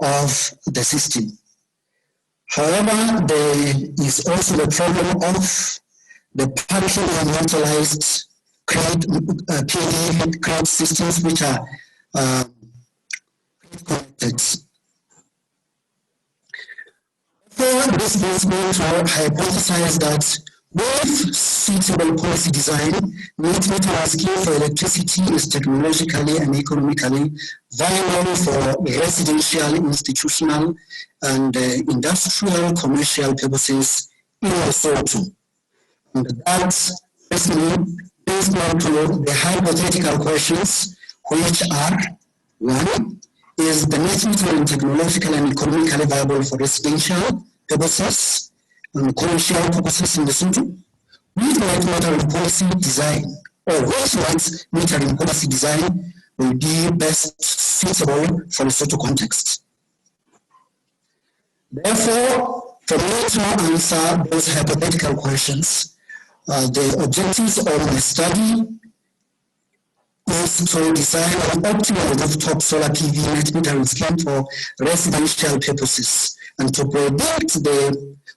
of the system. However, there is also the problem of the partially unutilized credit systems which are connected. For this brings me to hypothesize that with suitable policy design, net metering scheme for electricity is technologically and economically viable for residential, institutional, and industrial commercial purposes in Lesotho. And that brings me to the hypothetical questions, which are: one, is the net metering technologically and economically viable for residential purposes and commercial purposes in Lesotho? With net metering policy design, or which net metering policy design will be best suitable for Lesotho context? Therefore, for me to answer those hypothetical questions, the objectives of my study is to design an optimal rooftop solar PV net metering scheme for residential purposes and to predict the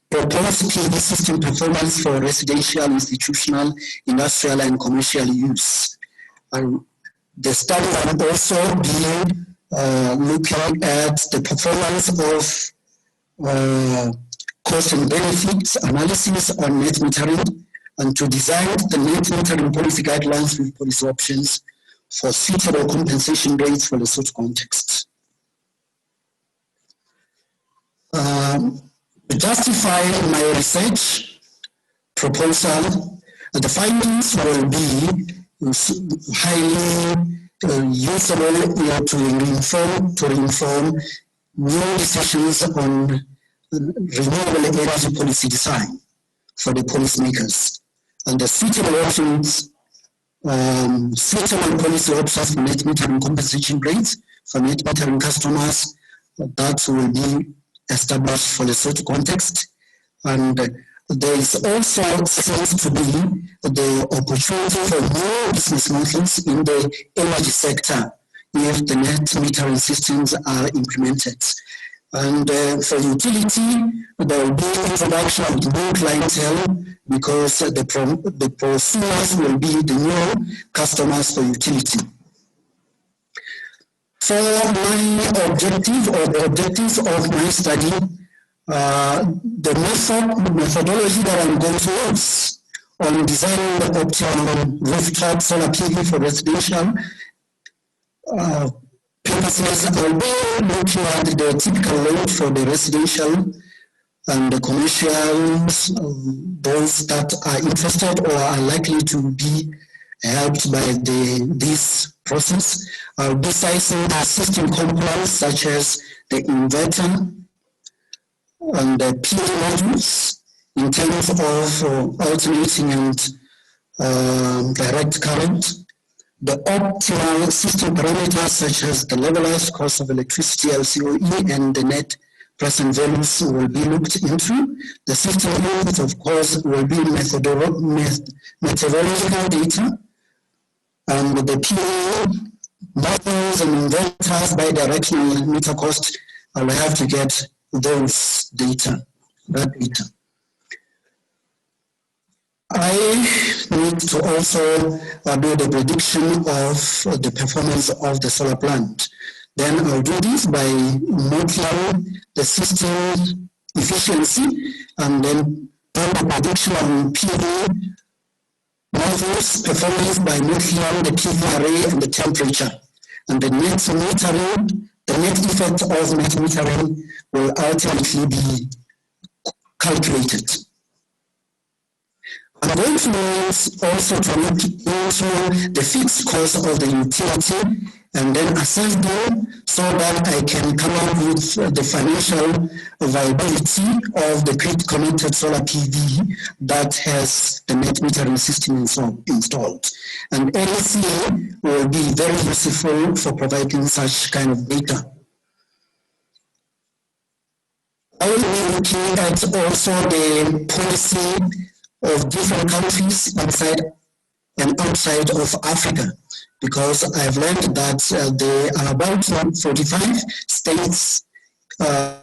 proposed PV system performance for residential, institutional, industrial, and commercial use. The study will also be looking at the performance of cost and benefits analysis on net metering, and to design the net metering policy guidelines with policy options for suitable compensation rates for the Lesotho context. To justify my research proposal, the findings will be highly usable to inform new decisions on renewable energy policy design for the policymakers. And the suitable options, suitable policy options for net metering compensation rates for net metering customers, that will be established for the Lesotho context. And there is also seems to be the opportunity for more business models in the energy sector if the net metering systems are implemented. And for utility, there will be introduction of the new clientele because the prosumers will be the new customers for utility. For my objective or the objectives of my study, the methodology that I'm going to use on designing the optimal rooftop solar PV for residential purposes, I'll be looking at the typical load for the residential and the commercials, those that are interested or are likely to be helped by this process. I'll be sizing the system components such as the inverter and the PV modules in terms of alternating and direct current. The optimal system parameters such as the levelized cost of electricity, LCOE, and the net present values will be looked into. The system units, of course, will be methodological data. And the PV modules and inverters by directional meter cost, I will have to get those data, that data. I need to also do the prediction of the performance of the solar plant. Then I'll do this by modeling the system efficiency and then do the prediction on PV modules performance by modeling the PV array and the temperature. And the net metering, the net effect of net metering will ultimately be calculated. I'm going to also to look into the fixed cost of the utility and then assess them so that I can come up with the financial viability of the grid connected solar PV that has the net metering system installed. And NECA will be very useful for providing such kind of data. I will be looking at also the policy of different countries inside and outside of Africa, because I've learned that there are about 45 states like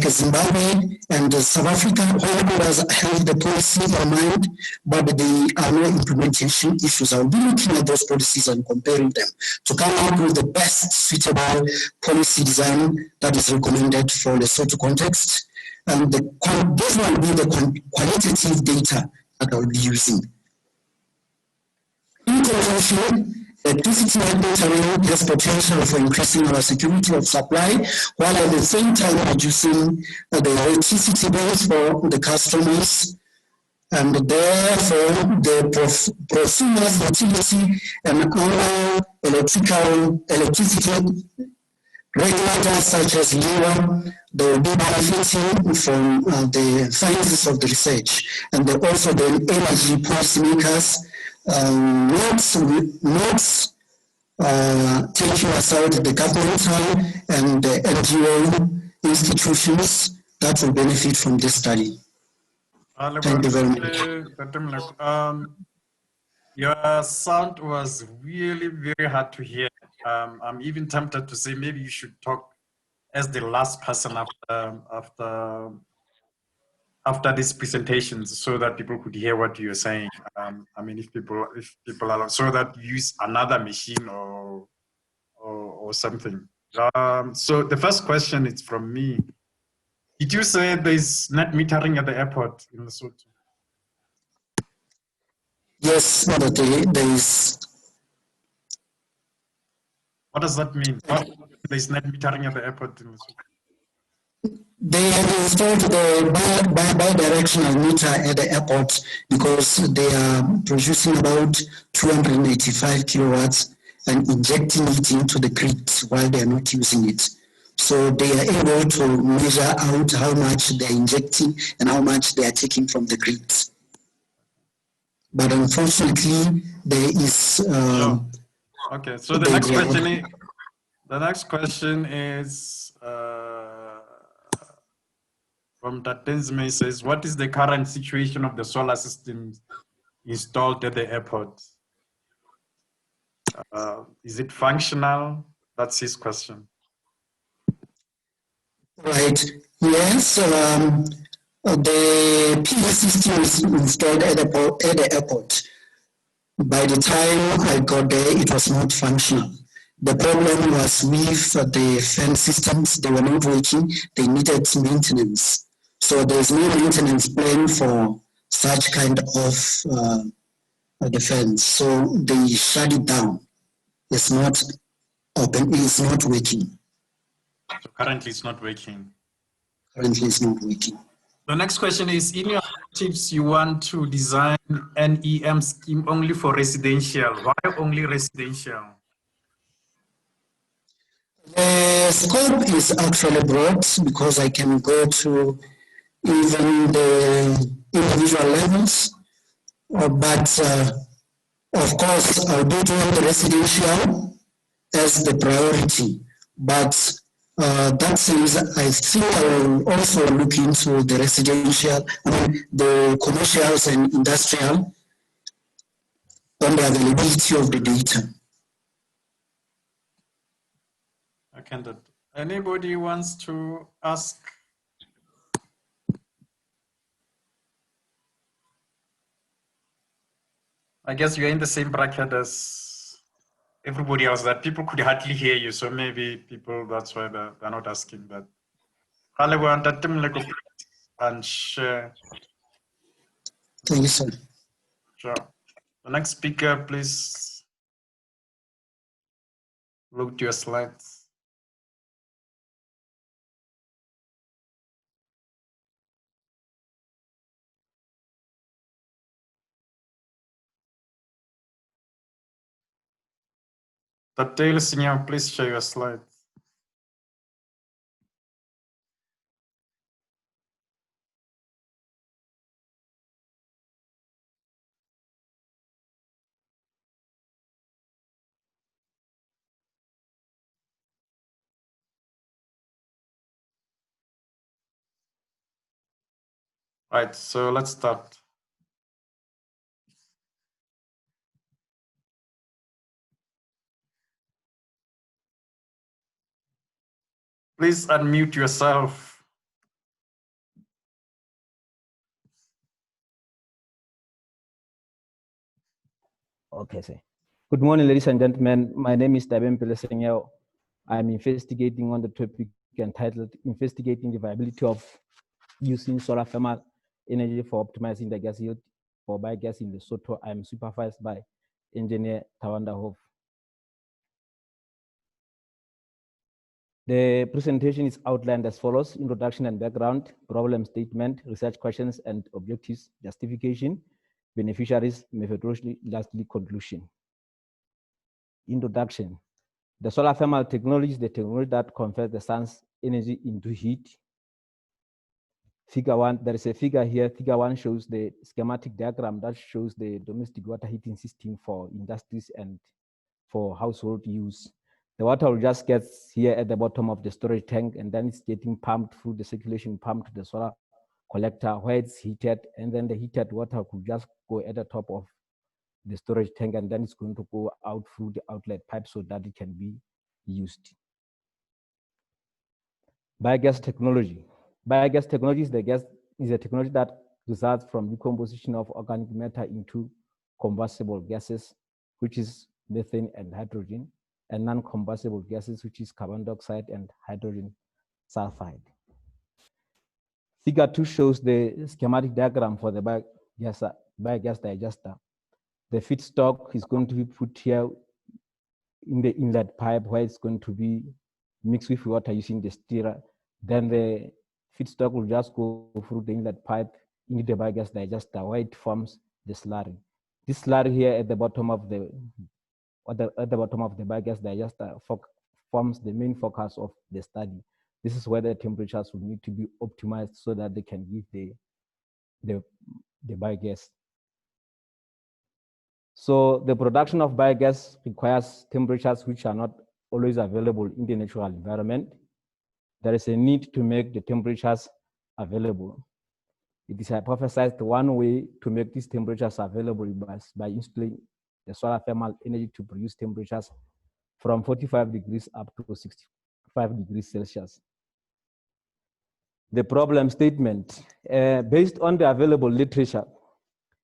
Zimbabwe and South Africa, holders have the policy in mind, but there are no implementation issues. I'll be looking at those policies and comparing them to come up with the best suitable policy design that is recommended for the Lesotho context. And this will be the qualitative data that I'll be using. In conclusion, electricity monitoring has potential for increasing our security of supply, while at the same time reducing the electricity bills for the customers, and therefore the prosumers, utility, and other electricity regulators such as LEWA, they will be benefiting from the findings of the research, and also the energy policymakers, not taking aside the governmental and the NGO institutions that will benefit from this study. Thank you very much. Your sound was really very hard to hear. I'm even tempted to say maybe you should talk as the last person after these presentations, so that people could hear what you're saying. I mean, if people are, so that you use another machine or something. So the first question is from me. Did you say there's net metering at the airport in Lesotho? Yes, there is. What does that mean? There's net metering at the airport in Lesotho? They have installed the bi-directional meter at the airport because they are producing about 285 kilowatts and injecting it into the grid while they are not using it. So they are able to measure out how much they are injecting and how much they are taking from the grid. But unfortunately, there is. Okay, so the next question is from Tatenzme, says, what is the current situation of the solar systems installed at the airport? Is it functional? That's his question. Right. Yes. The PV system is installed at the airport. By the time I got there, it was not functional. The problem was with the fan systems. They were not working. They needed maintenance. So there's no maintenance plan for such kind of the fans. So they shut it down. It's not open. It's not working. So currently it's not working. Currently it's not working. The next question is, in your tips, you want to design an EM scheme only for residential. Why only residential? The scope is actually broad because I can go to even the individual levels, but of course I'll be doing the residential as the priority. But that says I think I will also look into the residential, the commercials and industrial on the availability of the data. Okay, anybody wants to ask? I guess you're in the same bracket as everybody else, that people could hardly hear you. So maybe people, that's why they're not asking that. And share. Thank you, sir. Sure. The next speaker, please look to your slides. Tatel Senior, please share your slides. Right, so let's start. Please unmute yourself. Okay, sir. Good morning, ladies and gentlemen. My name is Tabem Pelesengyo. I'm investigating on the topic entitled Investigating the Viability of Using Solar Thermal Energy for Optimizing the Gas Yield for Biogas in Lesotho. I'm supervised by Engineer Tawanda Hof. The presentation is outlined as follows: introduction and background, problem statement, research questions and objectives, justification, beneficiaries, methodology, lastly conclusion. Introduction. The solar thermal technology is the technology that converts the sun's energy into heat. Figure 1, there is a figure here. Figure 1 shows the schematic diagram that shows the domestic water heating system for industries and for household use. The water will just get here at the bottom of the storage tank, and then it's getting pumped through the circulation pump to the solar collector where it's heated, and then the heated water could just go at the top of the storage tank, and then it's going to go out through the outlet pipe so that it can be used. Biogas technology. Biogas technology is a technology that results from decomposition of organic matter into combustible gases, which is methane and hydrogen, and non-combustible gases, which is carbon dioxide and hydrogen sulfide. Figure 2 shows the schematic diagram for the biogas digester. The feedstock is going to be put here in the inlet pipe where it's going to be mixed with water using the stirrer. Then the feedstock will just go through the inlet pipe into the biogas digester where it forms the slurry. This slurry here at the bottom of the biogas digester forms the main focus of the study. This is where the temperatures will need to be optimized so that they can give the biogas. So the production of biogas requires temperatures which are not always available in the natural environment. There is a need to make the temperatures available. It is hypothesized one way to make these temperatures available is by installing the solar thermal energy to produce temperatures from 45 degrees up to 65 degrees Celsius. The problem statement, based on the available literature,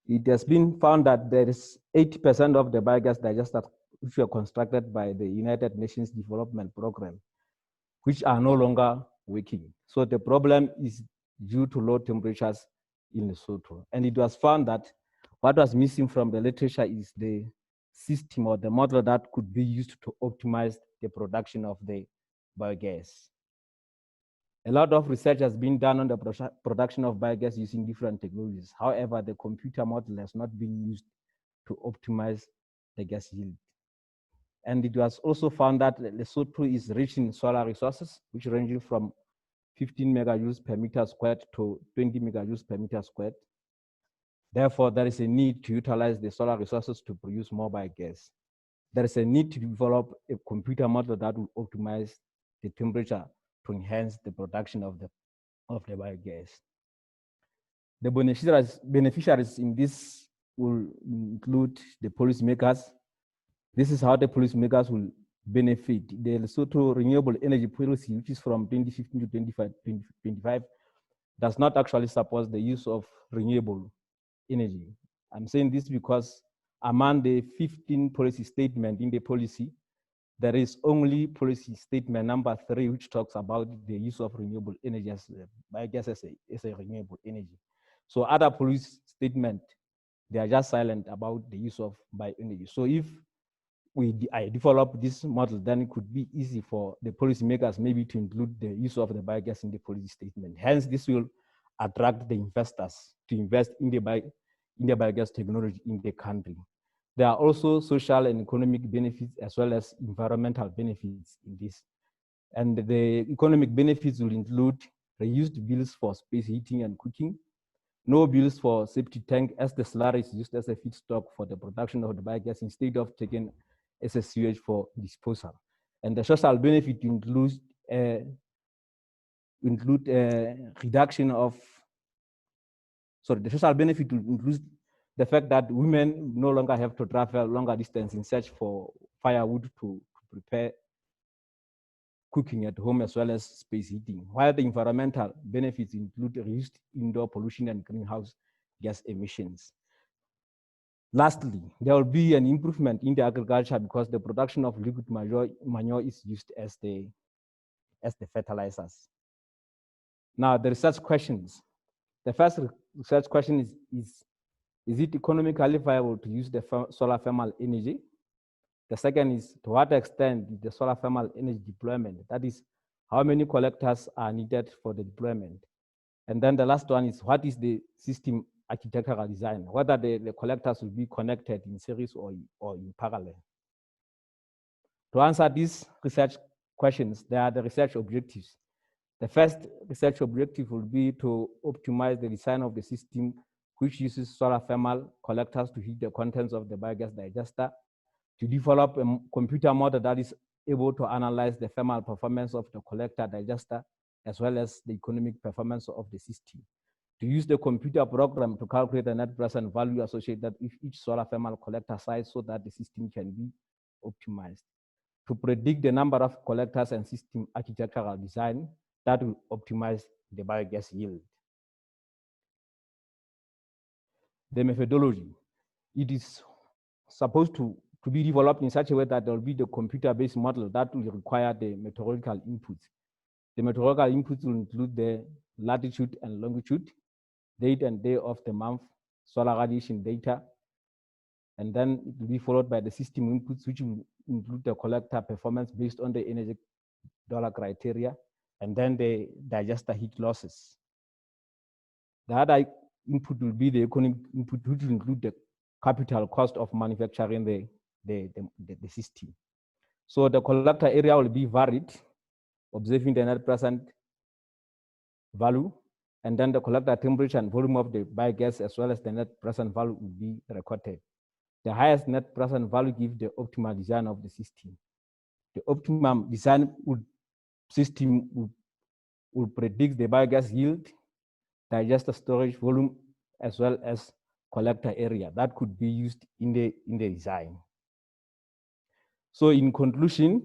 it has been found that there is 80% of the biogas digesters which were constructed by the United Nations Development Program, which are no longer working. So the problem is due to low temperatures in Lesotho. And it was found that what was missing from the literature is the system or the model that could be used to optimize the production of the biogas. A lot of research has been done on the production of biogas using different technologies. However, the computer model has not been used to optimize the gas yield. And it was also found that Lesotho is rich in solar resources, which ranging from 15 megajoules per meter squared to 20 megajoules per meter squared. Therefore, there is a need to utilize the solar resources to produce more biogas. There is a need to develop a computer model that will optimize the temperature to enhance the production of the biogas. The beneficiaries in this will include the policymakers. This is how the policymakers will benefit. The Lesotho renewable energy policy, which is from 2015 to 2025, does not actually support the use of renewable energy. I'm saying this because among the 15 policy statements in the policy, there is only policy statement number 3, which talks about the use of renewable energy as biogas as a renewable energy. So other policy statements, they are just silent about the use of bioenergy. So if I develop this model, then it could be easy for the policymakers maybe to include the use of the biogas in the policy statement. Hence, this will attract the investors to invest in the biogas technology in the country. There are also social and economic benefits as well as environmental benefits in this. And the economic benefits will include reduced bills for space heating and cooking, no bills for septic tank as the slurry is used as a feedstock for the production of the biogas instead of taking as a sewage for disposal. And the social benefit includes reduction of, the social benefit includes the fact that women no longer have to travel longer distance in search for firewood to prepare cooking at home as well as space heating, while the environmental benefits include reduced indoor pollution and greenhouse gas emissions. Lastly, there will be an improvement in the agriculture because the production of liquid manure is used as the fertilizers. Now, the research questions. The first research question is it economically viable to use the solar thermal energy? The second is, to what extent is the solar thermal energy deployment? That is, how many collectors are needed for the deployment? And then the last one is, what is the system architectural design, whether the collectors will be connected in series or in parallel. To answer these research questions, there are the research objectives. The first research objective will be to optimize the design of the system which uses solar thermal collectors to heat the contents of the biogas digester, to develop a computer model that is able to analyze the thermal performance of the collector digester as well as the economic performance of the system, to use the computer program to calculate the net present value associated with each solar thermal collector size so that the system can be optimized, to predict the number of collectors and system architectural design that will optimize the biogas yield. The methodology, it is supposed to be developed in such a way that there will be the computer-based model that will require the meteorological inputs. The meteorological inputs will include the latitude and longitude, date and day of the month, solar radiation data, and then it will be followed by the system inputs, which will include the collector performance based on the energy dollar criteria, and then the digester heat losses. The other input will be the economic input, which will include the capital cost of manufacturing the system. So the collector area will be varied, observing the net present value, and then the collector temperature and volume of the biogas as well as the net present value will be recorded. The highest net present value gives the optimal design of the system. The optimum design system will predict the biogas yield, digester storage volume, as well as collector area that could be used in the design. So in conclusion,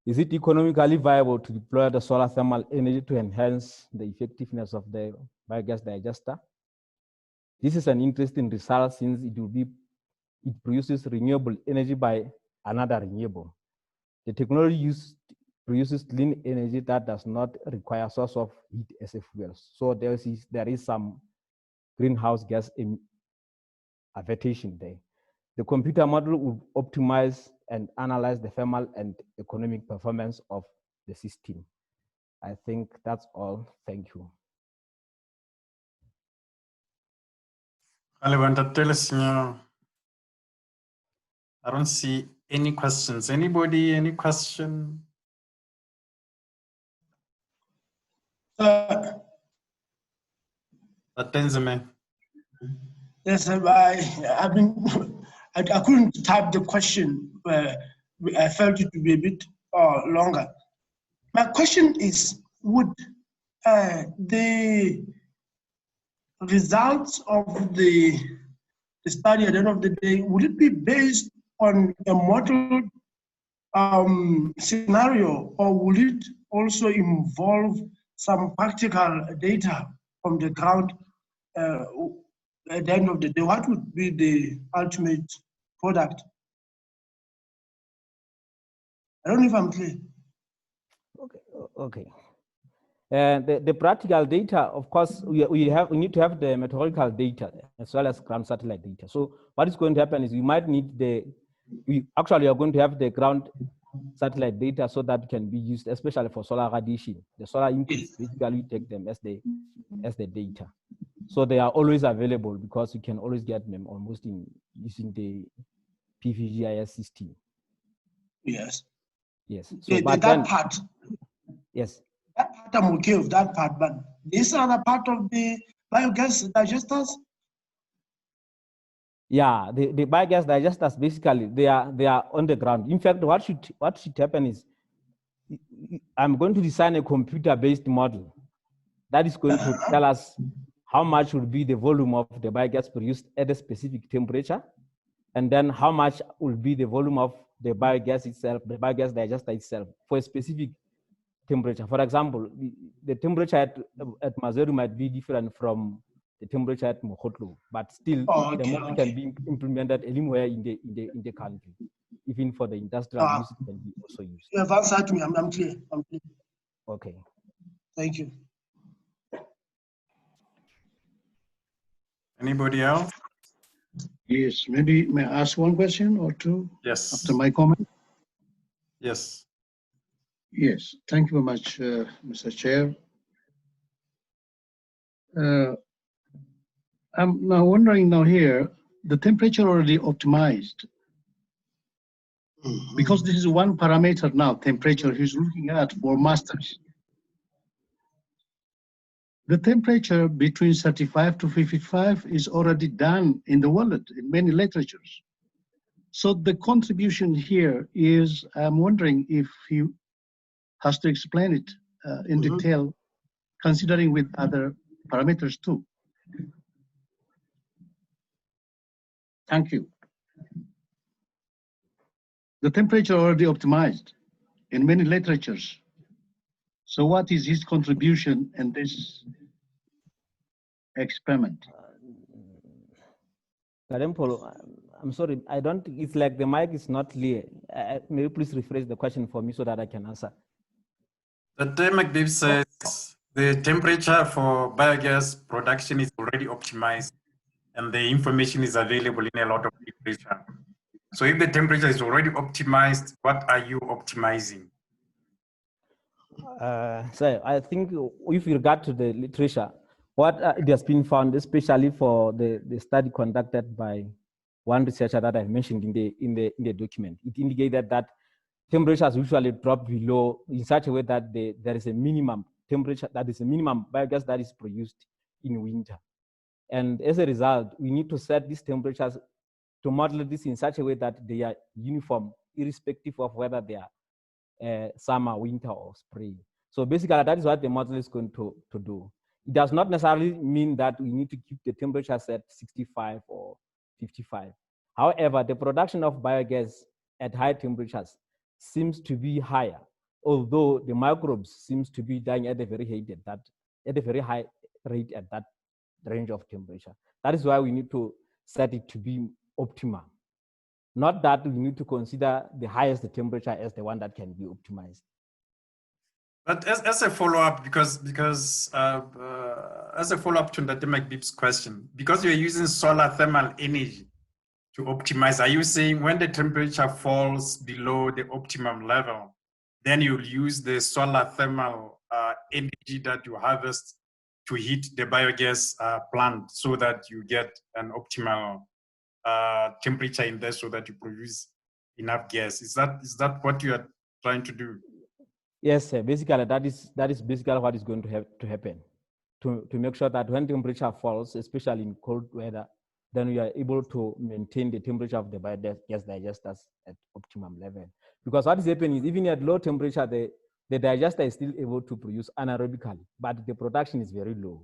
is it economically viable to deploy the solar thermal energy to enhance the effectiveness of the biogas digester? This is an interesting result since it produces renewable energy by another renewable. The technology produces clean energy that does not require source of heat as a fuel. So there is some greenhouse gas avertation there. The computer model will optimize and analyze the thermal and economic performance of the system. I think that's all. Thank you. I don't see any questions. Anybody, any question? Yes, I couldn't type the question. I felt it to be a bit longer. My question is, would the results of the study at the end of the day, would it be based on a model scenario, or will it also involve some practical data from the ground? At the end of the day, what would be the ultimate product? I don't know if I'm clear. Okay. The practical data, of course, we need to have the meteorological data as well as ground satellite data. So what is going to happen is we might need we actually are going to have the ground satellite data so that can be used, especially for solar radiation. The solar inputs, basically we take them as the data. So they are always available because you can always get them almost using the PVGIS system. Yes. Yes. So part. Yes. That part I'm okay with that part, but this other part of the biogas digesters? Yeah, the biogas digesters basically they are on the ground. In fact, what should happen is I'm going to design a computer-based model that is going to tell us how much will be the volume of the biogas produced at a specific temperature, and then how much will be the volume of the biogas itself, the biogas digester itself, for a specific temperature. For example, the temperature at Maseru might be different from the temperature at Mokotlo, but still the model can be implemented anywhere in the country. Even for the industrial use, it can be also used. You have answered me. I'm clear. I'm clear. Okay. Thank you. Anybody else? Yes, maybe may I ask one question or two? Yes. After my comment? Yes. Yes, thank you very much, Mr. Chair. I'm now wondering now here, the temperature already optimized, because this is one parameter now, temperature he's looking at for masters. The temperature between 35 to 55 is already done in the world in many literatures. So the contribution here is, I'm wondering if he has to explain it in detail, considering with other parameters too. Thank you. The temperature already optimized in many literatures. So what is his contribution in this experiment? Karempolo, I'm sorry, I don't, it's like the mic is not clear. May you please rephrase the question for me so that I can answer? The McDiv says the temperature for biogas production is already optimized and the information is available in a lot of literature. So if the temperature is already optimized, what are you optimizing? So I think if you regard to the literature, what it has been found, especially for the study conducted by one researcher that I mentioned in the document, it indicated that temperatures usually drop below in such a way that there is a minimum temperature, that is a minimum biogas that is produced in winter. And as a result, we need to set these temperatures to model this in such a way that they are uniform, irrespective of whether they are summer, winter, or spring. So basically, that is what the model is going to do. It does not necessarily mean that we need to keep the temperatures at 65 or 55. However, the production of biogas at high temperatures seems to be higher, although the microbes seems to be dying at a very high rate at that range of temperature. That is why we need to set it to be optimum. Not that we need to consider the highest temperature as the one that can be optimized. But as a follow-up, because as a follow-up to Dr. Bib's question, because you're using solar thermal energy to optimize, are you saying when the temperature falls below the optimum level, then you'll use the solar thermal energy that you harvest to heat the biogas plant so that you get an optimal temperature in there so that you produce enough gas? Is that what you are trying to do? Yes, sir. Basically, that is basically what is going to happen to make sure that when temperature falls, especially in cold weather, then we are able to maintain the temperature of the biogas digesters at optimum level. Because what is happening is even at low temperature, the digester is still able to produce anaerobically, but the production is very low.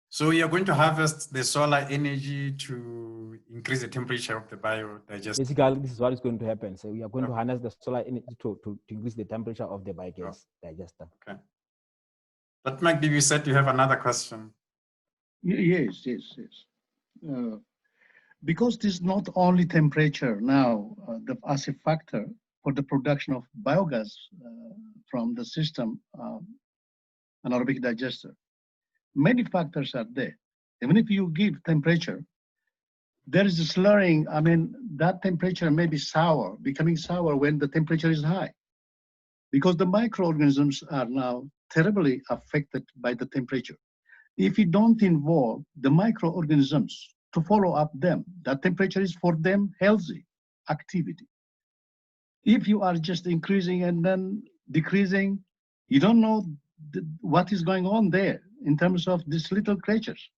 So you're going to harvest the solar energy to increase the temperature of the biodigester. Basically, this is what is going to happen. So we are going to harness the solar energy to increase the temperature of the biogas digester. Okay. But Mike, you said you have another question. Yes. Because this is not only temperature now as a factor for the production of biogas from the system anaerobic digester. Many factors are there. Even if you give temperature, there is a slurring. I mean, that temperature may be sour, becoming sour when the temperature is high, because the microorganisms are now terribly affected by the temperature. If you don't involve the microorganisms to follow up them, that temperature is for them healthy activity. If you are just increasing and then decreasing, you don't know what is going on there in terms of these little creatures.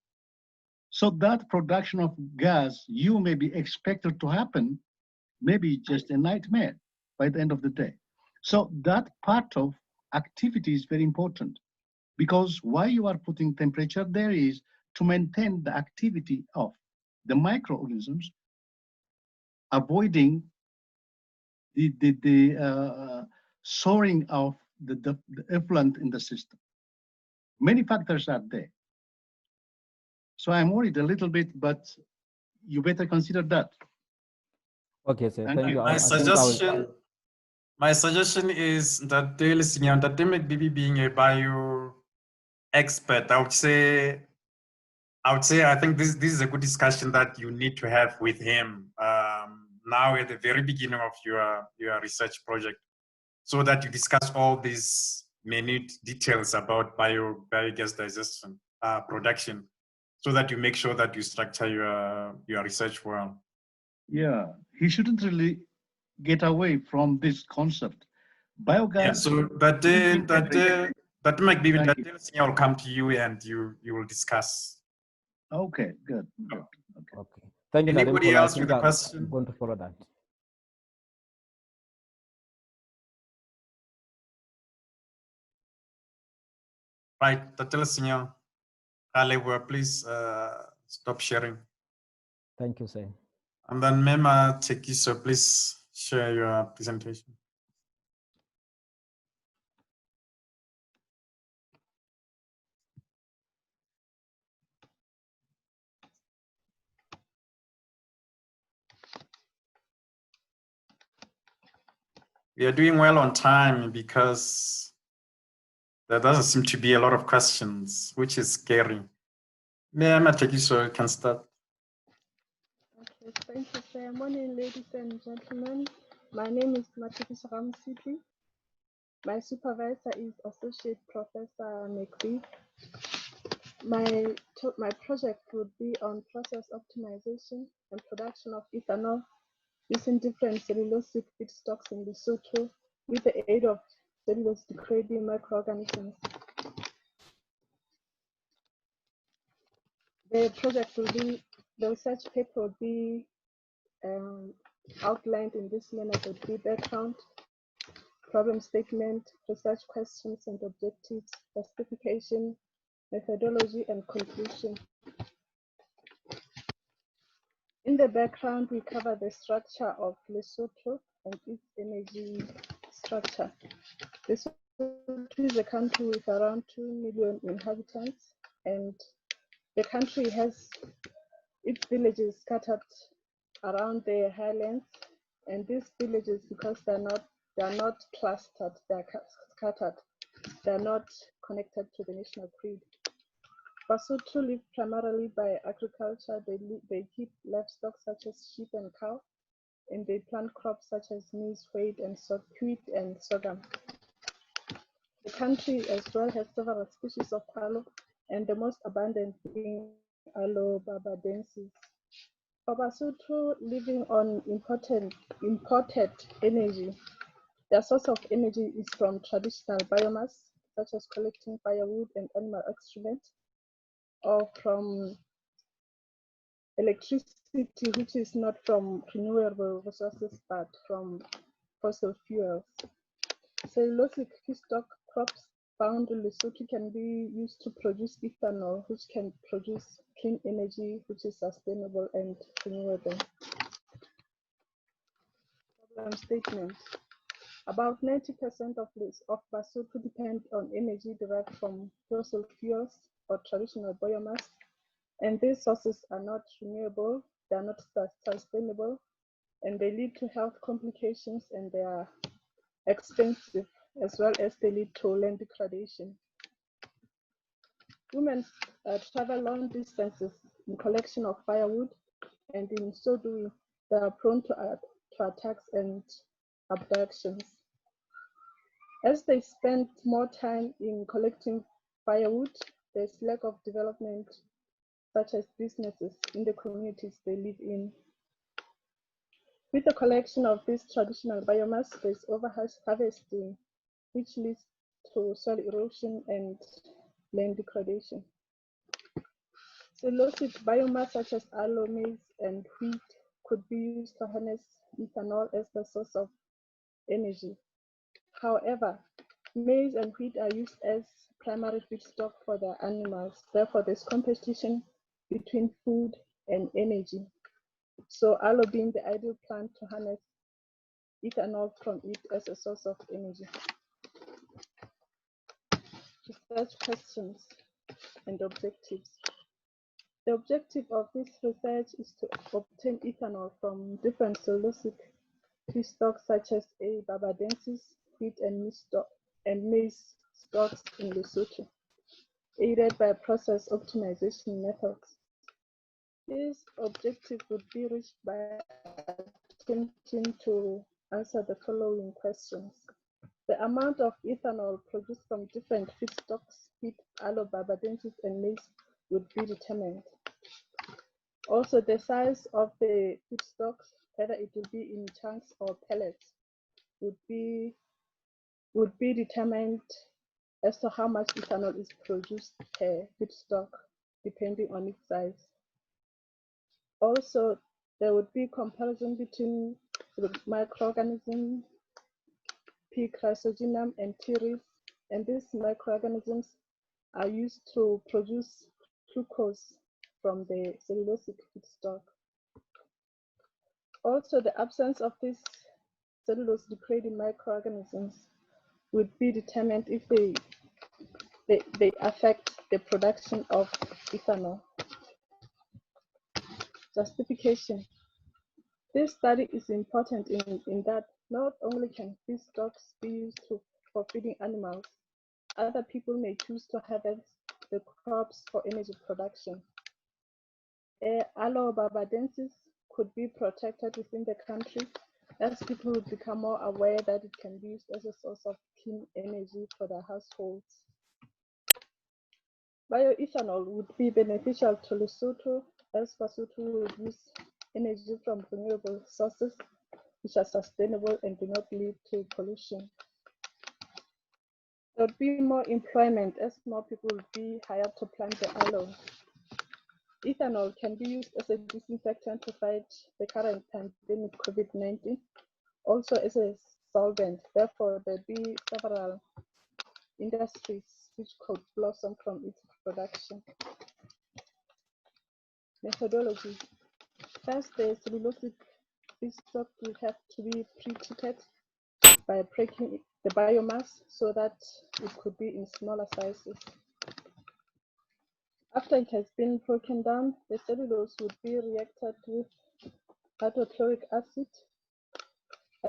So that production of gas you may be expected to happen, maybe just a nightmare by the end of the day. So that part of activity is very important, because why you are putting temperature there is to maintain the activity of the microorganisms avoiding the soaring of the effluent in the system. Many factors are there. So I'm worried a little bit, but you better consider that. Okay, sir. Thank you. My suggestion is that maybe being a bio expert, I think this is a good discussion that you need to have with him now at the very beginning of your research project, so that you discuss all these minute details about biogas digestion production, so that you make sure that you structure your research well. Yeah, he shouldn't really get away from this concept. Biogas. Yeah, so that might be that I'll come to you and you will discuss. Okay, good. Okay. Thank you. Anybody else with a question? I'm going to follow that. Right, Tatela Senior, Alewa, please stop sharing. Thank you, sir. And then Mema Tekiso, please share your presentation. We are doing well on time because there doesn't seem to be a lot of questions, which is scary. Mema Tekiso, you can start. Okay, thank you, sir. Morning, ladies and gentlemen. My name is Matikisa Ramsiti. My supervisor is Associate Professor McVie. My project would be on process optimization and production of ethanol using different cellulosic feedstocks in Lesotho with the aid of cellulose degrading microorganisms. The research paper will be outlined in this manner: would be background, problem statement, research questions and objectives, justification, methodology, and conclusion. In the background, we cover the structure of Lesotho and its energy structure. Lesotho is a country with around 2 million inhabitants, and the country has its villages scattered around the highlands, and these villages, because they're not clustered, they're scattered, they're not connected to the national grid. Basotho live primarily by agriculture. They keep livestock such as sheep and cow, and they plant crops such as maize, wheat, and sorghum. The country as well has several species of aloe, and the most abundant being Aloe barbadensis. For Basotho living on imported energy, their source of energy is from traditional biomass, such as collecting firewood and animal excrement, or from electricity, which is not from renewable resources, but from fossil fuels. Cellulosic feedstock crops found in Lesotho can be used to produce ethanol, which can produce clean energy, which is sustainable and renewable. Problem statement. About 90% of Basotho depend on energy derived from fossil fuels or traditional biomass, and these sources are not renewable, they are not sustainable, and they lead to health complications, and they are expensive, as well as they lead to land degradation. Women travel long distances in collection of firewood, and in so doing, they are prone to attacks and abductions. As they spend more time in collecting firewood, there's lack of development, such as businesses in the communities they live in. With the collection of this traditional biomass, there's over-harvesting, which leads to soil erosion and land degradation. Cellulosic biomass such as aloe, maize, and wheat could be used to harness ethanol as the source of energy. However, maize and wheat are used as primary feedstock for their animals. Therefore, there's competition between food and energy. So aloe being the ideal plant to harness ethanol from it as a source of energy. Research questions and objectives. The objective of this research is to obtain ethanol from different cellulosic feedstocks such as A. barbadensis, wheat and maize stocks in Lesotho, aided by process optimization methods. This objective would be reached by attempting to answer the following questions. The amount of ethanol produced from different feedstocks, wheat, aloe, barbadensis, and maize, would be determined. Also, the size of the feedstocks, whether it will be in chunks or pellets, would be determined as to how much ethanol is produced per feedstock, depending on its size. Also, there would be comparison between the microorganism P. chrysogenum and T. rees, and these microorganisms are used to produce glucose from the cellulosic feedstock. Also, the absence of these cellulose-degrading microorganisms would be determined if they affect the production of ethanol. Justification. This study is important in that not only can feedstocks be used for feeding animals, other people may choose to harvest the crops for energy production. Aloe barbadensis could be protected within the country as people would become more aware that it can be used as a source of clean energy for their households. Bioethanol would be beneficial to Lesotho as Lesotho would use energy from renewable sources which are sustainable and do not lead to pollution. There would be more employment as more people would be hired to plant the aloe. Ethanol can be used as a disinfectant to fight the current pandemic COVID-19, also as a solvent. Therefore, there will be several industries which could blossom from its production. Methodology. First, the cellulosic feedstock will have to be pre-treated by breaking the biomass so that it could be in smaller sizes. After it has been broken down, the cellulose would be reacted with hydrochloric acid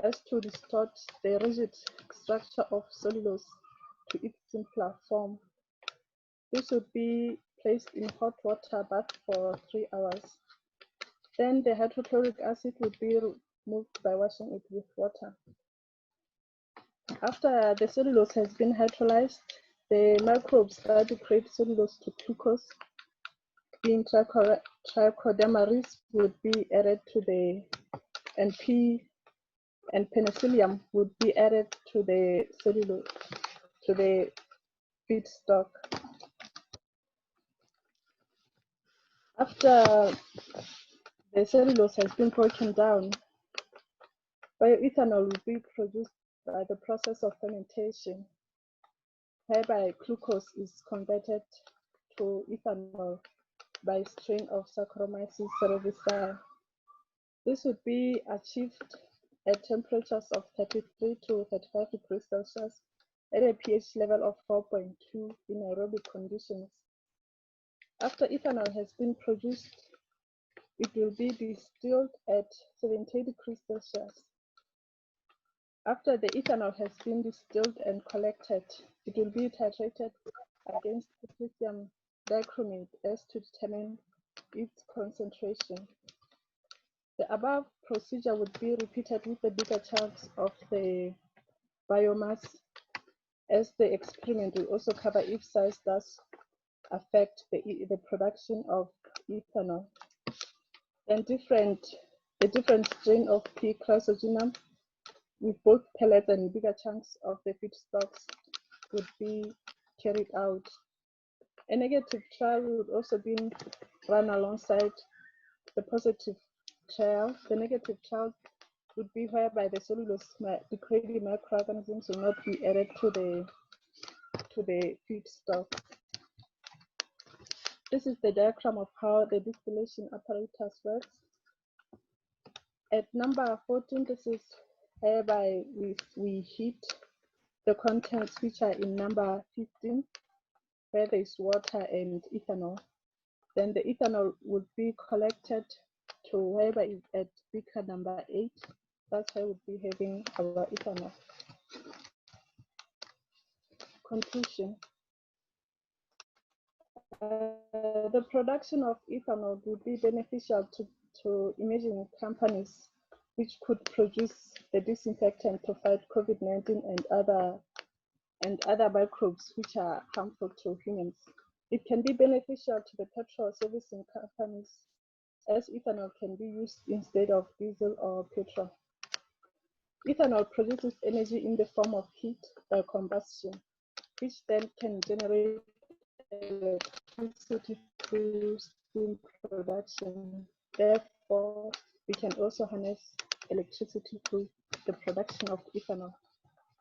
as to distort the rigid structure of cellulose to its simpler form. This would be placed in hot water bath for 3 hours. Then the hydrochloric acid would be removed by washing it with water. After the cellulose has been hydrolyzed, the microbes that degrade cellulose to glucose, being trichodermaries, would be added to the and penicillium would be added to the cellulose, to the feedstock. After the cellulose has been broken down, bioethanol will be produced by the process of fermentation, whereby glucose is converted to ethanol by strain of Saccharomyces cerevisiae. This would be achieved at temperatures of 33 to 35 degrees Celsius at a pH level of 4.2 in aerobic conditions. After ethanol has been produced, it will be distilled at 70 degrees Celsius. After the ethanol has been distilled and collected, it will be titrated against potassium dichromate as to determine its concentration. The above procedure would be repeated with the bigger chunks of the biomass, as the experiment will also cover if size does affect the production of ethanol. And a different strain of P. chrysogenum with both pellets and bigger chunks of the feedstocks would be carried out. A negative trial would also be run alongside the positive trial. The negative trial would be whereby the cellulose degrading microorganisms will not be added to the feedstock. This is the diagram of how the distillation apparatus works. At number 14, this is whereby we heat the contents which are in number 15, where there is water and ethanol. Then the ethanol would be collected to wherever is at beaker number 8. That's why we'll be having our ethanol. Conclusion. The production of ethanol would be beneficial to emerging companies which could produce the disinfectant to fight COVID-19 and other microbes which are harmful to humans. It can be beneficial to the petrol servicing companies as ethanol can be used instead of diesel or petrol. Ethanol produces energy in the form of heat by combustion, which then can generate electricity through steam production. Therefore, we can also harness electricity through the production of ethanol.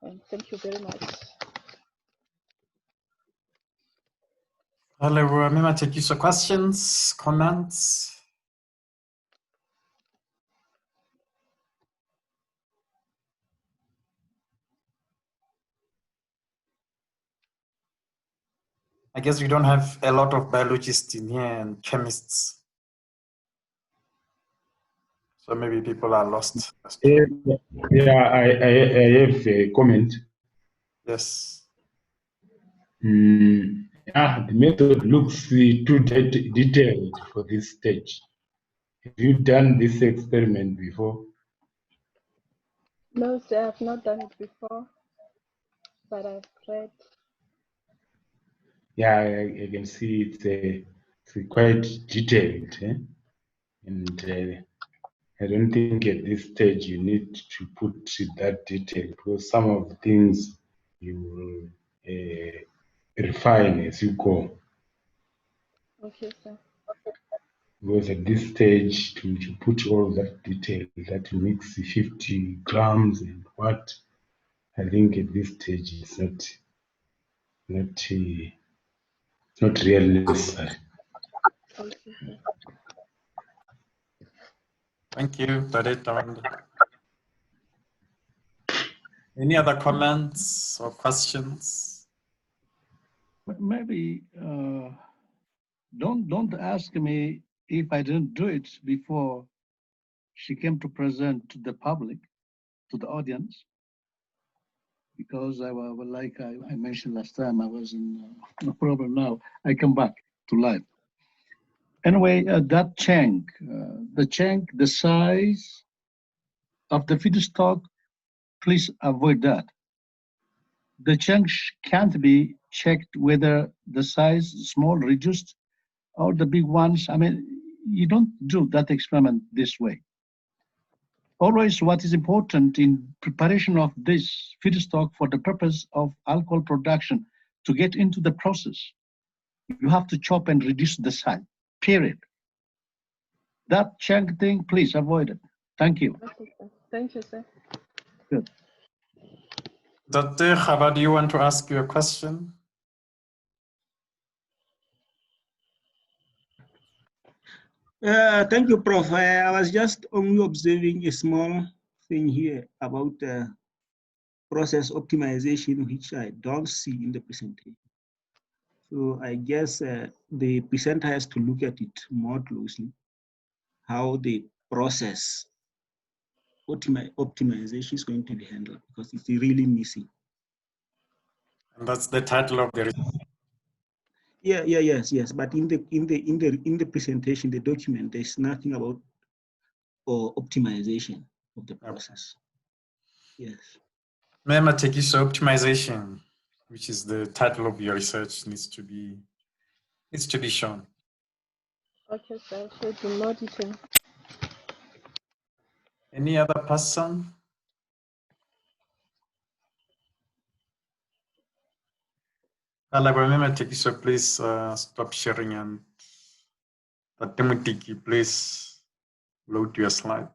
And thank you very much. Hello, Mima, take you some questions, comments. I guess we don't have a lot of biologists in here and chemists. So maybe people are lost. Yeah, I have a comment. Yes. Yeah, the method looks too detailed for this stage. Have you done this experiment before? No, sir, I have not done it before, but I've read. Yeah, I can see it's quite detailed. And I don't think at this stage you need to put that detail because some of the things you will refine as you go. Okay, sir. Because at this stage, to put all that detail, that mix 50 grams and what, I think at this stage it's not really necessary. Okay, sir. Thank you, Barret. Any other comments or questions? Maybe don't ask me if I didn't do it before she came to present to the public, to the audience, because I was like I mentioned last time, I was in no problem. Now I come back to life. Anyway, that chunk, the size of the feedstock, please avoid that. The chunk can't be checked whether the size small, reduced, or the big ones. I mean, you don't do that experiment this way. Always what is important in preparation of this feedstock for the purpose of alcohol production, to get into the process, you have to chop and reduce the size, period. That chunk thing, please avoid it. Thank you. Okay, sir. Thank you, sir. Good. Dr. Khaba, do you want to ask you a question? Thank you, Prof. I was just only observing a small thing here about process optimization, which I don't see in the presentation. So I guess the presenter has to look at it more closely, how the process optimization is going to be handled, because it's really missing. And that's the title of the research. Yes. But in the presentation, the document, there's nothing about optimization of the process. Yes. Mathematical optimization, which is the title of your research, needs to be shown. Okay, sir. So do more detail. Any other person? So please stop sharing, and Timothy, please load your slides.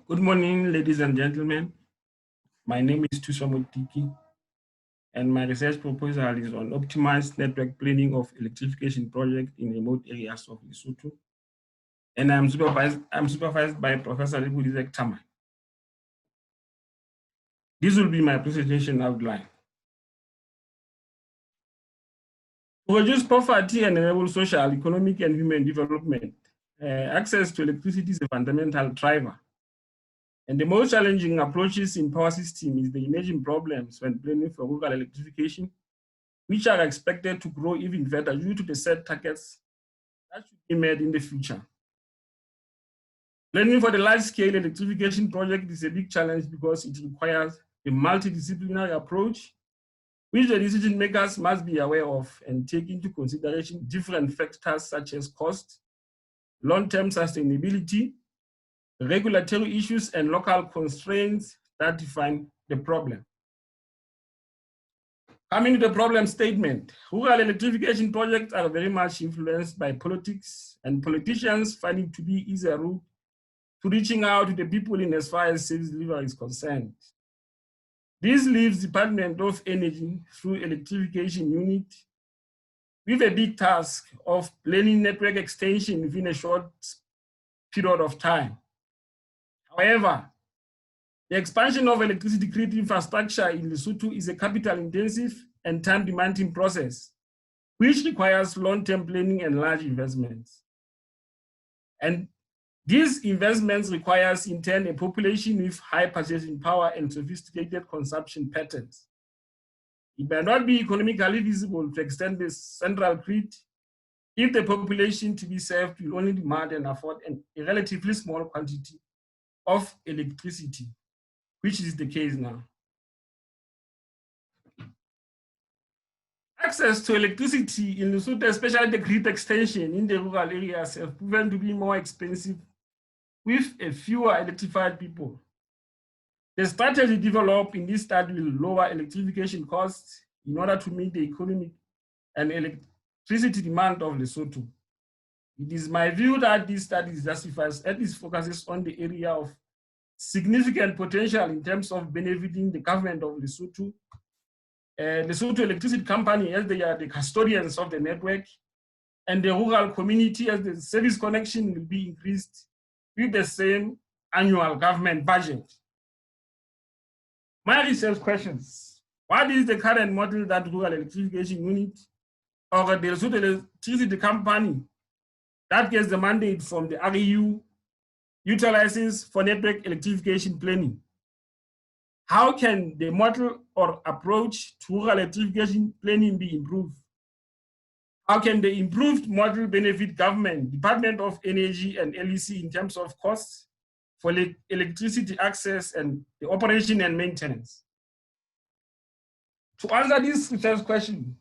Good morning, ladies and gentlemen. My name is Tusamo Tiki, and my research proposal is on optimized network planning of electrification project in remote areas of Lesotho. And I'm supervised by Professor Lebudizek Tama. This will be my presentation outline. To reduce poverty and enable social, economic, and human development, access to electricity is a fundamental driver. And the most challenging approaches in power system is the emerging problems when planning for rural electrification, which are expected to grow even further due to the set targets that should be made in the future. Planning for the large-scale electrification project is a big challenge because it requires a multidisciplinary approach, which the decision makers must be aware of and take into consideration different factors such as cost, long-term sustainability, regulatory issues, and local constraints that define the problem. Coming to the problem statement, rural electrification projects are very much influenced by politics, and politicians find it to be easier route to reaching out to the people in as far as service delivery is concerned. This leaves the Department of Energy through electrification unit with a big task of planning network extension within a short period of time. However, the expansion of electricity grid infrastructure in Lesotho is a capital-intensive and time-demanding process, which requires long-term planning and large investments. And these investments requires, in turn, a population with high purchasing power and sophisticated consumption patterns. It may not be economically feasible to extend this central grid if the population to be served will only demand and afford a relatively small quantity of electricity, which is the case now. Access to electricity in Lesotho, especially the grid extension in the rural areas, have proven to be more expensive with a fewer electrified people. The strategy developed in this study will lower electrification costs in order to meet the economic and electricity demand of Lesotho. It is my view that this study justifies at least focuses on the area of significant potential in terms of benefiting the government of Lesotho, Lesotho Electricity Company as they are the custodians of the network, and the rural community as the service connection will be increased with the same annual government budget. My research questions: what is the current model that rural electrification unit or the Lesotho Electricity Company that gets the mandate from the REU utilizes for network electrification planning? How can the model or approach to rural electrification planning be improved? How can the improved model benefit government, Department of Energy, and LEC in terms of costs for electricity access and the operation and maintenance? To answer this research question,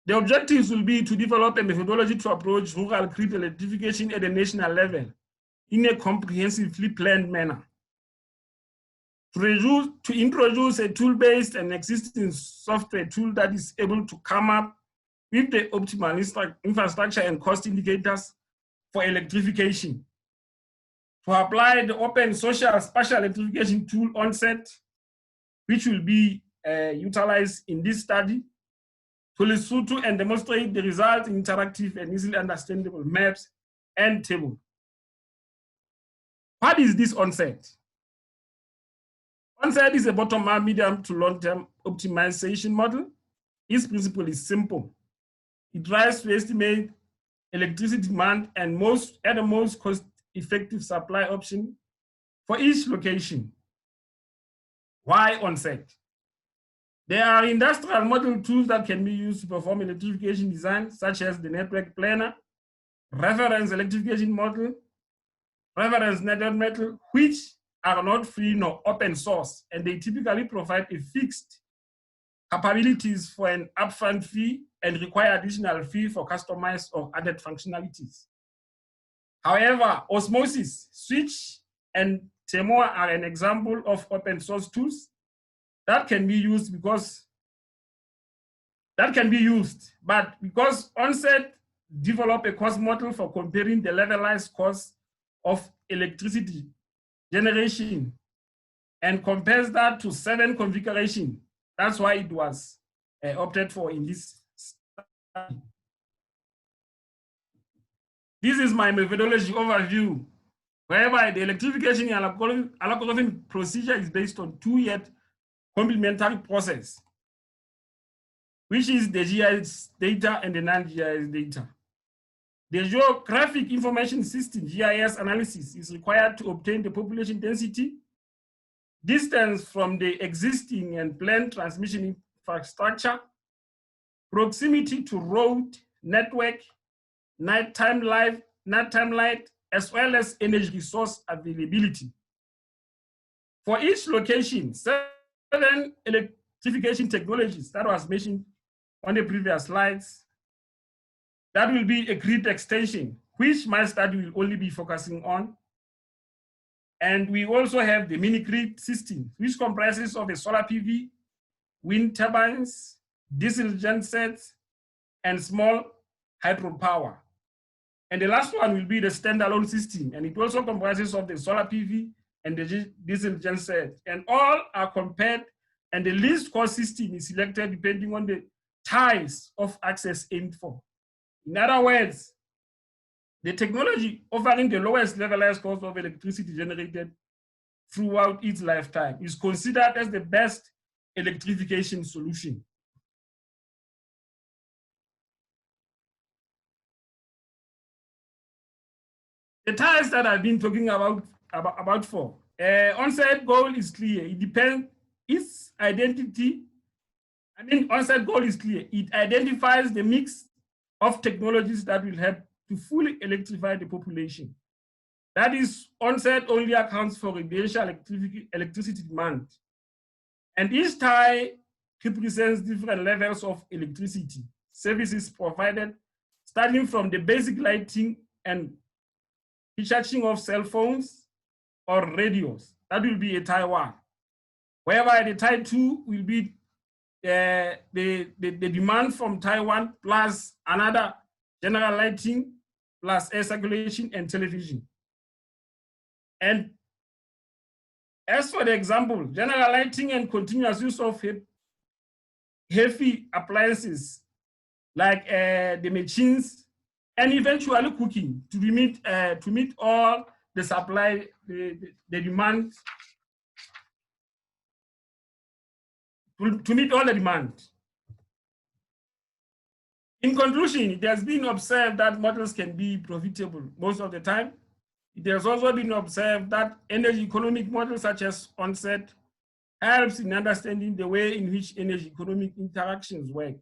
the objectives will be to develop a methodology to approach rural grid electrification at a national level in a comprehensively planned manner. To introduce a tool-based and existing software tool that is able to come up with the optimal infrastructure and cost indicators for electrification. To apply the open social spatial electrification tool onset, which will be utilized in this study, to Lesotho and demonstrate the results in interactive and easily understandable maps and tables. What is this onset? Onset is a bottom-up, medium to long-term optimization model. Its principle is simple. It tries to estimate electricity demand and at the most cost-effective supply option for each location. Why onset? There are industrial model tools that can be used to perform electrification design, such as the network planner, reference electrification model, reference network model, which are not free nor open source, and they typically provide a fixed capabilities for an upfront fee and require additional fee for customized or added functionalities. However, Osmosis, Switch, and Temoa are an example of open source tools that can be used but because Onset developed a cost model for comparing the levelized cost of electricity generation and compares that to 7 configurations. That's why it was opted for in this study. This is my methodology overview, whereby the electrification algorithm procedure is based on 2 yet complementary process, which is the GIS data and the non-GIS data. The geographic information system, GIS analysis, is required to obtain the population density, distance from the existing and planned transmission infrastructure, proximity to road, network, nighttime light, as well as energy resource availability. For each location, 7 electrification technologies that was mentioned on the previous slides, that will be a grid extension, which my study will only be focusing on. And we also have the mini grid system, which comprises of the solar PV, wind turbines, diesel gensets, and small hydropower. And the last one will be the standalone system, and it also comprises of the solar PV and the diesel genset. And all are compared, and the least cost system is selected depending on the types of access aimed for. In other words, the technology offering the lowest levelized cost of electricity generated throughout its lifetime is considered as the best electrification solution. The ties that I've been talking about for, on-site goal is clear. It depends, its identity, on-site goal is clear. It identifies the mix of technologies that will help to fully electrify the population. That is, on-site only accounts for residential electricity demand. And each tie represents different levels of electricity services provided, starting from the basic lighting and recharging of cell phones or radios. That will be a tie 1. Whereby the tie 2 will be the demand from Taiwan plus another general lighting plus air circulation and television. And as for the example, general lighting and continuous use of heavy appliances like the machines and eventually cooking to meet all the supply, the demand, to meet all the demand. In conclusion, it has been observed that models can be profitable most of the time. It has also been observed that energy economic models such as onset helps in understanding the way in which energy economic interactions work.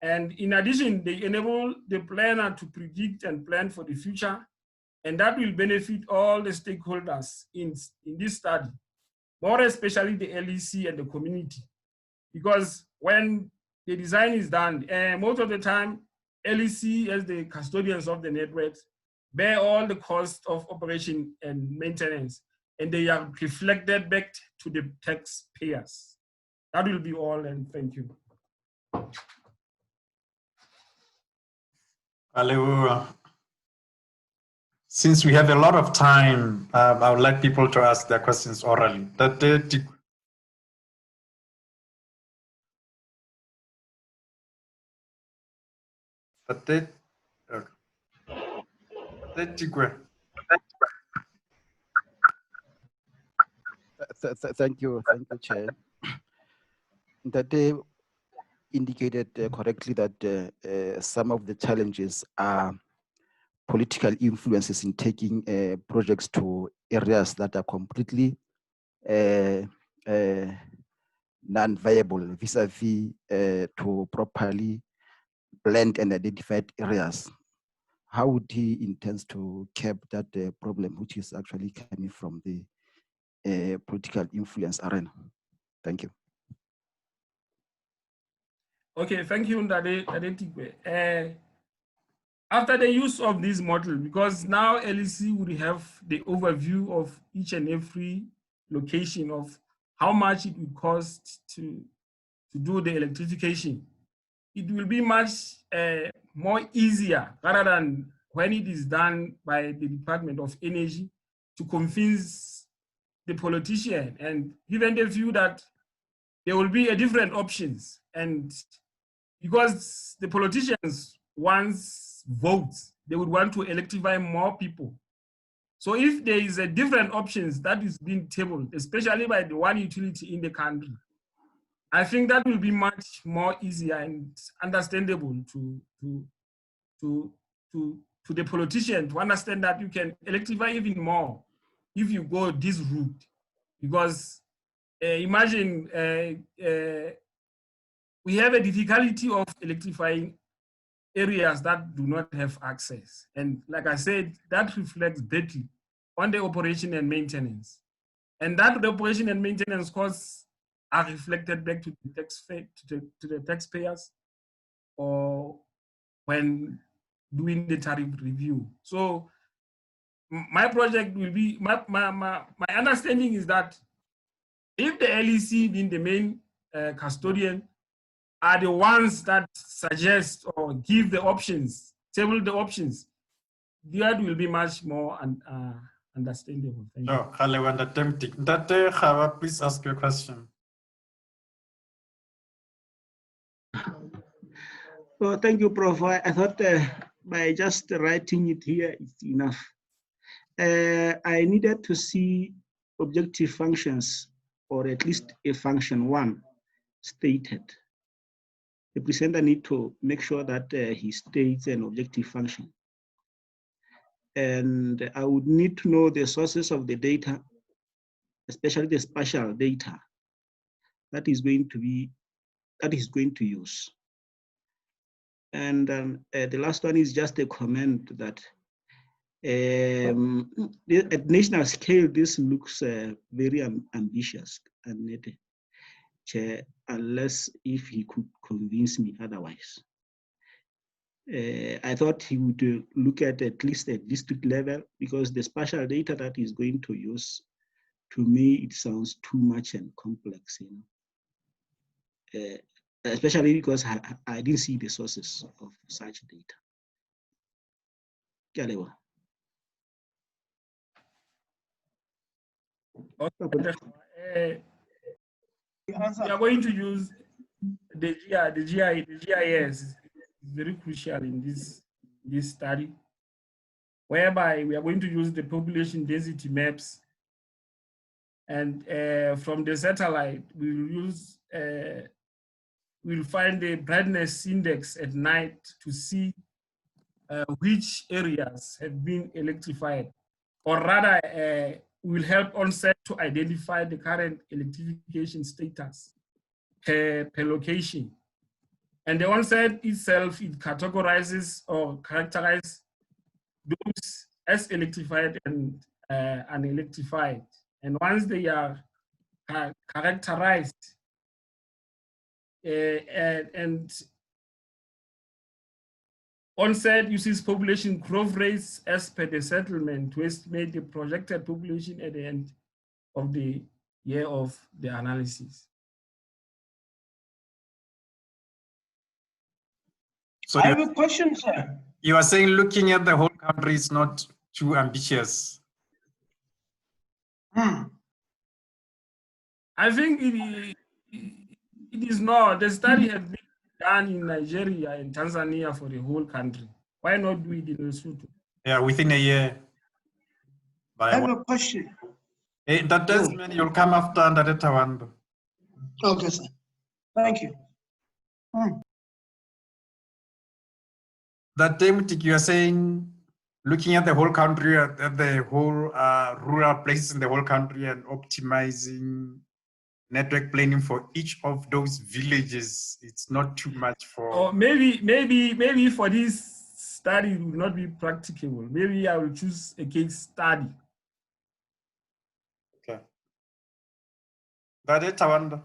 And in addition, they enable the planner to predict and plan for the future, and that will benefit all the stakeholders in this study, more especially the LEC and the community. Because when the design is done, most of the time, LEC as the custodians of the networks bear all the costs of operation and maintenance, and they are reflected back to the taxpayers. That will be all, and thank you. Hello. Since we have a lot of time, I would like people to ask their questions orally. Thank you, Chair. That they indicated correctly that some of the challenges are political influences in taking projects to areas that are completely non-viable vis-a-vis to properly blend and identified areas. How would he intend to cap that problem, which is actually coming from the political influence arena? Thank you. Okay, thank you, Ndade. After the use of this model, because now LEC would have the overview of each and every location of how much it would cost to do the electrification. It will be much more easier rather than when it is done by the Department of Energy to convince the politician and given the view that there will be a different options, and because the politicians wants votes, they would want to electrify more people. So if there is a different options that is being tabled, especially by the one utility in the country, I think that will be much more easier and understandable to the politician to understand that you can electrify even more if you go this route. Because imagine we have a difficulty of electrifying areas that do not have access. And like I said, that reflects badly on the operation and maintenance. And that the operation and maintenance costs are reflected back to the taxpayers or when doing the tariff review. So my project will be, my understanding is that if the LEC being the main custodian are the ones that suggest or give the options, table the options, that will be much more understandable. Thank you. Khawa, please ask your question. Well, thank you, Prof. I thought by just writing it here is enough. I needed to see objective functions, or at least a function one stated. The presenter need to make sure that he states an objective function. And I would need to know the sources of the data, especially the spatial data that is going to use. And the last one is just a comment that at national scale, this looks very ambitious, and unless if he could convince me otherwise. I thought he would look at least at district level, because the spatial data that he's going to use, to me, it sounds too much and complex, especially because I didn't see the sources of such data. We are going to use the GIS. Is very crucial in this study, whereby we are going to use the population density maps, and from the satellite we'll find the brightness index at night to see which areas have been electrified, or rather will help onset to identify the current electrification status per location. And the onset itself, it categorizes or characterizes those as electrified and unelectrified. And once they are characterized and onset uses population growth rates as per the settlement to estimate the projected population at the end of the year of the analysis. So I have a question, sir. You are saying looking at the whole country is not too ambitious? I think it is not. The study has been done in Nigeria and Tanzania for the whole country. Why not do it in Lesotho? Yeah, within a year. I have a question. That does mean you'll come after under the Tawando. Okay, sir. Thank you. That Timothy, you are saying, looking at the whole country, at the whole rural places in the whole country, and optimizing network planning for each of those villages, it's not too much for. Or maybe for this study it will not be practicable. Maybe I will choose a case study. Okay. That is Tawanda.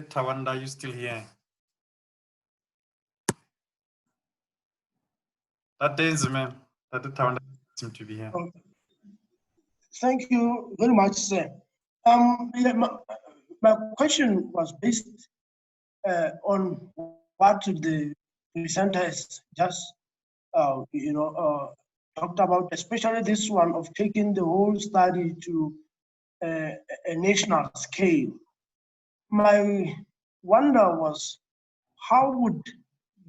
Tawanda, you still here? That is, man. That Tawanda seem to be here. Okay. Thank you very much, sir. My question was based on what the presenters just talked about, especially this one of taking the whole study to a national scale. My wonder was, how would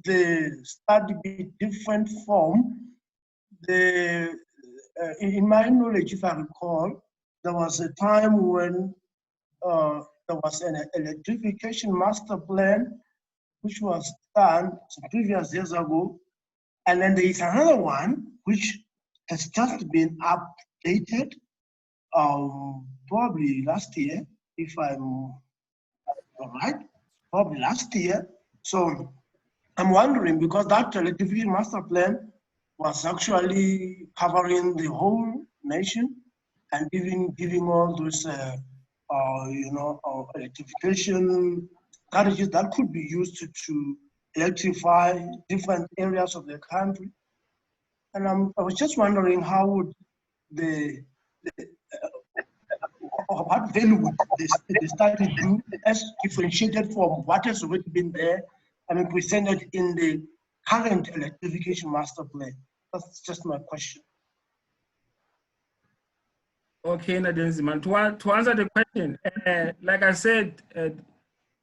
the study be different from the, in my knowledge, if I recall, there was a time when there was an electrification master plan, which was done some previous years ago. And then there is another one, which has just been updated, probably last year, if I'm right, probably last year. So I'm wondering, because that electrification master plan was actually covering the whole nation and giving all those electrification strategies that could be used to electrify different areas of the country. And I was just wondering, how would what value would the study do as differentiated from what has already been there, presented in the current electrification master plan? That's just my question. Okay, Nadine Ziman, to answer the question, like I said,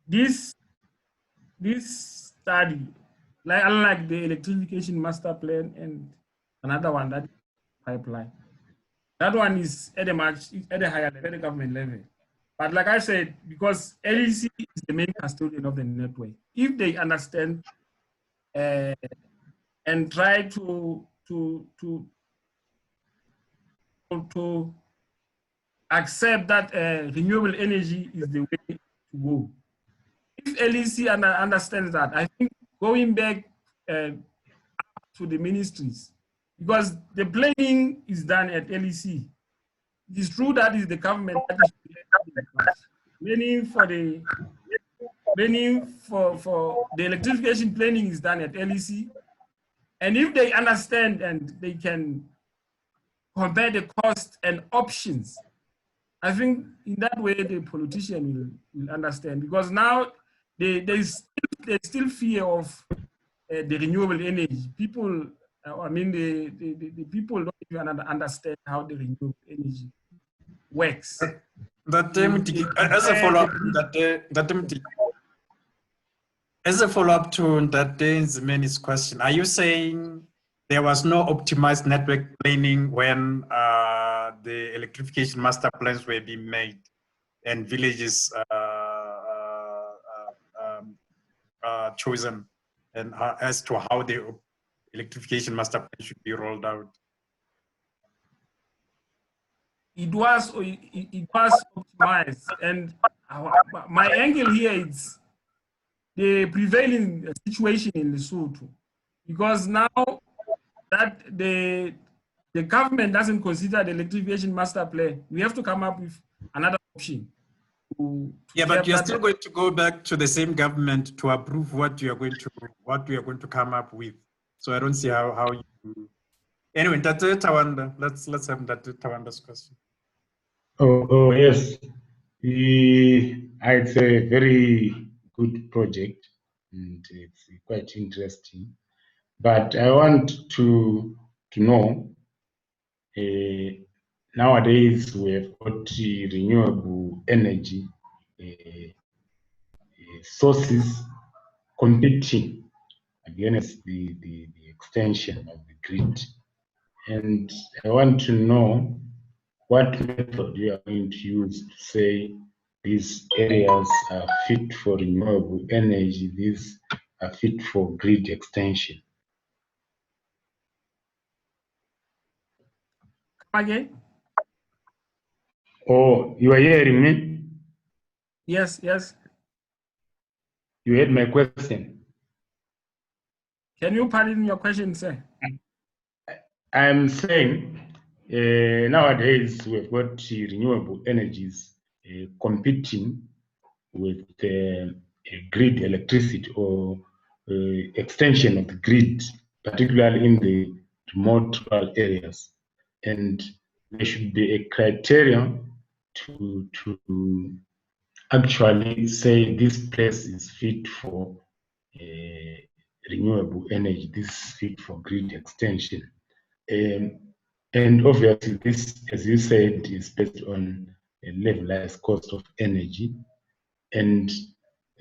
this study, unlike the electrification master plan and another one, that pipeline, that one is at a higher level, at the government level. But like I said, because LEC is the main custodian of the network, if they understand and try to accept that renewable energy is the way to go. If LEC understands that, I think going back to the ministries, because the planning is done at LEC. It is true that is the government that is planning for the electrification planning is done at LEC. And if they understand and they can compare the cost and options, I think in that way the politician will understand, because now there's still fear of the renewable energy. People, the people don't even understand how the renewable energy works. As a follow-up to that Nzimene's question, are you saying there was no optimized network planning when the electrification master plans were being made and villages chosen, and as to how the electrification master plan should be rolled out? It was optimized, and my angle here is the prevailing situation in Lesotho, because now that the government doesn't consider the electrification master plan, we have to come up with another option. Yeah, but you're still going to go back to the same government to approve what you are going to come up with. So I don't see how you. Anyway, that's Tawanda. Let's have that Tawanda's question. Oh yes, it's a very good project and it's quite interesting. But I want to know, nowadays we have got renewable energy sources competing against the extension of the grid. And I want to know what method you are going to use to say these areas are fit for renewable energy, these are fit for grid extension. Again? Oh, you are hearing me? Yes. You heard my question. Can you pardon your question, sir? I'm saying nowadays we've got renewable energies competing with grid electricity or extension of the grid, particularly in the remote rural areas. And there should be a criterion to actually say this place is fit for renewable energy, this fit for grid extension. And obviously this, as you said, is based on a levelized cost of energy. And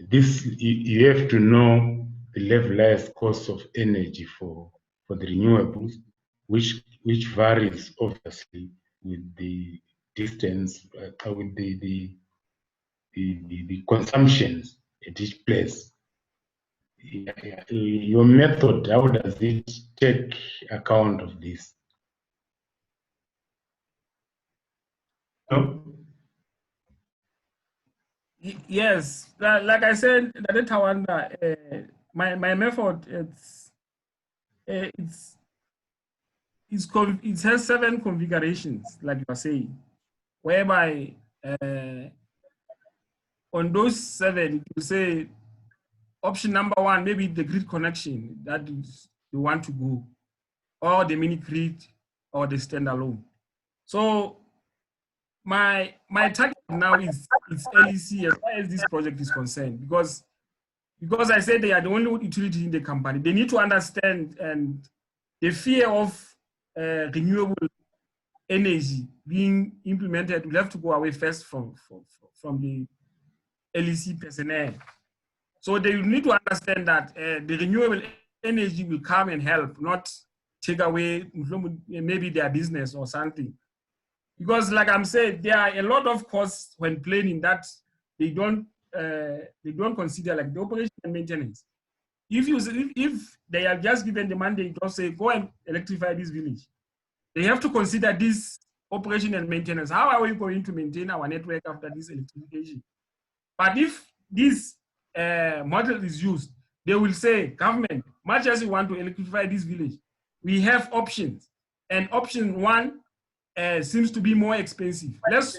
this, you have to know the levelized cost of energy for the renewables, which varies obviously with the distance, with the consumptions at each place. Your method, how does it take account of this? No? Yes, like I said, the data wonder, my method, it has 7 configurations, like you are saying, whereby on those 7, it will say option number 1, maybe the grid connection that is you want to go, or the mini grid, or the standalone. So my target now is LEC as far as this project is concerned, because I said they are the only utility in the company. They need to understand, and the fear of renewable energy being implemented will have to go away first from the LEC personnel. So they need to understand that the renewable energy will come and help, not take away maybe their business or something. Because like I'm saying, there are a lot of costs when planning that they don't consider, like the operation and maintenance. If they are just given the mandate to say, go and electrify this village, they have to consider this operation and maintenance. How are we going to maintain our network after this electrification? But if this model is used, they will say, government, much as you want to electrify this village, we have options. And option 1 seems to be more expensive. Let's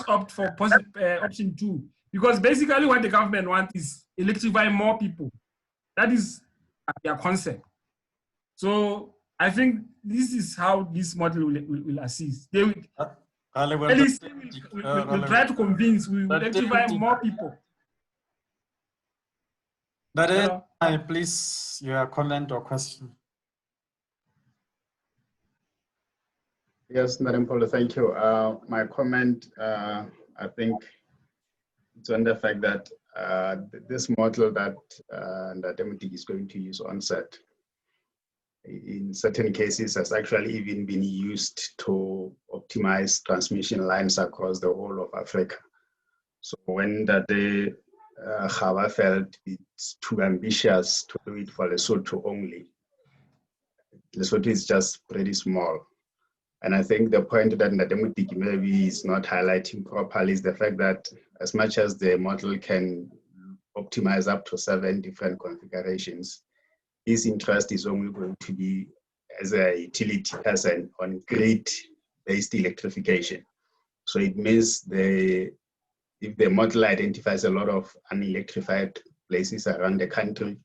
opt for option 2, because basically what the government wants is electrify more people. That is their concept. So I think this is how this model will assist. They will, at least we'll try to convince, we will electrify more people. Please, your comment or question. Yes, Madam Paula, thank you. My comment, I think, it's on the fact that this model that Democratic is going to use onset, in certain cases, has actually even been used to optimize transmission lines across the whole of Africa. So when the Java felt it's too ambitious to do it for Lesotho only, Lesotho is just pretty small. And I think the point that Ndademutiki maybe is not highlighting properly is the fact that as much as the model can optimize up to 7 different configurations, his interest is only going to be as a utility person on grid-based electrification. So it means if the model identifies a lot of unelectrified places around the country,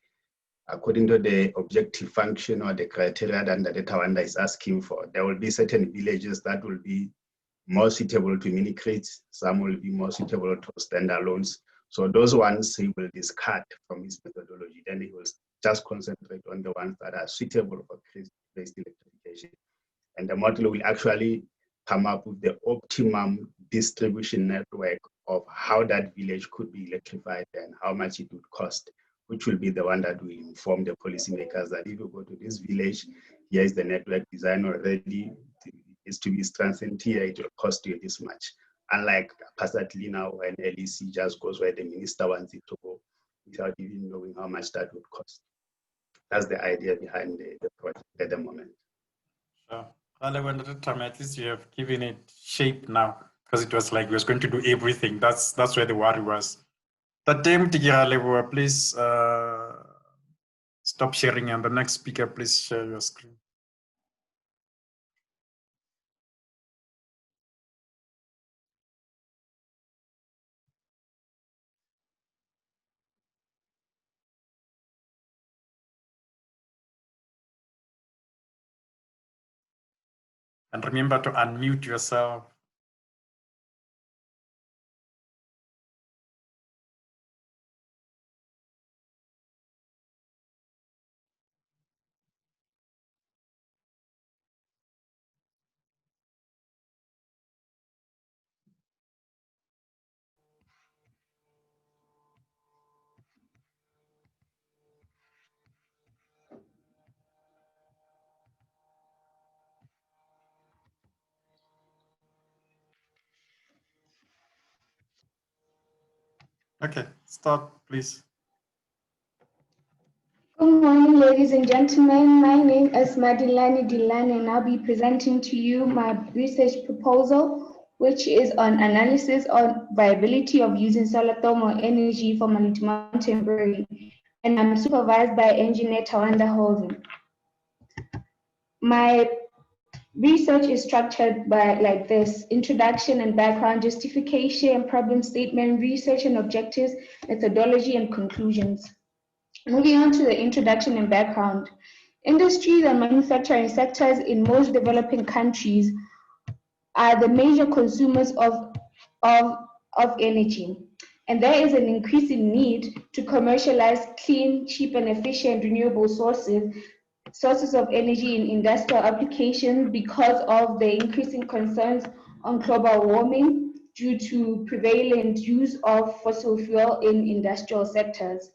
according to the objective function or the criteria that the data wonder is asking for, there will be certain villages that will be more suitable to mini grids, some will be more suitable to standalones. So those ones he will discard from his methodology. Then he will just concentrate on the ones that are suitable for grid-based electrification. And the model will actually come up with the optimum distribution network of how that village could be electrified and how much it would cost, which will be the one that will inform the policymakers that if you go to this village, here is the network design already, it is to be strengthened here, it will cost you this much. Unlike passately now, when LEC just goes where the minister wants it to go without even knowing how much that would cost. That's the idea behind the project at the moment. Sure. At least you have given it shape now, because it was like we was going to do everything. That's where the worry was. Please stop sharing, and the next speaker, please share your screen. And remember to unmute yourself. Okay, start, please. Good morning, ladies and gentlemen. My name is Madilani Dilani, and I'll be presenting to you my research proposal, which is on analysis on viability of using solar thermal energy for Maliti Mountain Brewery. And I'm supervised by engineer Tawanda Holden. My research is structured by like this: introduction and background, justification, problem statement, research and objectives, methodology, and conclusions. Moving on to the introduction and background. Industries and manufacturing sectors in most developing countries are the major consumers of energy. And there is an increasing need to commercialize clean, cheap, and efficient renewable sources of energy in industrial applications because of the increasing concerns on global warming due to prevalent use of fossil fuel in industrial sectors.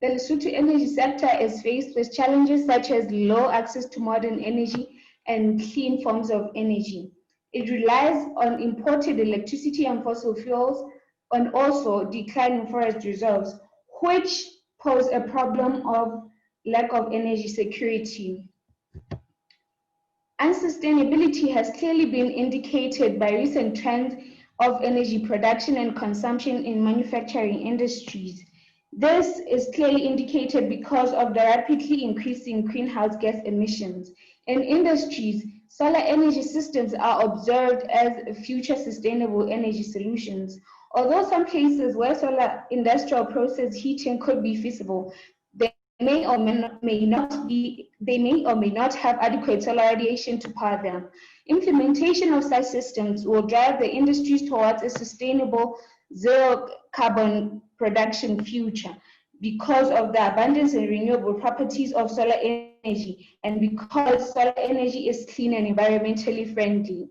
The Lesotho energy sector is faced with challenges such as low access to modern energy and clean forms of energy. It relies on imported electricity and fossil fuels, and also declining forest reserves, which pose a problem of lack of energy security. Unsustainability has clearly been indicated by recent trends of energy production and consumption in manufacturing industries. This is clearly indicated because of the rapidly increasing greenhouse gas emissions. In industries, solar energy systems are observed as future sustainable energy solutions. Although some places where solar industrial process heating could be feasible, they may or may not have adequate solar radiation to power them. Implementation of such systems will drive the industries towards a sustainable zero carbon production future because of the abundance and renewable properties of solar energy and because solar energy is clean and environmentally friendly.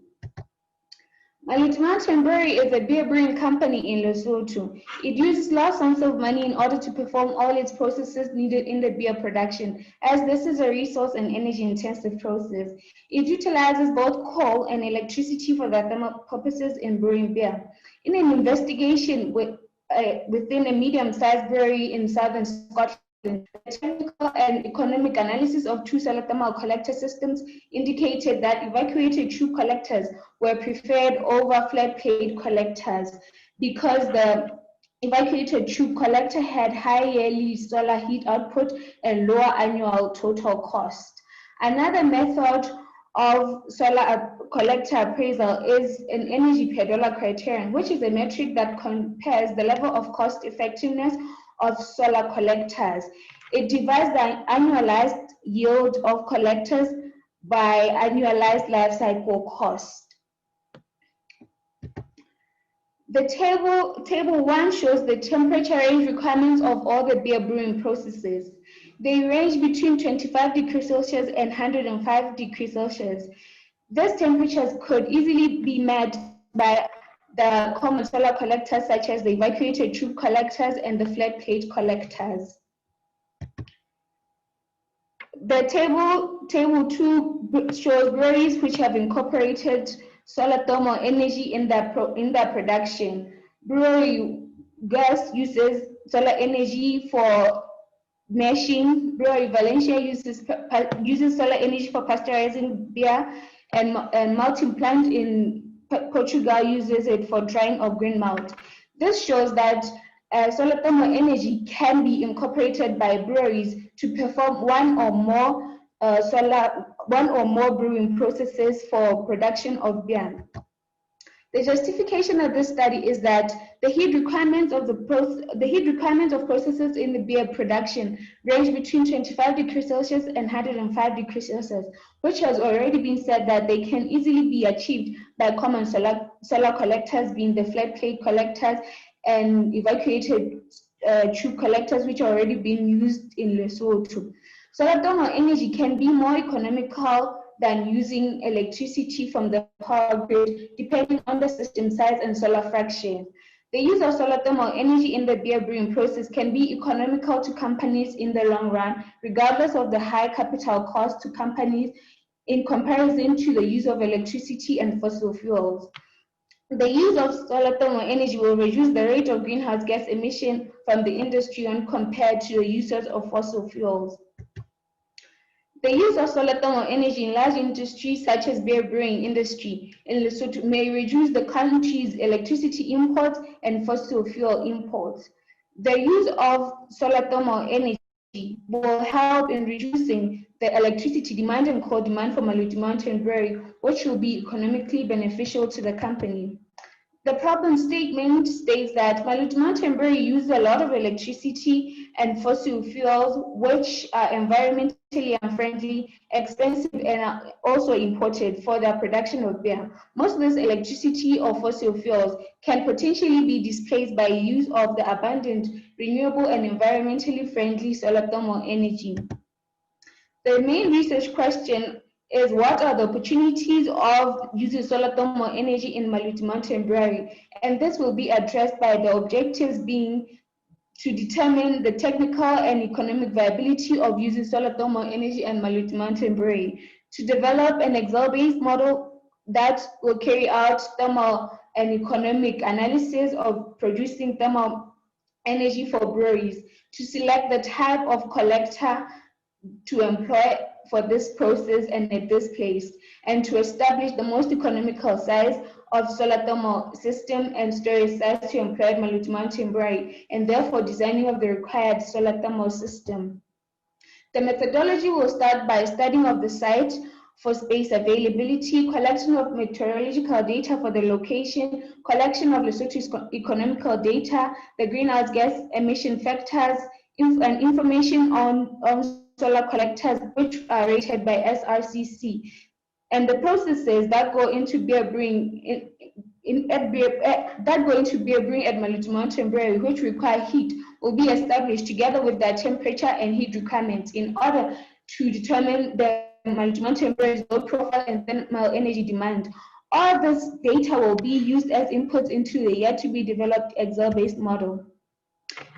Maliti Mountain Brewery is a beer brewing company in Lesotho. It uses large sums of money in order to perform all its processes needed in the beer production, as this is a resource and energy-intensive process. It utilizes both coal and electricity for the thermal purposes in brewing beer. In an investigation within a medium-sized brewery in southern Scotland, the technical and economic analysis of two solar thermal collector systems indicated that evacuated tube collectors were preferred over flat plate collectors because the evacuated tube collector had high yearly solar heat output and lower annual total cost. Another method of solar collector appraisal is an energy per dollar criterion, which is a metric that compares the level of cost effectiveness of solar collectors. It divides the annualized yield of collectors by annualized life cycle cost. The table 1 shows the temperature range requirements of all the beer brewing processes. They range between 25 degrees Celsius and 105 degrees Celsius. These temperatures could easily be met by the common solar collectors such as the evacuated tube collectors and the flat plate collectors. The table 2 shows breweries which have incorporated solar thermal energy in their production. Brewery Gas uses solar energy for mashing. Brewery Valencia uses solar energy for pasteurizing beer, and malting plant in Portugal uses it for drying of green malt. This shows that solar thermal energy can be incorporated by breweries to perform one or more brewing processes for production of beer. The justification of this study is that the heat requirements of processes in the beer production range between 25 degrees Celsius and 105 degrees Celsius, which has already been said that they can easily be achieved by common solar collectors, being the flat plate collectors and evacuated tube collectors, which are already being used in Lesotho. Solar thermal energy can be more economical than using electricity from the power grid, depending on the system size and solar fraction. The use of solar thermal energy in the beer brewing process can be economical to companies in the long run, regardless of the high capital cost to companies in comparison to the use of electricity and fossil fuels. The use of solar thermal energy will reduce the rate of greenhouse gas emission from the industry when compared to the usage of fossil fuels. The use of solar thermal energy in large industries such as beer brewing industry in Lesotho may reduce the country's electricity imports and fossil fuel imports. The use of solar thermal energy will help in reducing the electricity demand and coal demand for Maluti Mountain Brewery, which will be economically beneficial to the company. The problem statement states that Maluti Mountain Brewery uses a lot of electricity and fossil fuels, which are environmentally unfriendly, expensive, and are also imported for the production of beer. Most of this electricity or fossil fuels can potentially be displaced by use of the abundant, renewable, and environmentally friendly solar thermal energy. The main research question is what are the opportunities of using solar thermal energy in Maluti Mountain Brewery? And this will be addressed by the objectives being to determine the technical and economic viability of using solar thermal energy in Maluti Mountain Brewery, to develop an Excel-based model that will carry out thermal and economic analysis of producing thermal energy for breweries, to select the type of collector to employ for this process and at this place, and to establish the most economical size of solar thermal system and storage size to employ at Maluti Mountain Brewery, and therefore designing of the required solar thermal system. The methodology will start by studying of the site for space availability, collection of meteorological data for the location, collection of Lesotho's economical data, the greenhouse gas emission factors, and information on solar collectors, which are rated by SRCC, and the processes that go into beer brewing at Maluti Mountain Brewery, which require heat, will be established together with their temperature and heat requirements in order to determine the Maluti Mountain Brewery's load profile and thermal energy demand. All this data will be used as inputs into the yet to be developed Excel-based model.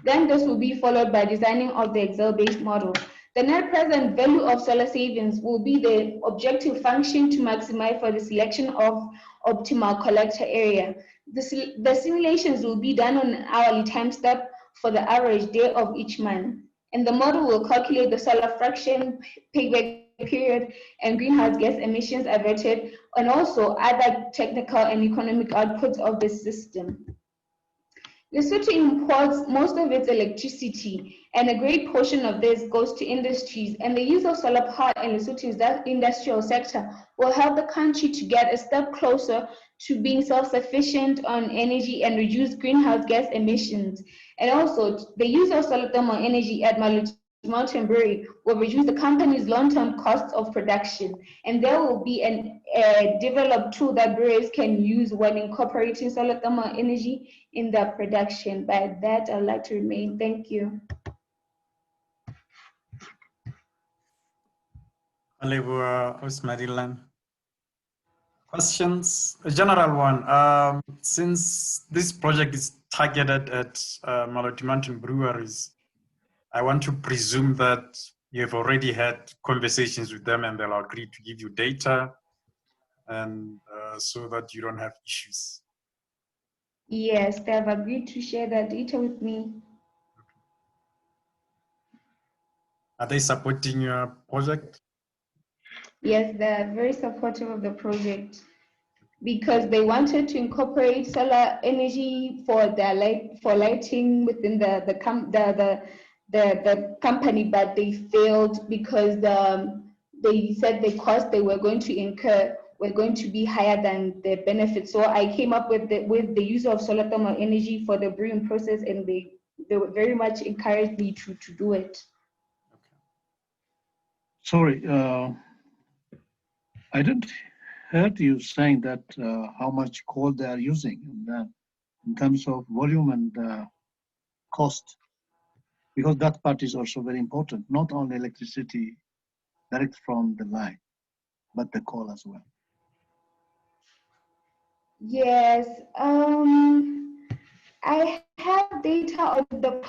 Then this will be followed by designing of the Excel-based model. The net present value of solar savings will be the objective function to maximize for the selection of optimal collector area. The simulations will be done on an hourly time step for the average day of each month. And the model will calculate the solar fraction, payback period, and greenhouse gas emissions averted, and also other technical and economic outputs of the system. Lesotho imports most of its electricity, and a great portion of this goes to industries, and the use of solar power in Lesotho's industrial sector will help the country to get a step closer to being self-sufficient on energy and reduce greenhouse gas emissions. And also, the use of solar thermal energy at Maluti Mountain Brewery will reduce the company's long-term costs of production, and there will be a developed tool that breweries can use when incorporating solar thermal energy in their production. By that, I'd like to remain. Thank you. Questions? A general one. Since this project is targeted at Maluti Mountain breweries, I want to presume that you have already had conversations with them and they'll agree to give you data, and so that you don't have issues. Yes, they have agreed to share that data with me. Are they supporting your project? Yes, they're very supportive of the project because they wanted to incorporate solar energy for their lighting within the company, but they failed because they said the cost they were going to incur were going to be higher than the benefits. So I came up with the use of solar thermal energy for the brewing process, and they very much encouraged me to do it. Sorry, I didn't heard you saying that how much coal they are using in terms of volume and cost, because that part is also very important, not only electricity direct from the line, but the coal as well. Yes, I have data on the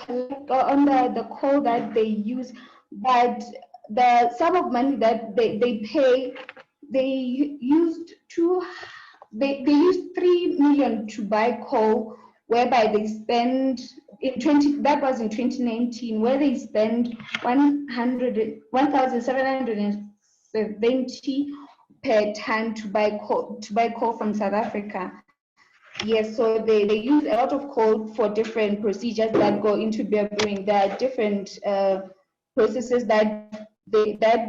coal that they use, but the sum of money that they pay, they used they use 3 million to buy coal, whereby they spend that was in 2019, where they spend 1,770 per ton to buy coal from South Africa. Yes, so they use a lot of coal for different procedures that go into beer brewing. There are different processes that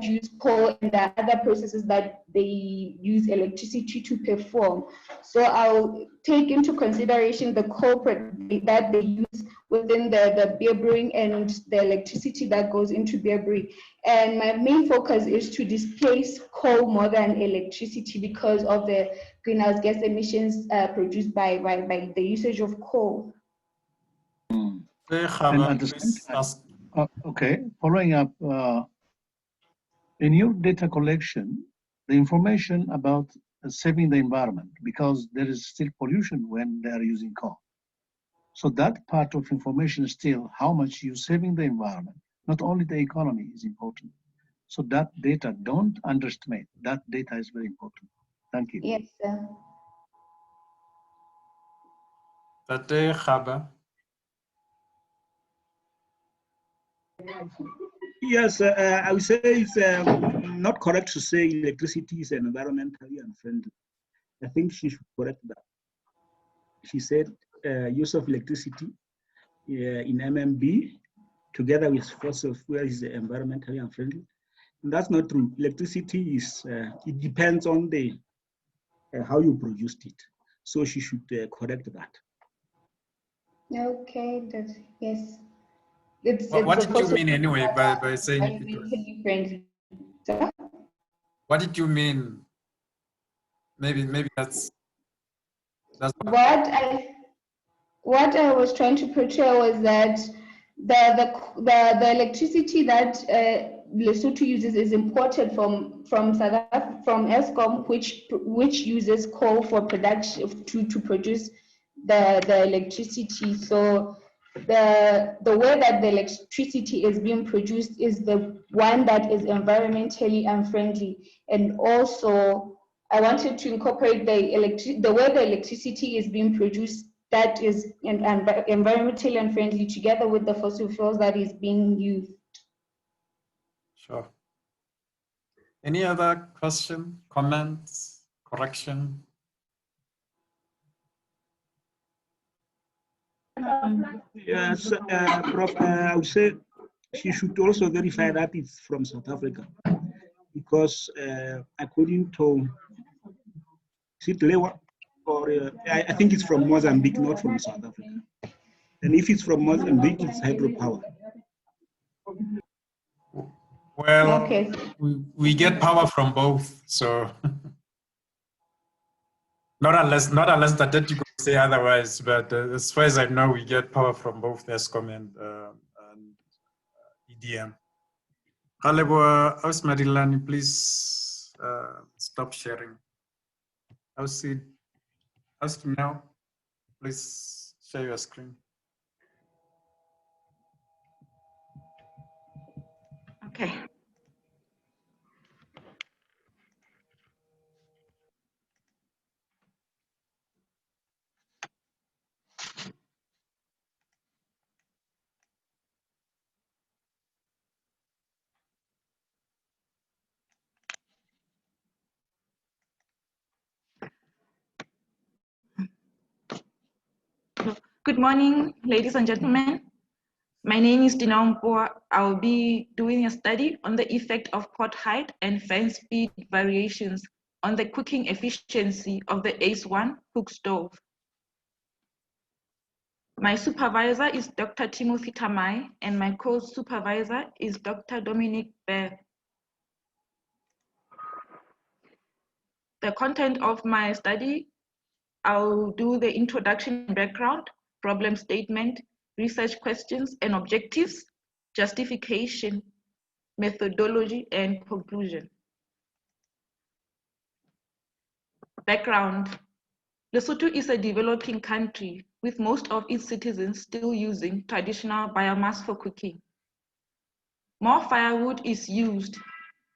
use coal, and there are other processes that they use electricity to perform. So I'll take into consideration the coal that they use within the beer brewing and the electricity that goes into beer brewing. And my main focus is to displace coal more than electricity because of the greenhouse gas emissions produced by the usage of coal. And at the same time, okay, following up, in your data collection, the information about saving the environment, because there is still pollution when they are using coal. So that part of information is still how much you're saving the environment, not only the economy is important. So that data, don't underestimate, that data is very important. Thank you. Yes, sir. Tate Khaba. Yes, I would say it's not correct to say electricity is environmentally unfriendly. I think she should correct that. She said use of electricity in MMB together with fossil fuel is environmentally unfriendly. And that's not true. Electricity is, it depends on the how you produced it. So she should correct that. Okay, yes. What did you mean anyway by saying environmentally friendly? So? What did you mean? Maybe that's what I was trying to portray was that the electricity that Lesotho uses is imported from Eskom, which uses coal for production to produce the electricity. So the way that the electricity is being produced is the one that is environmentally unfriendly. And also I wanted to incorporate the way the electricity is being produced that is environmentally unfriendly together with the fossil fuels that is being used. Sure. Any other question, comments, correction? Yes, Prof, I would say she should also verify that it's from South Africa, because according to Lewa, or I think it's from Mozambique, not from South Africa. And if it's from Mozambique, it's hydropower. Well, okay. we get power from both, so not unless that you could say otherwise. But as far as I know, we get power from both Eskom and EDM. Kalebo, how's Marilani? Please stop sharing. How's now? Please share your screen. Okay. Good morning, ladies and gentlemen. My name is Dinampo. I'll be doing a study on the effect of pot height and fan speed variations on the cooking efficiency of the ACE-1 cook stove. My supervisor is Dr. Timothy Tamai, and my co-supervisor is Dr. Dominic Bear. The content of my study, I'll do the introduction and background, problem statement, research questions and objectives, justification, methodology, and conclusion. Background. Lesotho is a developing country with most of its citizens still using traditional biomass for cooking. More firewood is used,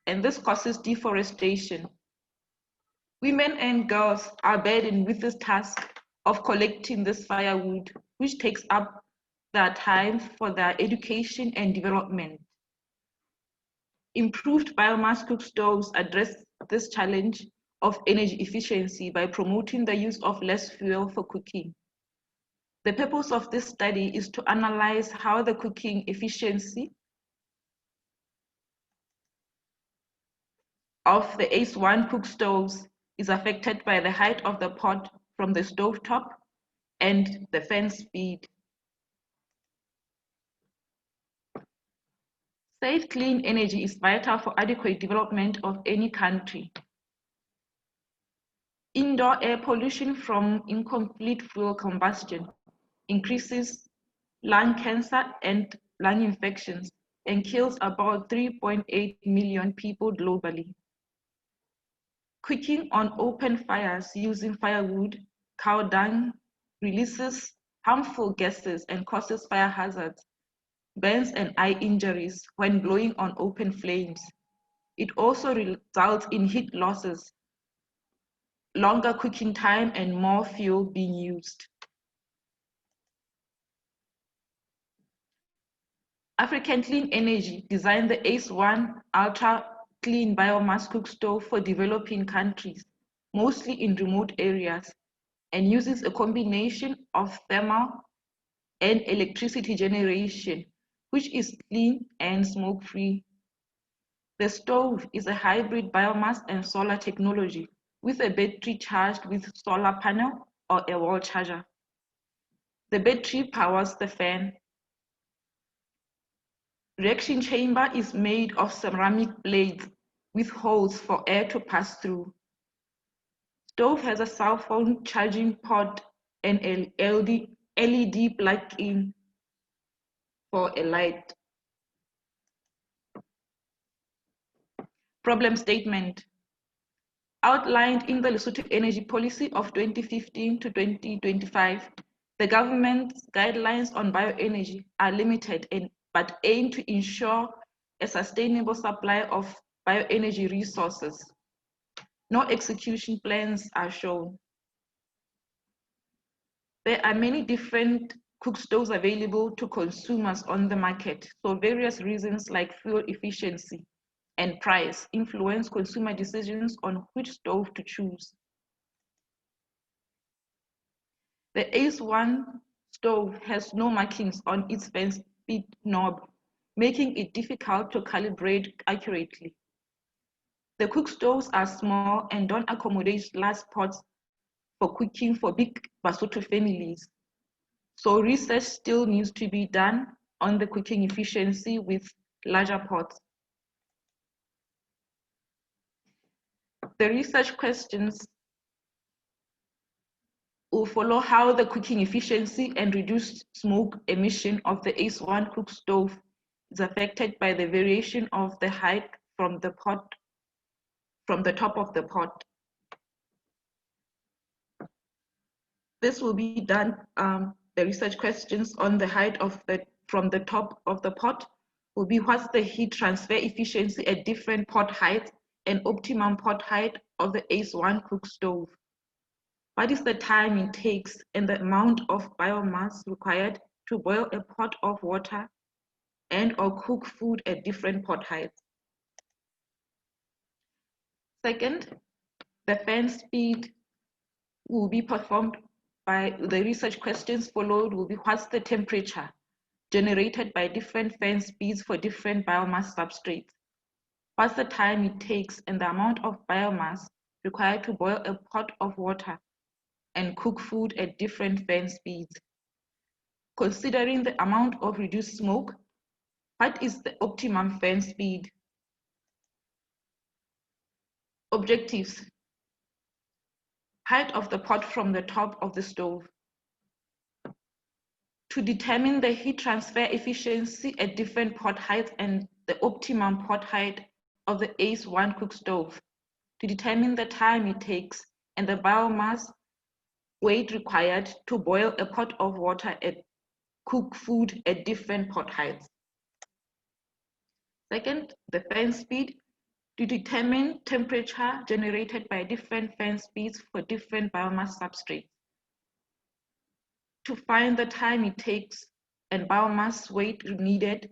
and this causes deforestation. Women and girls are burdened with this task of collecting this firewood, which takes up their time for their education and development. Improved biomass cook stoves address this challenge of energy efficiency by promoting the use of less fuel for cooking. The purpose of this study is to analyze how the cooking efficiency of the ACE1 cook stoves is affected by the height of the pot from the stovetop and the fan speed. Safe, clean energy is vital for adequate development of any country. Indoor air pollution from incomplete fuel combustion increases lung cancer and lung infections and kills about 3.8 million people globally. Cooking on open fires using firewood, cow dung releases harmful gases and causes fire hazards, burns and eye injuries when blowing on open flames. It also results in heat losses, longer cooking time, and more fuel being used. African Clean Energy designed the ACE1 Ultra Clean Biomass Cook Stove for developing countries, mostly in remote areas, and uses a combination of thermal and electricity generation, which is clean and smoke-free. The stove is a hybrid biomass and solar technology with a battery charged with solar panel or a wall charger. The battery powers the fan. Reaction chamber is made of ceramic blades with holes for air to pass through. Stove has a cell phone charging port and an LED plug-in for a light. Problem statement. Outlined in the Lesotho Energy Policy of 2015 to 2025, the government's guidelines on bioenergy are limited but aim to ensure a sustainable supply of bioenergy resources. No execution plans are shown. There are many different cook stoves available to consumers on the market, so various reasons like fuel efficiency and price influence consumer decisions on which stove to choose. The ACE1 stove has no markings on its fan speed knob, making it difficult to calibrate accurately. The cook stoves are small and don't accommodate large pots for cooking for big Basotho families. So research still needs to be done on the cooking efficiency with larger pots. The research questions will follow how the cooking efficiency and reduced smoke emission of the ACE1 cook stove is affected by the variation of the height from the top of the pot. This will be done, the research questions on the height from the top of the pot will be what's the heat transfer efficiency at different pot heights and optimum pot height of the ACE1 cook stove. What is the time it takes and the amount of biomass required to boil a pot of water and or cook food at different pot heights? Second, the fan speed will be performed by the research questions followed will be what's the temperature generated by different fan speeds for different biomass substrates? What's the time it takes and the amount of biomass required to boil a pot of water and cook food at different fan speeds? Considering the amount of reduced smoke, what is the optimum fan speed? Objectives. Height of the pot from the top of the stove. To determine the heat transfer efficiency at different pot heights and the optimum pot height of the ACE1 cook stove. To determine the time it takes and the biomass weight required to boil a pot of water and cook food at different pot heights. Second, the fan speed, to determine temperature generated by different fan speeds for different biomass substrates, to find the time it takes and biomass weight needed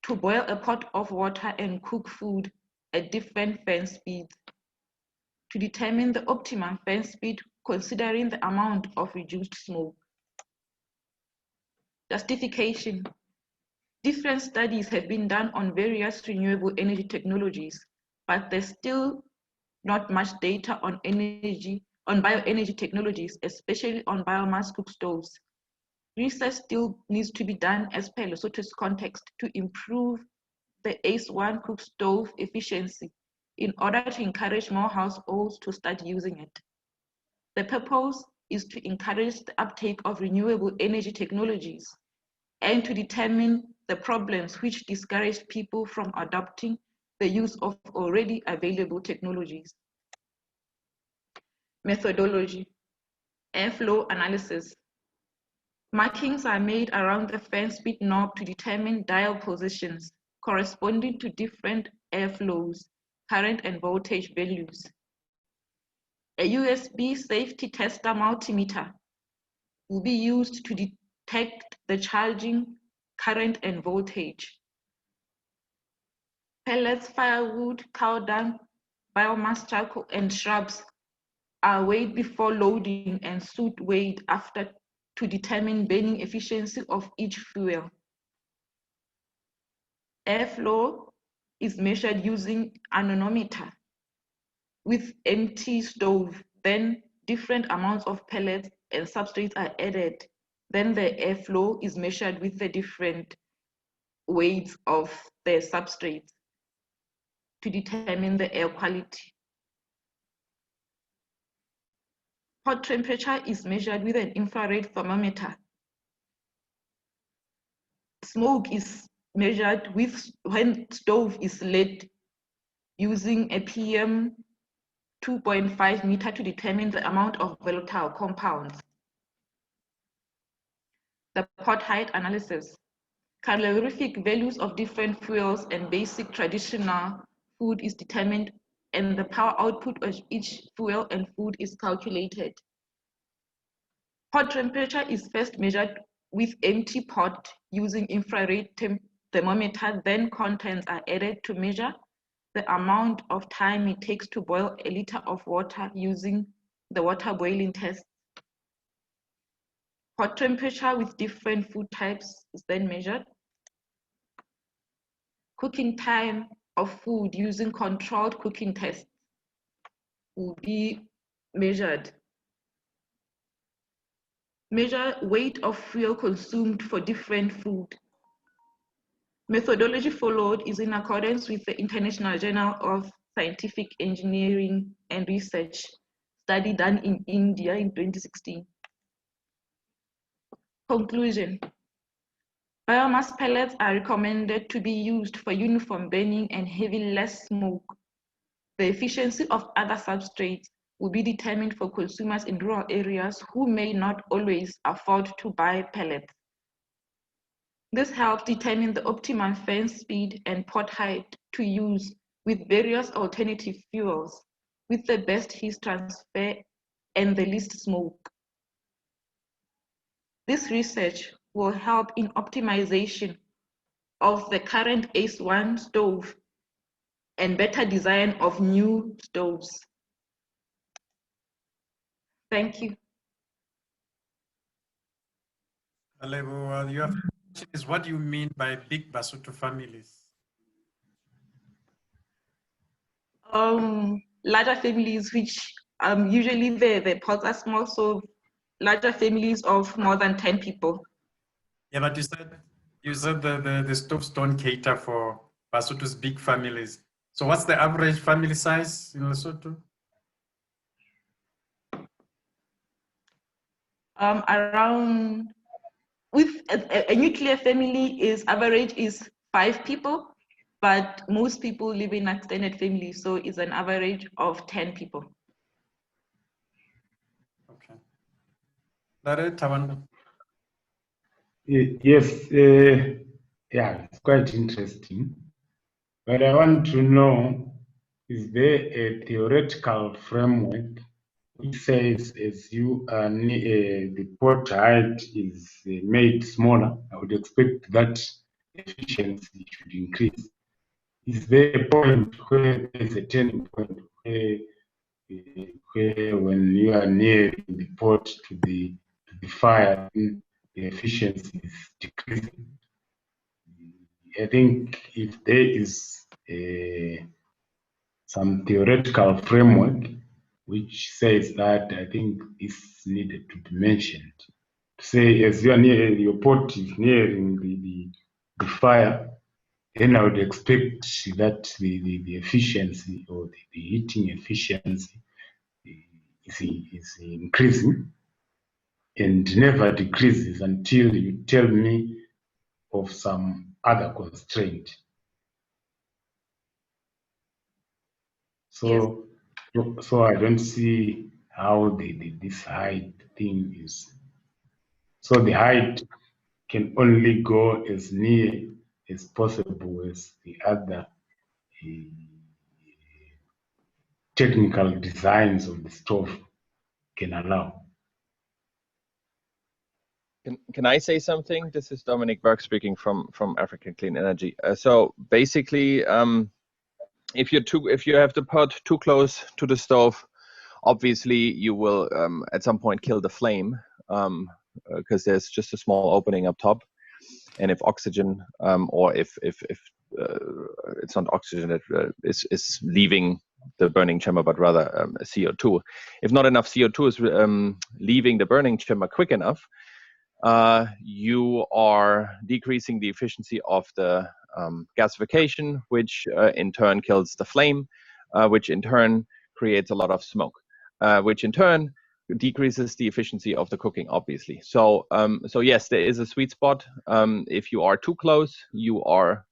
to boil a pot of water and cook food at different fan speeds, to determine the optimum fan speed considering the amount of reduced smoke. Justification. Different studies have been done on various renewable energy technologies, but there's still not much data on bioenergy technologies, especially on biomass cook stoves. Research still needs to be done as per Lesotho's context to improve the ACE1 cook stove efficiency in order to encourage more households to start using it. The purpose is to encourage the uptake of renewable energy technologies and to determine the problems which discourage people from adopting the use of already available technologies. Methodology. Airflow analysis. Markings are made around the fan speed knob to determine dial positions corresponding to different airflows, current and voltage values. A USB safety tester multimeter will be used to detect the charging, current and voltage. Pellets, firewood, cow dung, biomass charcoal and shrubs are weighed before loading and soot weighed after to determine burning efficiency of each fuel. Airflow is measured using anemometer with empty stove. Then different amounts of pellets and substrates are added. Then the airflow is measured with the different weights of the substrates to determine the air quality. Hot temperature is measured with an infrared thermometer. Smoke is measured with when stove is lit using a PM 2.5 meter to determine the amount of volatile compounds. The pot height analysis. Calorific values of different fuels and basic traditional food is determined and the power output of each fuel and food is calculated. Hot temperature is first measured with empty pot using infrared thermometer, then contents are added to measure the amount of time it takes to boil a liter of water using the water boiling test. Hot temperature with different food types is then measured. Cooking time of food using controlled cooking tests will be measured. Measure weight of fuel consumed for different food. Methodology followed is in accordance with the International Journal of Scientific Engineering and Research study done in India in 2016. Conclusion. Biomass pellets are recommended to be used for uniform burning and heavy less smoke. The efficiency of other substrates will be determined for consumers in rural areas who may not always afford to buy pellets. This helps determine the optimum fan speed and pot height to use with various alternative fuels with the best heat transfer and the least smoke. This research will help in optimization of the current ACE1 stove and better design of new stoves. Thank you. Alebo, your question is what do you mean by big Basotho families? Larger families, which usually the pots are small, so larger families of more than 10 people. Yeah, but you said the stoves don't cater for Basotho's big families. So what's the average family size in Lesotho? Around, with a nuclear family is average is 5 people, but most people live in extended families, so it's an average of 10 people. Okay. Tawanda. Yes, yeah, it's quite interesting. But I want to know is there a theoretical framework which says as you are the pot height is made smaller, I would expect that efficiency should increase? Is there a point where there's a turning point where when you are near the pot to the fire, the efficiency is decreasing? I think if there is some theoretical framework which says that, I think this needed to be mentioned. Say, as you are near your pot is nearing the fire, then I would expect that the efficiency or the heating efficiency is increasing and never decreases until you tell me of some other constraint. So, so I don't see how this height thing is. So the height can only go as near as possible as the other technical designs of the stove can allow. Can I say something? This is Dominic Berg speaking from African Clean Energy. So basically, if you have the pot too close to the stove, obviously you will at some point kill the flame because there's just a small opening up top, and if oxygen or if it's not oxygen that is leaving the burning chamber, but rather CO2. If not enough CO2 is leaving the burning chamber quick enough, you are decreasing the efficiency of the gasification, which in turn kills the flame, which in turn creates a lot of smoke, which in turn decreases the efficiency of the cooking, obviously. So, so yes, there is a sweet spot. If you are too close, you are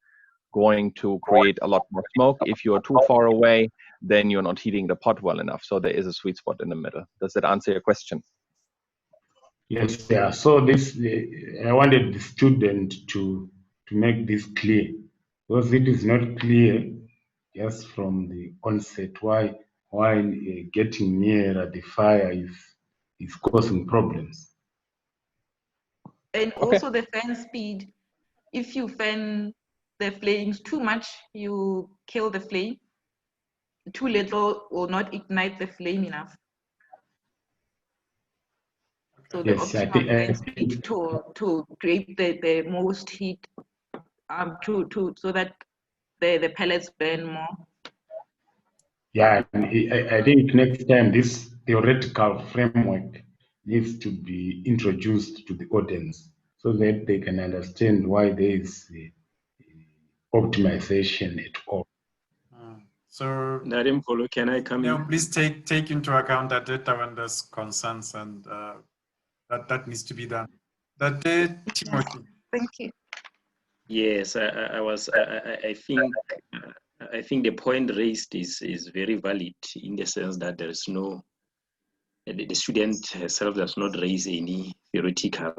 going to create a lot more smoke. If you are too far away, then you're not heating the pot well enough. So there is a sweet spot in the middle. Does that answer your question? Yes, yeah. So this, I wanted the student to make this clear, because it is not clear just from the onset why getting nearer the fire is causing problems. And also the fan speed. If you fan the flames too much, you kill the flame. Too little will not ignite the flame enough. So the Yes, optimal fan speed to create the most heat, so that the pellets burn more. Yeah, I think next time this theoretical framework needs to be introduced to the audience so that they can understand why there is optimization at all. So, can I come in? Please take into account that data when there's concerns, and that needs to be done. Timothy. Thank you. Yes, I think the point raised is very valid in the sense that there is no, the student herself does not raise any theoretical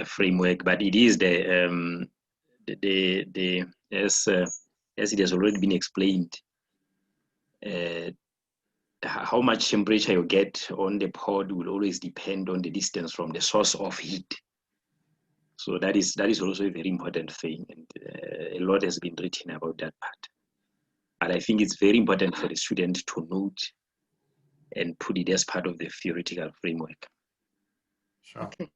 framework, but it is as it has already been explained, how much temperature you get on the pod will always depend on the distance from the source of heat. So that is also a very important thing, and a lot has been written about that part. But I think it's very important for the student to note and put it as part of the theoretical framework. Sure. Okay.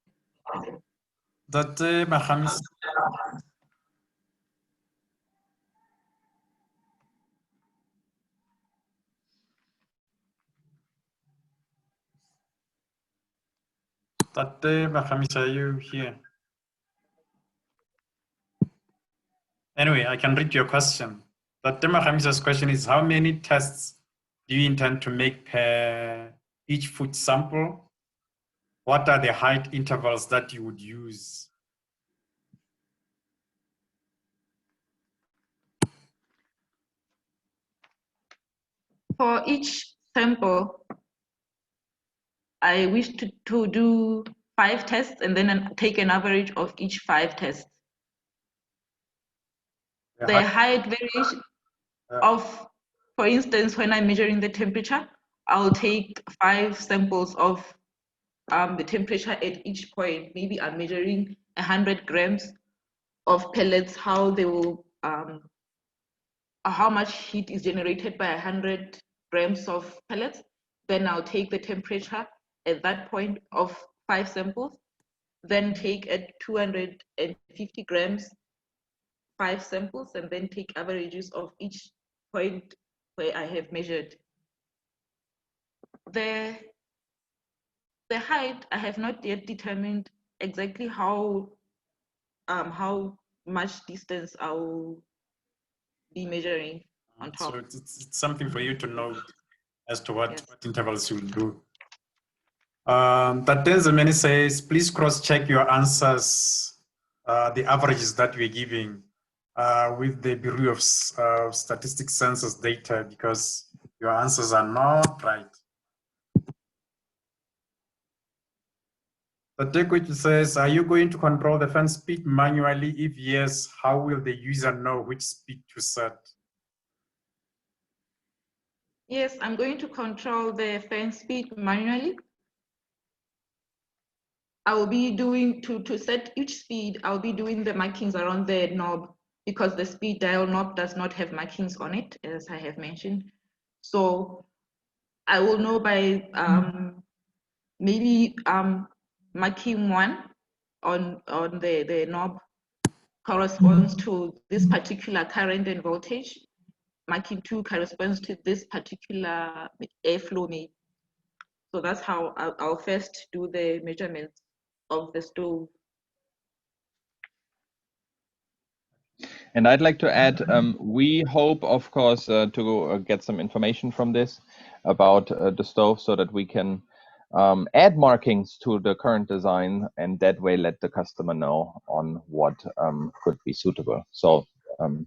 Mahamis. Mahamis, are you here? Anyway, I can read your question. Mahamisa's question is, how many tests do you intend to make per each food sample? What are the height intervals that you would use? For each sample, I wish to do 5 tests and then take an average of each 5 tests. The height variation of For instance, when I'm measuring the temperature, I'll take 5 samples of the temperature at each point. Maybe I'm measuring 100 grams of pellets, how they will, how much heat is generated by 100 grams of pellets. Then I'll take the temperature at that point of 5 samples, then take at 250 grams 5 samples, and then take averages of each point where I have measured. The height, I have not yet determined exactly how much distance I'll be measuring on top. So it's something for you to know as to what intervals you'll do. That says, please cross-check your answers, the averages that we're giving with the Bureau of Statistics Census data, because your answers are not right. The which says, are you going to control the fan speed manually? If yes, how will the user know which speed to set? Yes, I'm going to control the fan speed manually. I will be doing, to set each speed, I'll be doing the markings around the knob, because the speed dial knob does not have markings on it, as I have mentioned. So I will know by maybe marking 1 on the knob corresponds to this particular current and voltage. Marking 2 corresponds to this particular airflow maybe. So that's how I'll first do the measurements of the stove. And I'd like to add, we hope, of course, to get some information from this about the stove, so that we can add markings to the current design, and that way let the customer know on what could be suitable. So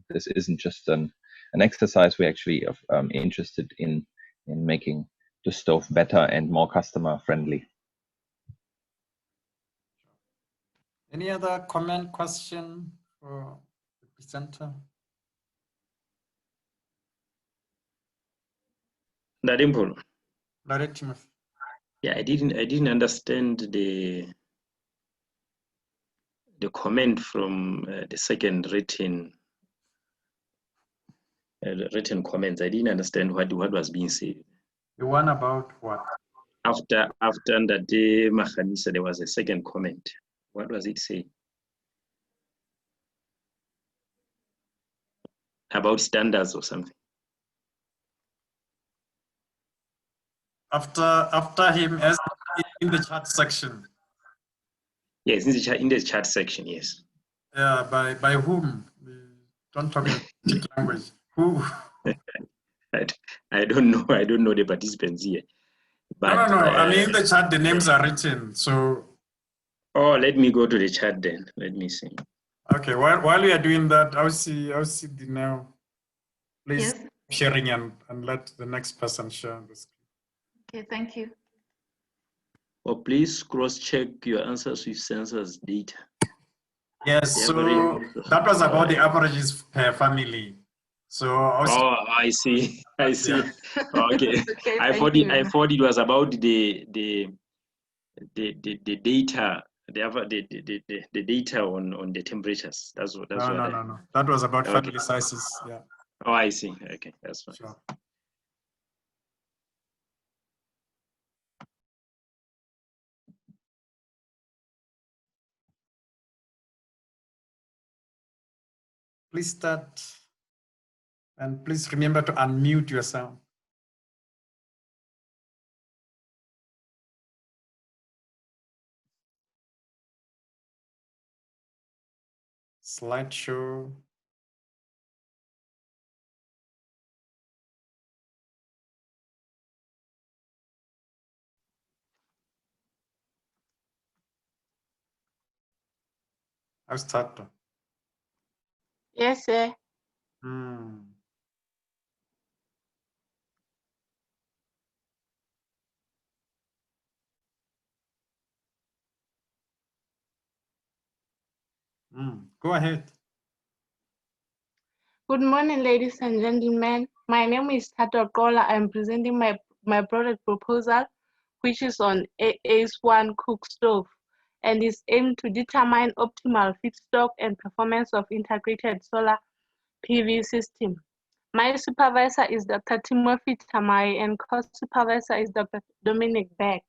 this isn't just an exercise. We're actually interested in making the stove better and more customer friendly. Any other comment, question for the presenter? Ndadimpulo. Direct Timothy. Yeah, I didn't understand the comment from the second written comments. I didn't understand what was being said. The one about what? After Ndade Mahanisa, there was a second comment. What was it saying? About standards or something. After him, as in the chat section. Yes, in the chat section, yes. Yeah, by whom? Don't talk in language. Who? I don't know. I don't know the participants here. But, No. I mean, in the chat, the names are written. So. Oh, let me go to the chat then. Let me see. Okay. While we are doing that, I'll see the now. Please sharing and let the next person share this. Okay, thank you. Oh, please cross-check your answers with census data. Yes, so that was about the averages per family. So I see. I see. Yeah. Okay. Okay, I thought it was about the data, the data on the temperatures. That's what. No. That was about family sizes. Yeah. Oh, I see. Okay, that's fine. Sure. Please start, and please remember to unmute yourself. Slideshow. I'll start. Yes, sir. Go ahead. Good morning, ladies and gentlemen. My name is Tato Kola. I'm presenting my product proposal, which is on ACE1 cook stove and is aimed to determine optimal feedstock and performance of integrated solar PV system. My supervisor is Dr. Timothy Tamai and co-supervisor is Dr. Dominic Beck.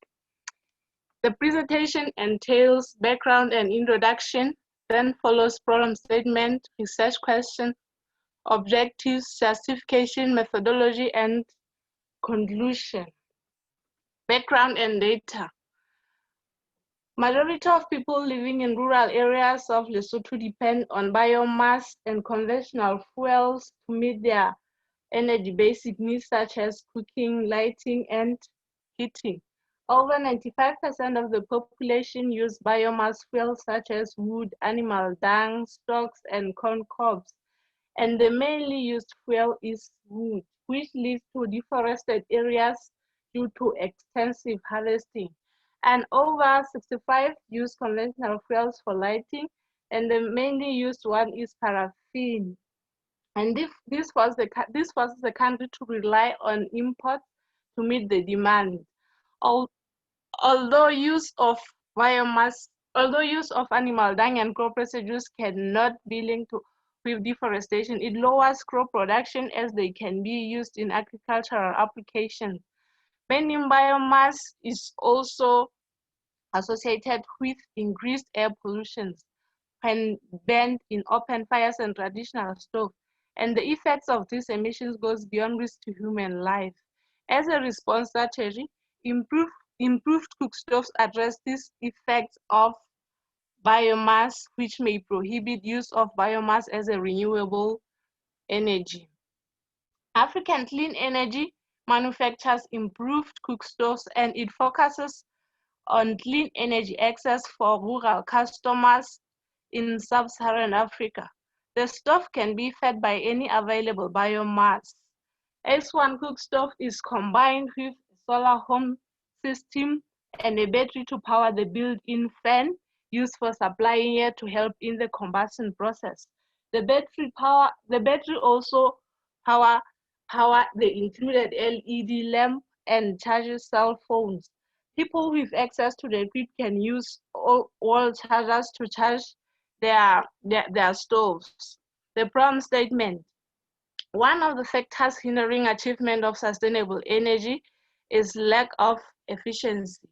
The presentation entails background and introduction, then follows problem statement, research question, objectives, justification, methodology, and conclusion. Background and data. Majority of people living in rural areas of Lesotho depend on biomass and conventional fuels to meet their energy basic needs such as cooking, lighting, and heating. Over 95% of the population use biomass fuels such as wood, animal dung, stalks, and corn cobs. And the mainly used fuel is wood, which leads to deforested areas due to extensive harvesting. And over 65 use conventional fuels for lighting, and the mainly used one is paraffin. And this was the country to rely on imports to meet the demand. Although use of biomass, although use of animal dung and crop residues cannot be linked with deforestation, it lowers crop production as they can be used in agricultural applications. Burning biomass is also associated with increased air pollution when burned in open fires and traditional stove, and the effects of these emissions goes beyond risk to human life. As a response strategy, improved cook stoves address these effects of biomass, which may prohibit use of biomass as a renewable energy. African Clean Energy manufactures improved cook stoves and it focuses on clean energy access for rural customers in sub-Saharan Africa. The stove can be fed by any available biomass. S1 cook stove is combined with a solar home system and a battery to power the built-in fan used for supplying air to help in the combustion process. The battery also power the included LED lamp and charges cell phones. People with access to the grid can use wall chargers to charge their stoves. The problem statement. One of the factors hindering achievement of sustainable energy is lack of efficiency.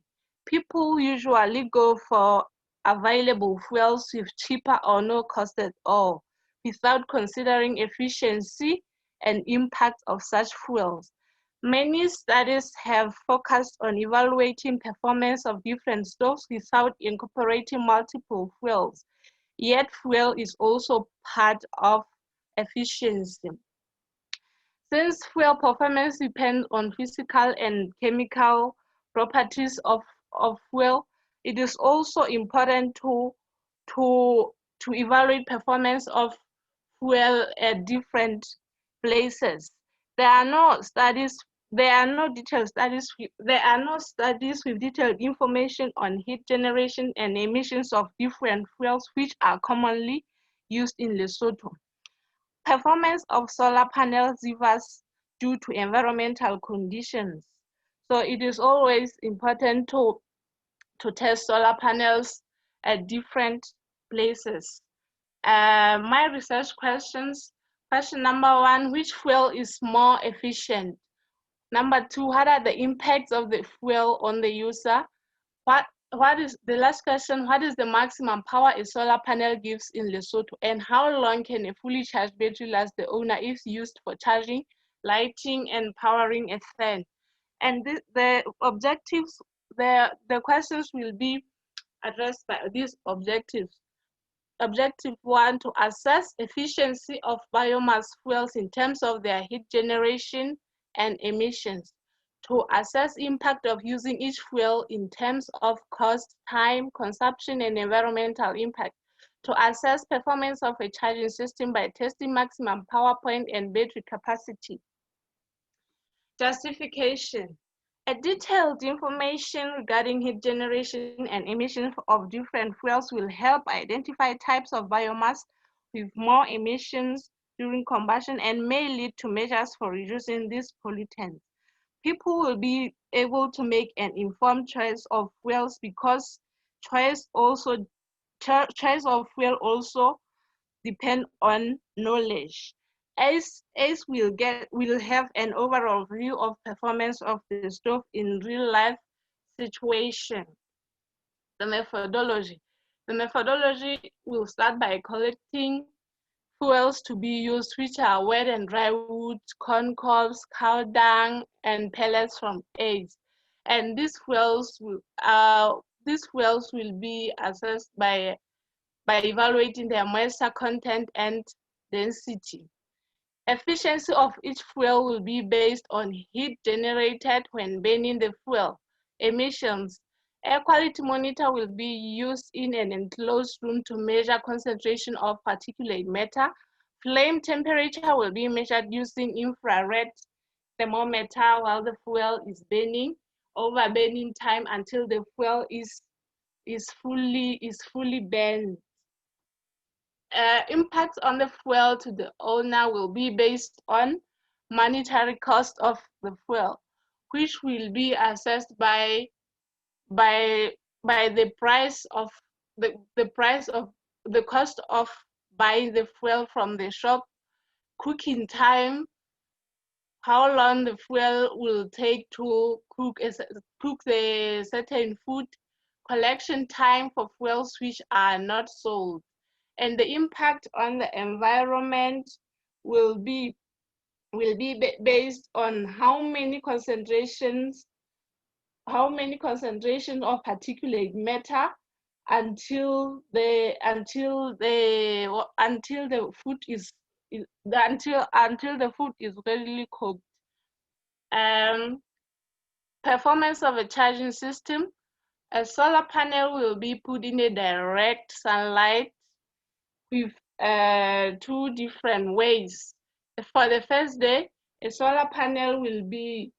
People usually go for available fuels with cheaper or no cost at all, without considering efficiency and impact of such fuels. Many studies have focused on evaluating performance of different stoves without incorporating multiple fuels. Yet fuel is also part of efficiency. Since fuel performance depends on physical and chemical properties of fuel, it is also important to evaluate performance of fuel at different places. There are no studies with detailed information on heat generation and emissions of different fuels which are commonly used in Lesotho. Performance of solar panels differs due to environmental conditions. So it is always important to test solar panels at different places. My research questions. Question number 1, which fuel is more efficient? Number 2, what are the impacts of the fuel on the user? What is the last question? What is the maximum power a solar panel gives in Lesotho, and how long can a fully charged battery last the owner if used for charging, lighting, and powering a fan? And the objectives, the questions will be addressed by these objectives. Objective 1, to assess efficiency of biomass fuels in terms of their heat generation and emissions. To assess impact of using each fuel in terms of cost, time, consumption, and environmental impact. To assess performance of a charging system by testing maximum power point and battery capacity. Justification. A detailed information regarding heat generation and emission of different fuels will help identify types of biomass with more emissions during combustion and may lead to measures for reducing these pollutants. People will be able to make an informed choice of fuels because choice of fuel also depend on knowledge. As we'll have an overall view of performance of the stove in real life situation. The methodology. The methodology will start by collecting fuels to be used, which are wet and dry wood, corn cobs, cow dung, and pellets from eggs. And these fuels will be assessed by evaluating their moisture content and density. Efficiency of each fuel will be based on heat generated when burning the fuel. Emissions. Air quality monitor will be used in an enclosed room to measure concentration of particulate matter. Flame temperature will be measured using infrared thermometer while the fuel is burning. Over burning time until the fuel is fully burned. Impacts on the fuel to the owner will be based on monetary cost of the fuel, which will be assessed by the price of the cost of buying the fuel from the shop, cooking time, how long the fuel will take to cook the certain food, collection time for fuels which are not sold, and the impact on the environment will be based on how many concentrations of particulate matter until the food is readily cooked. Performance of a charging system. A solar panel will be put in a direct sunlight with two different ways. For the first day, a solar panel will be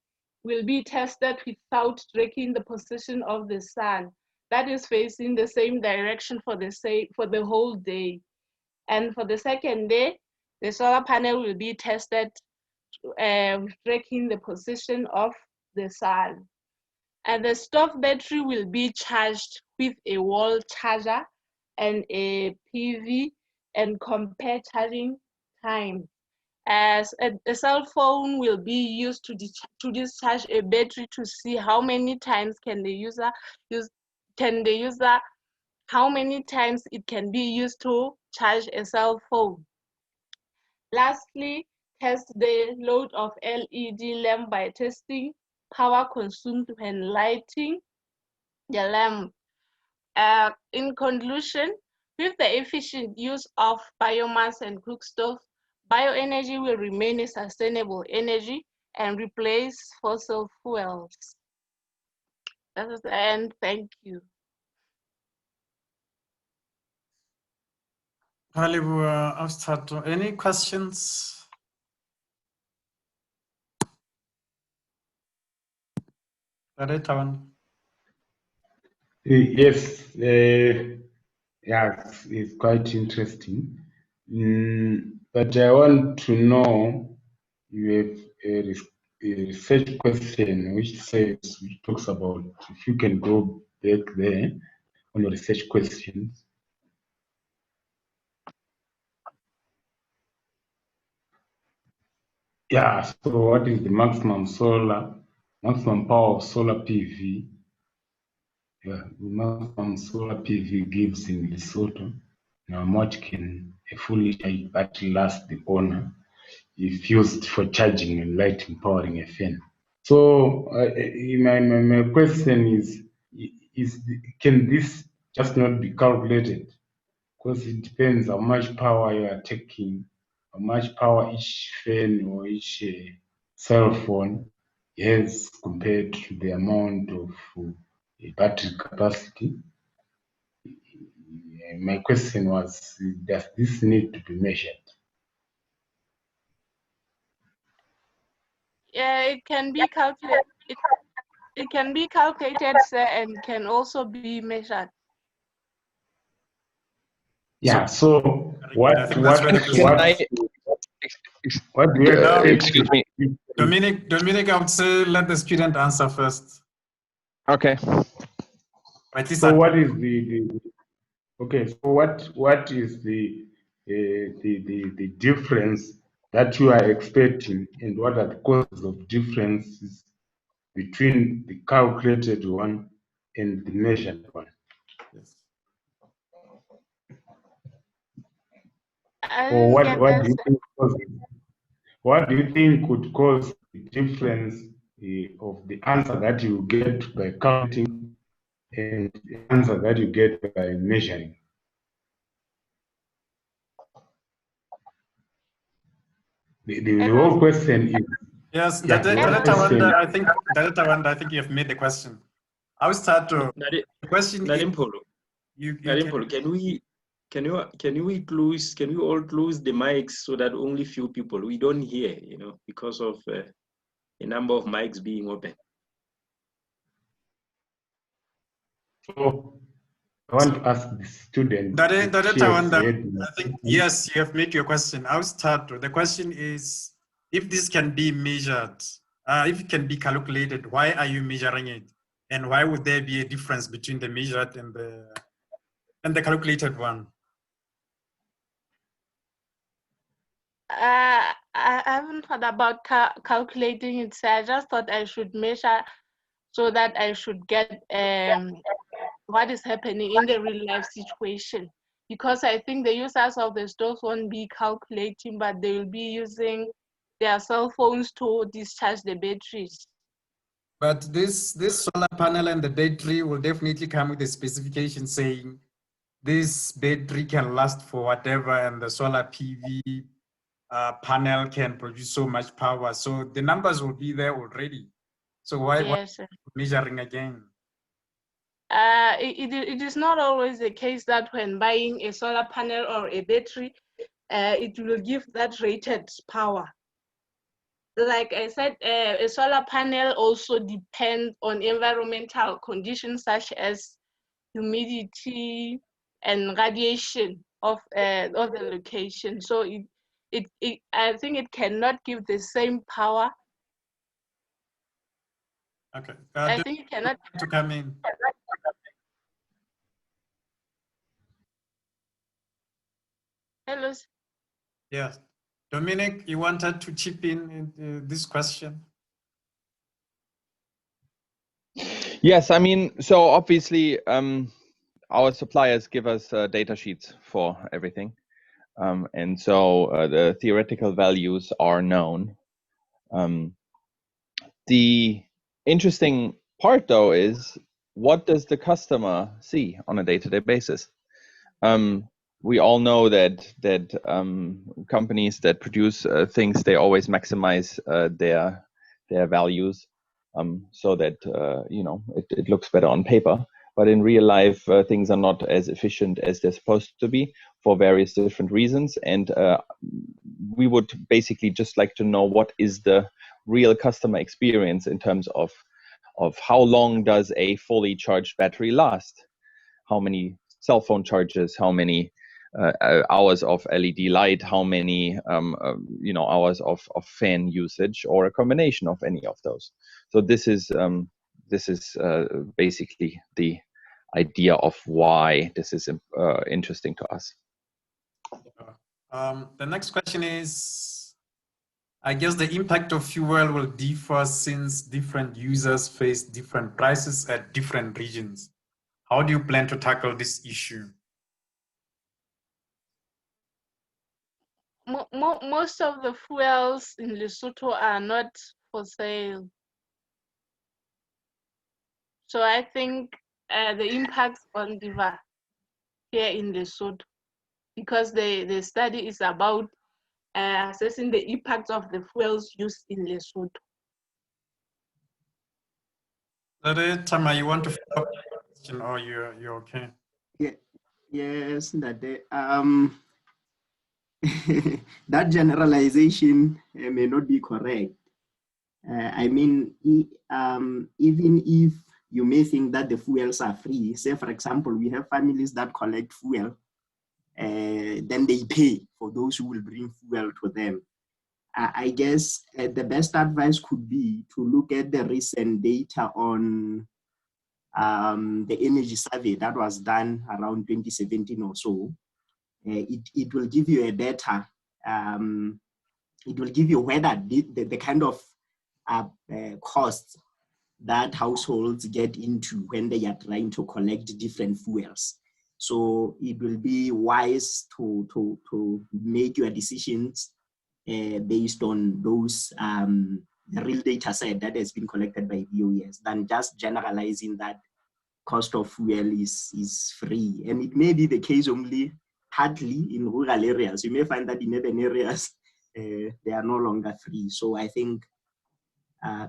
tested without tracking the position of the sun. That is facing the same direction for the whole day. And for the second day, the solar panel will be tested tracking the position of the sun. And the stove battery will be charged with a wall charger and a PV and compare charging time. As a cell phone will be used to discharge a battery to see how many times how many times it can be used to charge a cell phone. Lastly, test the load of LED lamp by testing power consumed when lighting the lamp. In conclusion, with the efficient use of biomass and cook stoves, bioenergy will remain a sustainable energy and replace fossil fuels. That is the end. Thank you. Any questions? Yes, yeah, it's quite interesting. But I want to know, you have a research question which talks about, if you can go back there on your research questions. Yeah, so what is the maximum power of solar PV? Yeah, the maximum solar PV gives in Lesotho. Now, how much can a fully charged battery last the owner if used for charging and lighting, powering a fan? So, my question is can this just not be calculated? Because it depends how much power you are taking, how much power each fan or each cell phone has compared to the amount of battery capacity. My question was, does this need to be measured? Yeah, it can be calculated. It can be calculated, sir, and can also be measured. Yeah. So what? What do you Excuse me. Dominic, I would say let the student answer first. Okay. At least So what is okay? So what is the difference that you are expecting, and what are the causes of differences between the calculated one and the measured one? Yes. Or what do you think what do you think could cause the difference of the answer that you get by counting and the answer that you get by measuring? The whole question is Yes, yeah, the whole question. I think you have made the question. I will start to the question. Nalimpolo, can we all close the mics so that only few people, we don't hear, because of the number of mics being open. So I want to ask the student. I think yes, you have made your question. I'll start. The question is, if this can be measured, if it can be calculated, why are you measuring it, and why would there be a difference between the measured and the calculated one? I haven't thought about calculating it, so I just thought I should measure so that I should get what is happening in the real life situation. Because I think the users of the stores won't be calculating, but they will be using their cell phones to discharge the batteries. But this solar panel and the battery will definitely come with a specification saying this battery can last for whatever, and the solar PV panel can produce so much power. So the numbers will be there already. So why measuring again? It is not always the case that when buying a solar panel or a battery, it will give that rated power. Like I said, a solar panel also depends on environmental conditions such as humidity and radiation of the location. So I think it cannot give the same power. Okay. I think it cannot to come in. Hello. Yes. Dominic, you wanted to chip in this question? Yes, I mean, so obviously our suppliers give us data sheets for everything. And so the theoretical values are known. The interesting part, though, is what does the customer see on a day-to-day basis? We all know that companies that produce things, they always maximize their values so that it looks better on paper. But in real life, things are not as efficient as they're supposed to be for various different reasons. And we would basically just like to know what is the real customer experience in terms of how long does a fully charged battery last? How many cell phone charges? How many hours of LED light? How many hours of fan usage, or a combination of any of those? So this is basically the idea of why this is interesting to us. The next question is, I guess the impact of fuel will differ since different users face different prices at different regions. How do you plan to tackle this issue? Most of the fuels in Lesotho are not for sale. So I think the impacts on differ here in Lesotho, because the study is about assessing the impacts of the fuels used in Lesotho. Tama, you want to follow up the question, or you're okay? Yeah, yes, that that generalization may not be correct. I mean, even if you may think that the fuels are free, say for example, we have families that collect fuel, then they pay for those who will bring fuel to them. I guess the best advice could be to look at the recent data on the energy survey that was done around 2017 or so. It will give you a data. It will give you whether the kind of costs that households get into when they are trying to collect different fuels. So it will be wise to make your decisions based on those the real data set that has been collected by BOEs than just generalizing that cost of fuel is free. And it may be the case only partly in rural areas. You may find that in urban areas, they are no longer free. So I think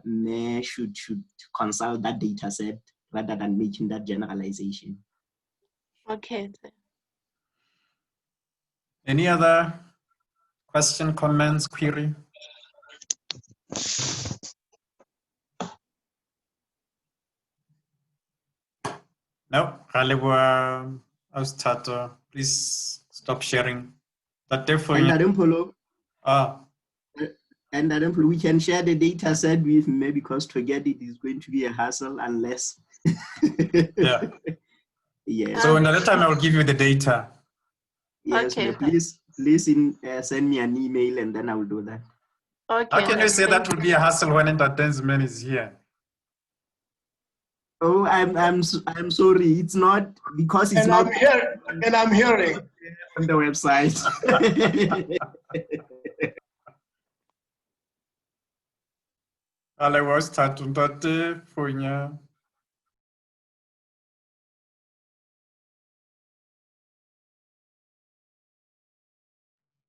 Mayor should consult that data set rather than making that generalization. Okay. Any other question, comments, query? No, Ralewa, Austato, please stop sharing. That therefore, And Adempolo, and Adempolo, we can share the data set with me because to get it is going to be a hassle unless. Yeah. Yes. So another time I will give you the data. Yes, Okay. please send me an email and then I will do that. Okay. How can you say that will be a hassle when entertainment is here? Oh, I'm sorry. It's not because it's And not. I'm hearing on the website. Ale was tatuntate punya.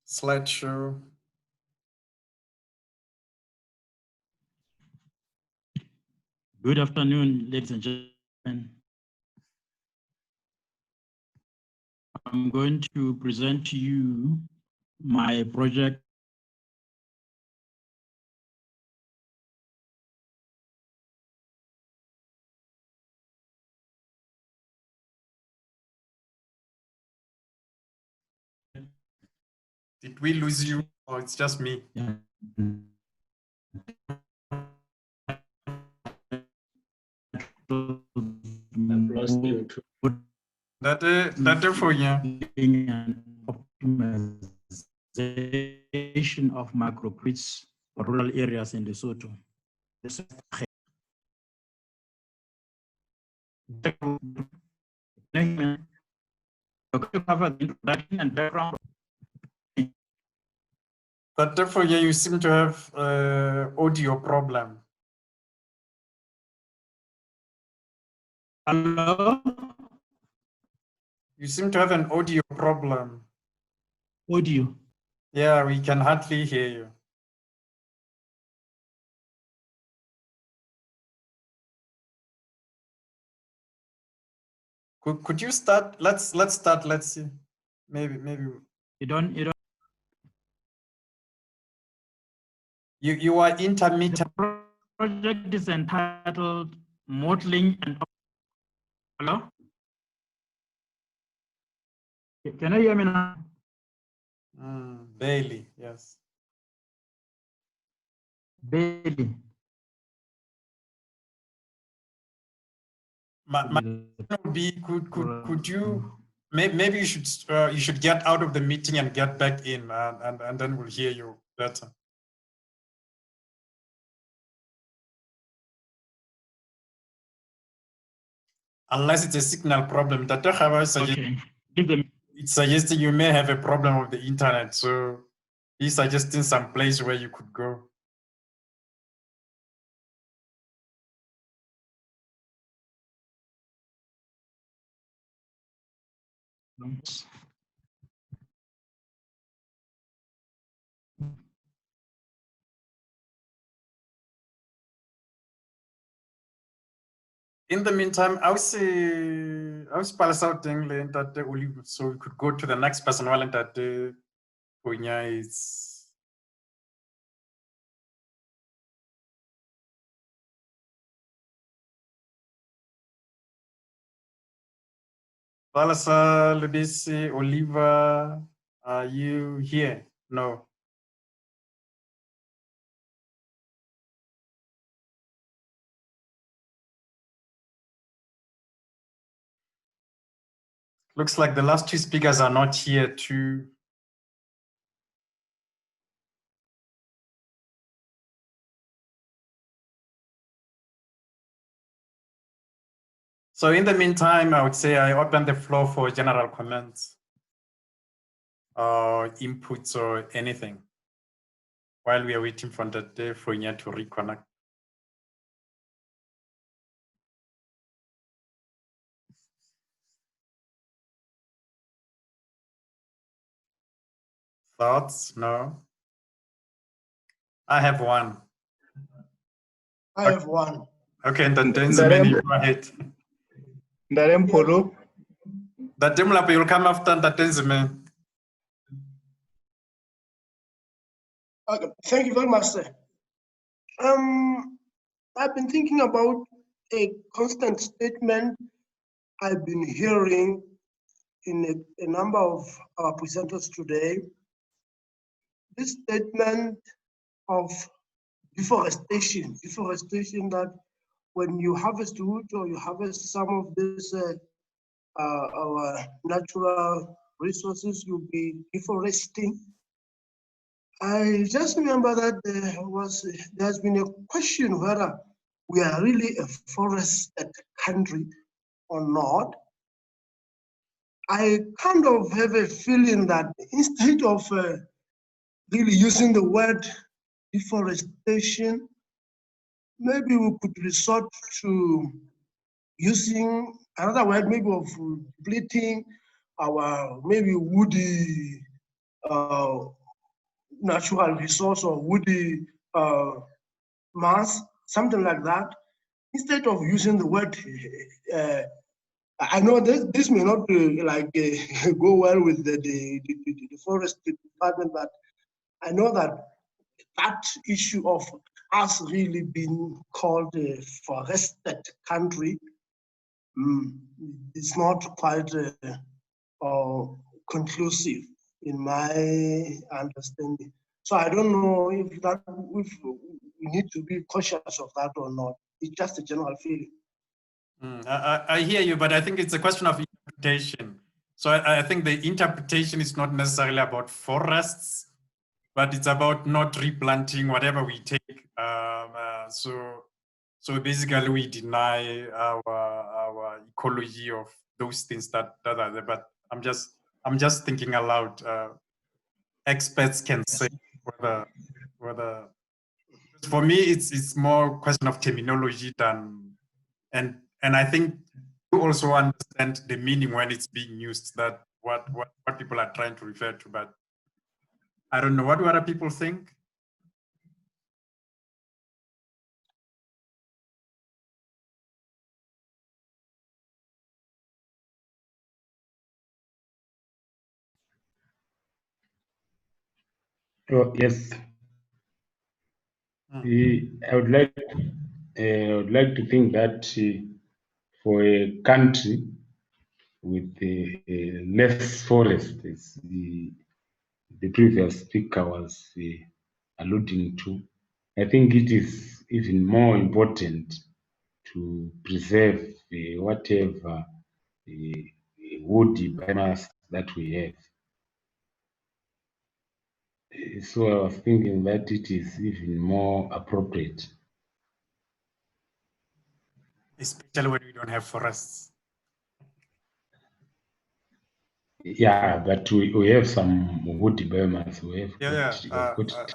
Slideshow. Good afternoon, ladies and gentlemen. I'm going to present to you my project. Did we lose you or it's just me? Yeah. I've lost you too. That for you. Optimization of microgrids for rural areas in Lesotho. Cover the introduction and background. But therefore, yeah, you seem to have audio problem. Hello? You seem to have an audio problem. Audio? Yeah, we can hardly hear you. Could you start? Let's start. Let's see. Maybe. You don't. You are intermittent. The project is entitled Modeling and. Hello? Can you hear me now? Barely, yes. Barely. My would be could you maybe you should get out of the meeting and get back in and then we'll hear you better. Unless it's a signal problem. It's suggesting you may have a problem with the internet. So he's suggesting some place where you could go. In the meantime, I was shouting that so we could go to the next person while that Punya is. Balasa, Ludisi, Oliva, are you here? No. Looks like the last two speakers are not here too. So in the meantime, I would say I open the floor for general comments or inputs or anything while we are waiting for the day for you to reconnect. Thoughts? No. I have one. I have one. Okay, and then go ahead. Polo. That Demlap will come after that Tenzime. Okay, thank you very much, sir. I've been thinking about a constant statement I've been hearing in a number of our presenters today. This statement of deforestation that when you harvest wood or you harvest some of this our natural resources, you'll be deforesting. I just remember that there's been a question whether we are really a forested country or not. I kind of have a feeling that instead of really using the word deforestation, maybe we could resort to using another word, maybe of depleting our maybe woody natural resource or woody mass, something like that. Instead of using the word, I know this may not go well with the forest department, but I know that issue of us really being called a forested country is not quite conclusive in my understanding. So I don't know if we need to be cautious of that or not. It's just a general feeling. I hear you, but I think it's a question of interpretation. So I think the interpretation is not necessarily about forests, but it's about not replanting whatever we take. So basically we deny our ecology of those things that are there. But I'm just thinking aloud. Experts can say whether for me it's more a question of terminology than and I think you also understand the meaning when it's being used, that what people are trying to refer to, but I don't know. What do other people think? Oh, yes. I would like to think that for a country with less forest, as the previous speaker was alluding to, I think it is even more important to preserve whatever woody biomass that we have. So I was thinking that it is even more appropriate. Especially when we don't have forests. Yeah, but we have some woody biomass. We have got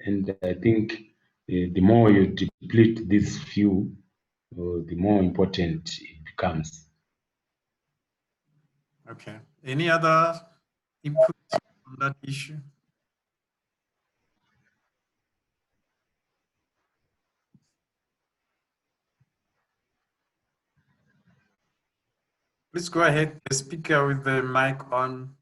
and I think the more you deplete this few, the more important it becomes. Okay. Any other input on that issue? Please go ahead, the speaker with the mic on.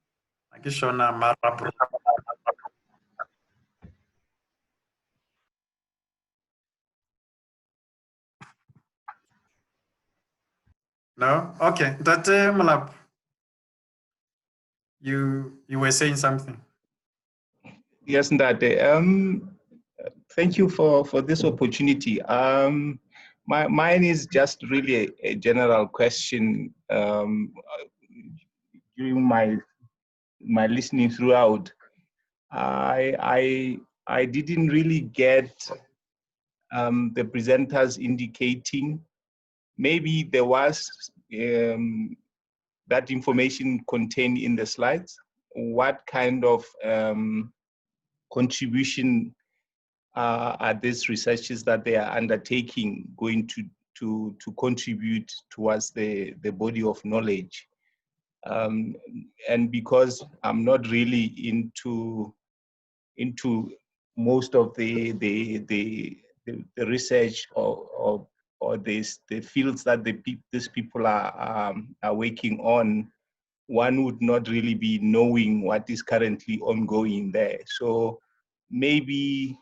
No? Okay. That Malap, you were saying something. Yes, Ndate. Thank you for this opportunity. Mine is just really a general question. During my listening throughout, I didn't really get the presenters indicating, maybe there was that information contained in the slides, what kind of contribution are these researches that they are undertaking going to contribute towards the body of knowledge. And because I'm not really into most of the research or the fields that these people are working on, one would not really be knowing what is currently ongoing there. So maybe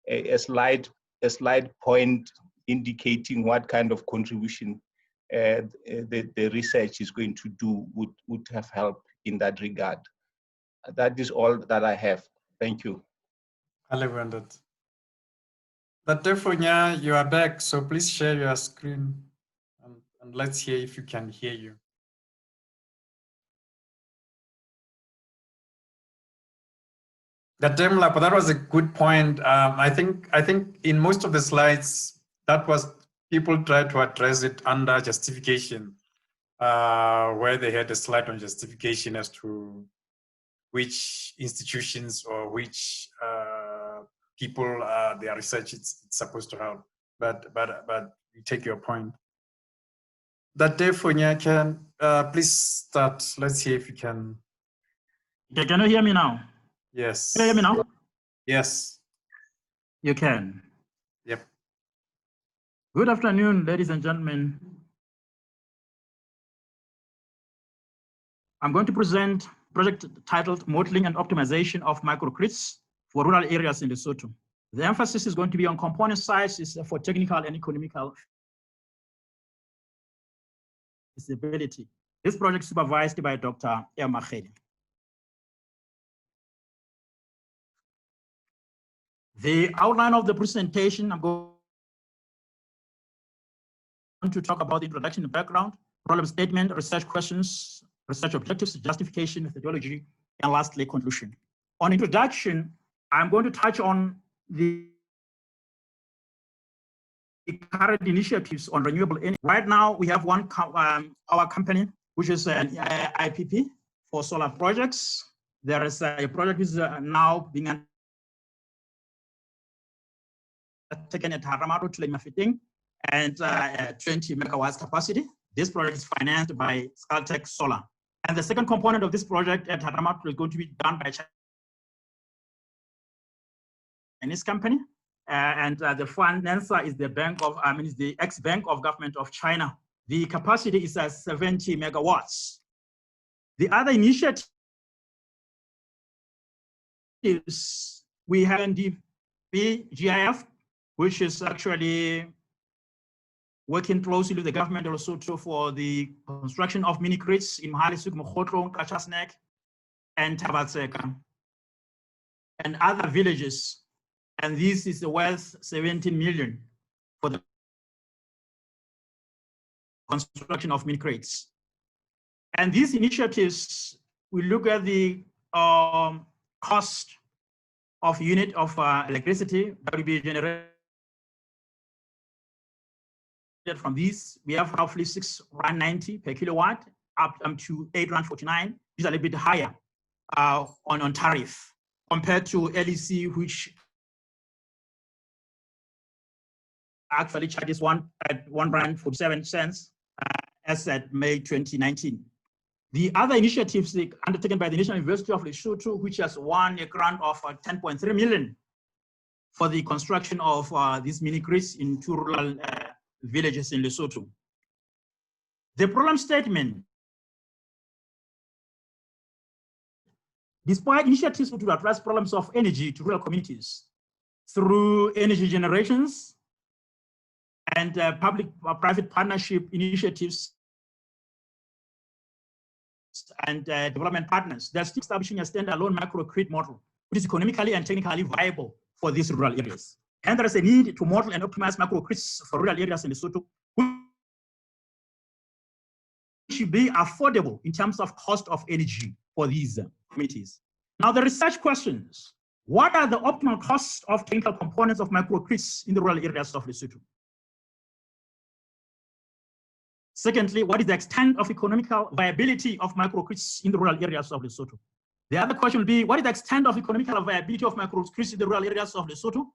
a slide point indicating what kind of contribution the research is going to do would have helped in that regard. That is all that I have. Thank you. But Tefonya, you are back, so please share your screen and let's hear if you can hear you. That was a good point. I think in most of the slides, that was people tried to address it under justification, where they had a slide on justification as to which institutions or which people their research it's supposed to help. But we take your point. That Tefonya can please start. Let's see if you can. Okay, can you hear me now? Yes. Can you hear me now? Yes. You can. Yep. Good afternoon, ladies and gentlemen. I'm going to present a project titled Modeling and Optimization of Microgrids for Rural Areas in Lesotho. The emphasis is going to be on component sizes for technical and economical feasibility. This project is supervised by Dr. Emma. The outline of the presentation, I'm going to talk about the introduction and background, problem statement, research questions, research objectives, justification, methodology, and lastly, conclusion. On introduction, I'm going to touch on the current initiatives on renewable energy. Right now, we have one our company, which is an IPP for solar projects. There is a project which is now being taken at Haramaru to Lemafitting and 20 megawatts capacity. This project is financed by Scaltech Solar. And the second component of this project at Haramaru is going to be done by Chinese company. And the financer is the is the ex-Bank of Government of China. The capacity is 70 megawatts. The other initiatives we have the GIF, which is actually working closely with the government of Lesotho for the construction of mini grids in Mahalisuk, Mokotlo, Kachasnek, and Tabatseka, and other villages. And this is worth 17 million for the construction of mini grids. And these initiatives, we look at the cost of unit of electricity that will be generated from these. We have roughly 6.90 per kilowatt up to 8.49. These are a little bit higher on tariff compared to LEC, which actually charges at R1.47 as at May 2019. The other initiatives undertaken by the National University of Lesotho, which has won a grant of 10.3 million for the construction of these mini grids in two rural villages in Lesotho. The problem statement: despite initiatives to address problems of energy to rural communities through energy generations and public-private partnership initiatives and development partners, they're still establishing a standalone microgrid model, which is economically and technically viable for these rural areas. And there is a need to model and optimize microgrids for rural areas in Lesotho, which should be affordable in terms of cost of energy for these communities. Now, the research questions: what are the optimal costs of technical components of microgrids in the rural areas of Lesotho? Secondly, what is the extent of economical viability of microgrids in the rural areas of Lesotho? The other question will be, what is the extent of economical viability of microgrids in the rural areas of Lesotho?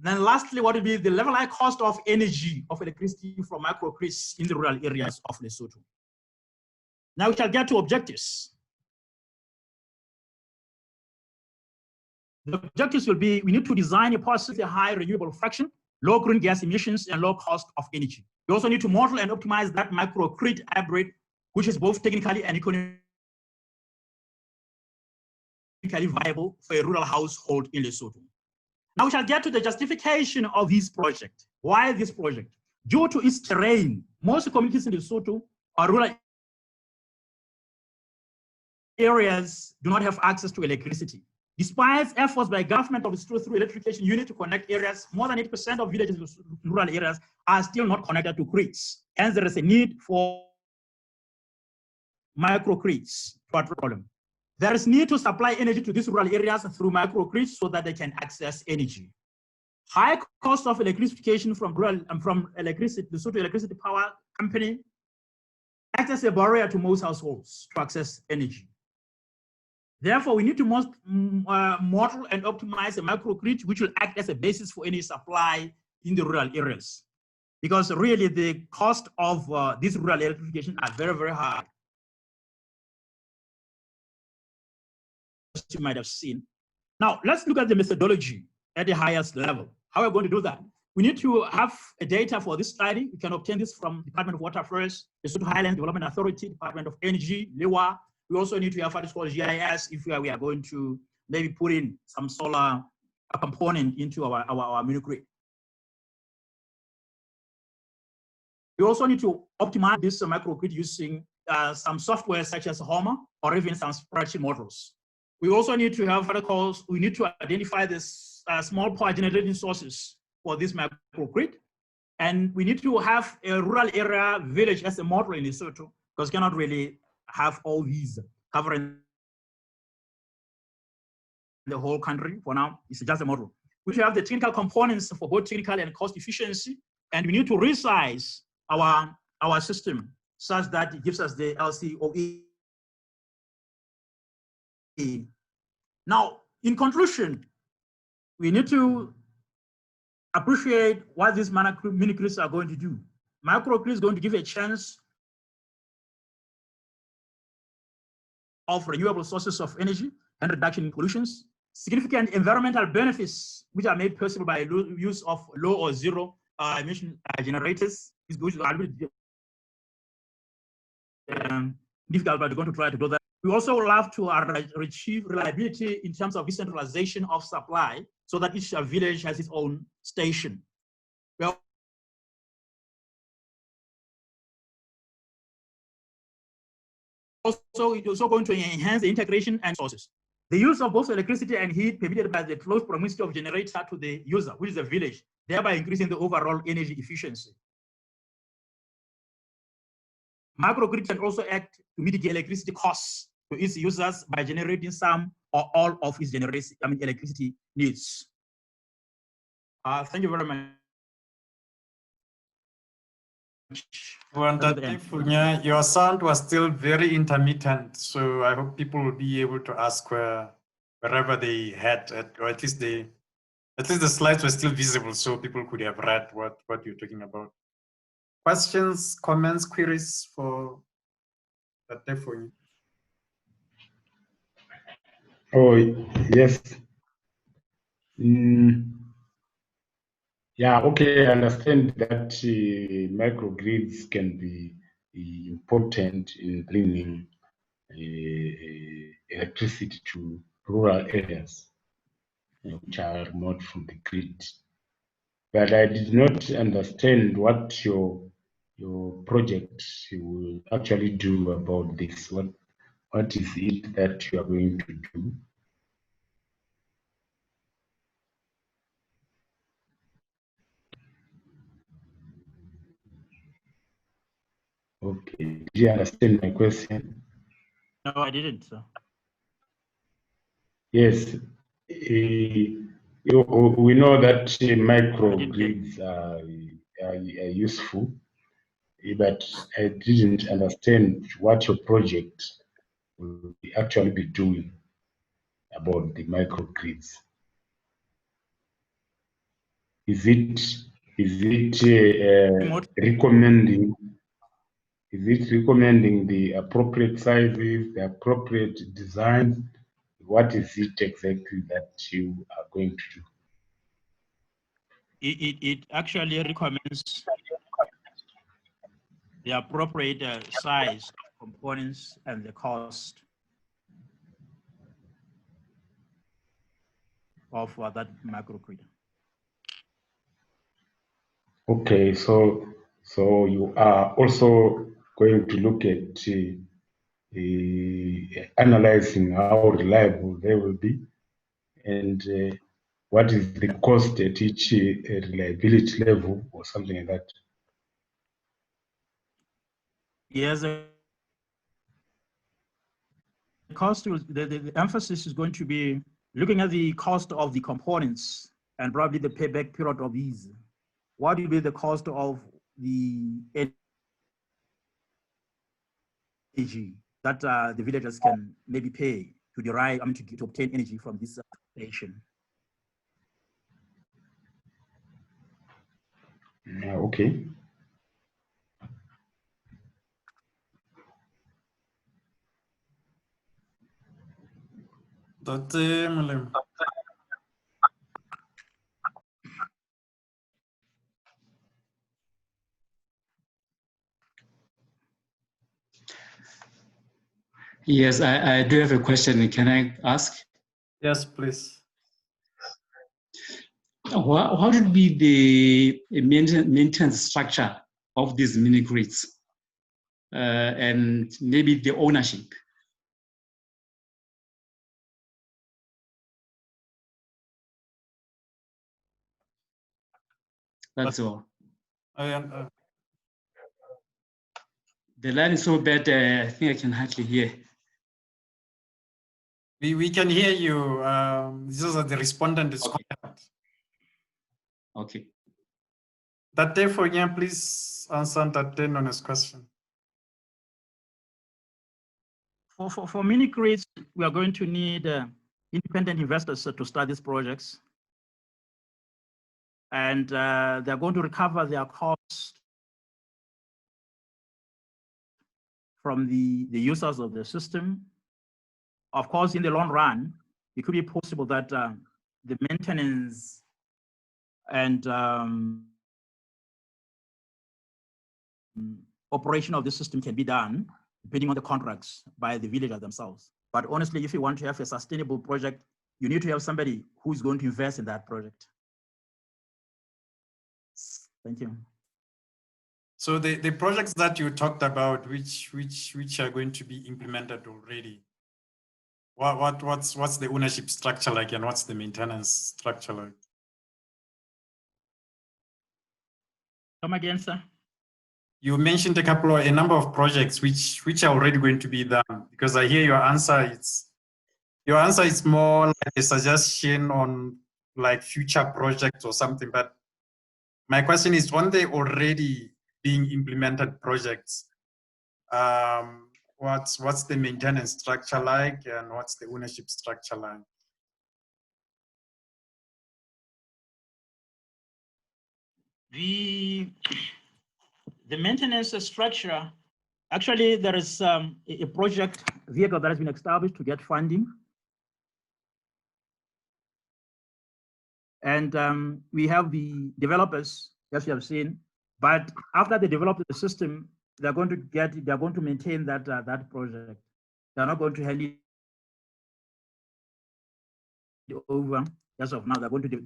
Then lastly, what will be the levelized cost of energy, of electricity from microgrids in the rural areas of Lesotho? Now we shall get to objectives. The objectives will be, we need to design a policy with a high renewable fraction, low green gas emissions, and low cost of energy. We also need to model and optimize that microgrid hybrid, which is both technically and economically viable for a rural household in Lesotho. Now we shall get to the justification of this project. Why this project? Due to its terrain, most communities in Lesotho or rural areas do not have access to electricity. Despite efforts by government of Lesotho through electrification unit to connect areas, more than 80% of villages in rural areas are still not connected to grids. Hence, there is a need for microgrids to address the problem. There is need to supply energy to these rural areas through microgrids so that they can access energy. High cost of electrification from rural and from electricity, the Lesotho Electricity Power Company acts as a barrier to most households to access energy. Therefore, we need to model and optimize a microgrid which will act as a basis for any supply in the rural areas. Because really the cost of this rural electrification are very, very high. You might have seen. Now, let's look at the methodology at the highest level. How are we going to do that? We need to have a data for this study. We can obtain this from Department of Water Affairs, the Lesotho Highlands Development Authority, Department of Energy, LEWA. We also need to have what is called GIS if we are going to maybe put in some solar component into our mini grid. We also need to optimize this microgrid using some software such as Homer or even some spreadsheet models. We also need to have protocols. We need to identify this small power generating sources for this microgrid. And we need to have a rural area village as a model in Lesotho, because we cannot really have all these covering the whole country for now. It's just a model. We should have the technical components for both technical and cost efficiency. And we need to resize our system such that it gives us the LCOE. Now, in conclusion, we need to appreciate what these mini grids are going to do. Microgrids is going to give a chance of renewable sources of energy and reduction in pollutions, significant environmental benefits which are made possible by use of low or zero emission generators, which are difficult, but we're going to try to do that. We also will have to achieve reliability in terms of decentralization of supply so that each village has its own station. Well, also, it's also going to enhance the integration and sources. The use of both electricity and heat permitted by the close proximity of generator to the user, which is the village, thereby increasing the overall energy efficiency. Microgrid can also act to mitigate electricity costs to its users by generating some or all of its electricity needs. Thank you very much. Your sound was still very intermittent, so I hope people will be able to ask wherever they had, or at least the slides were still visible, so people could have read what you're talking about. Questions, comments, queries for that for you? Oh, yes. Yeah, okay, I understand that microgrids can be important in bringing electricity to rural areas which are remote from the grid. But I did not understand what your project will actually do about this. What is it that you are going to do? Okay, did you understand my question? No, I didn't. So. Yes, we know that microgrids are useful, but I didn't understand what your project will actually be doing about the microgrids. Is it recommending? Is it recommending the appropriate sizes, the appropriate designs? What is it exactly that you are going to do? It actually recommends the appropriate size of components and the cost of that microgrid. Okay, so you are also going to look at analyzing how reliable they will be and what is the cost at each reliability level or something like that. Yes, the cost will, the emphasis is going to be looking at the cost of the components and probably the payback period of these. What will be the cost of the energy that the villagers can maybe pay to derive, to obtain energy from this station? Okay. Dr. Mulem. Yes, I do have a question. Can I ask? Yes, please. What would be the maintenance structure of these mini grids and maybe the ownership? That's all. The line is so bad, I think I can hardly hear. We can hear you. This is the respondent is quiet. Okay. Tate Fogien, please answer Tate on his question. For mini grids, we are going to need independent investors to start these projects. And they're going to recover their costs from the users of the system. Of course, in the long run, it could be possible that the maintenance and operation of the system can be done depending on the contracts by the villagers themselves. But honestly, if you want to have a sustainable project, you need to have somebody who's going to invest in that project. Thank you. So the projects that you talked about, which are going to be implemented already, what's the ownership structure like, and what's the maintenance structure like? Come again, sir. You mentioned a number of projects which are already going to be done, because I hear your answer. Your answer is more like a suggestion on like future projects or something. But my question is, on the already being implemented projects, what's the maintenance structure like, and what's the ownership structure like? The maintenance structure, actually, there is a project vehicle that has been established to get funding. And we have the developers, as you have seen, but after they develop the system, they're going to maintain that project. They're not going to hand it over as of now. They're going to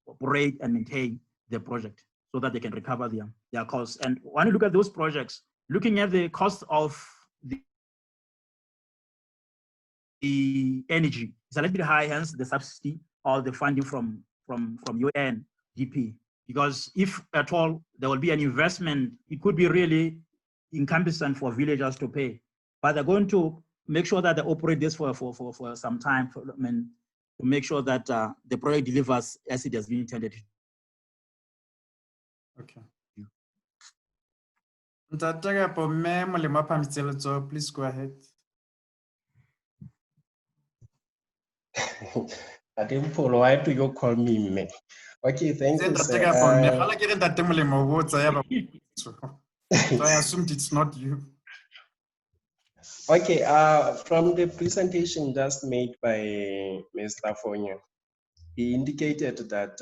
operate and maintain the project so that they can recover their costs. And when you look at those projects, looking at the cost of the energy, it's a little bit high, hence the subsidy or the funding from UNDP. Because if at all there will be an investment, it could be really incumbency for villagers to pay, but they're going to make sure that they operate this for some time, to make sure that the project delivers as it has been intended. Okay. Please go ahead. Why do you call me me? Okay, thank you, sir. So I assumed it's not you. Okay, from the presentation just made by Mr. Fonyo, he indicated that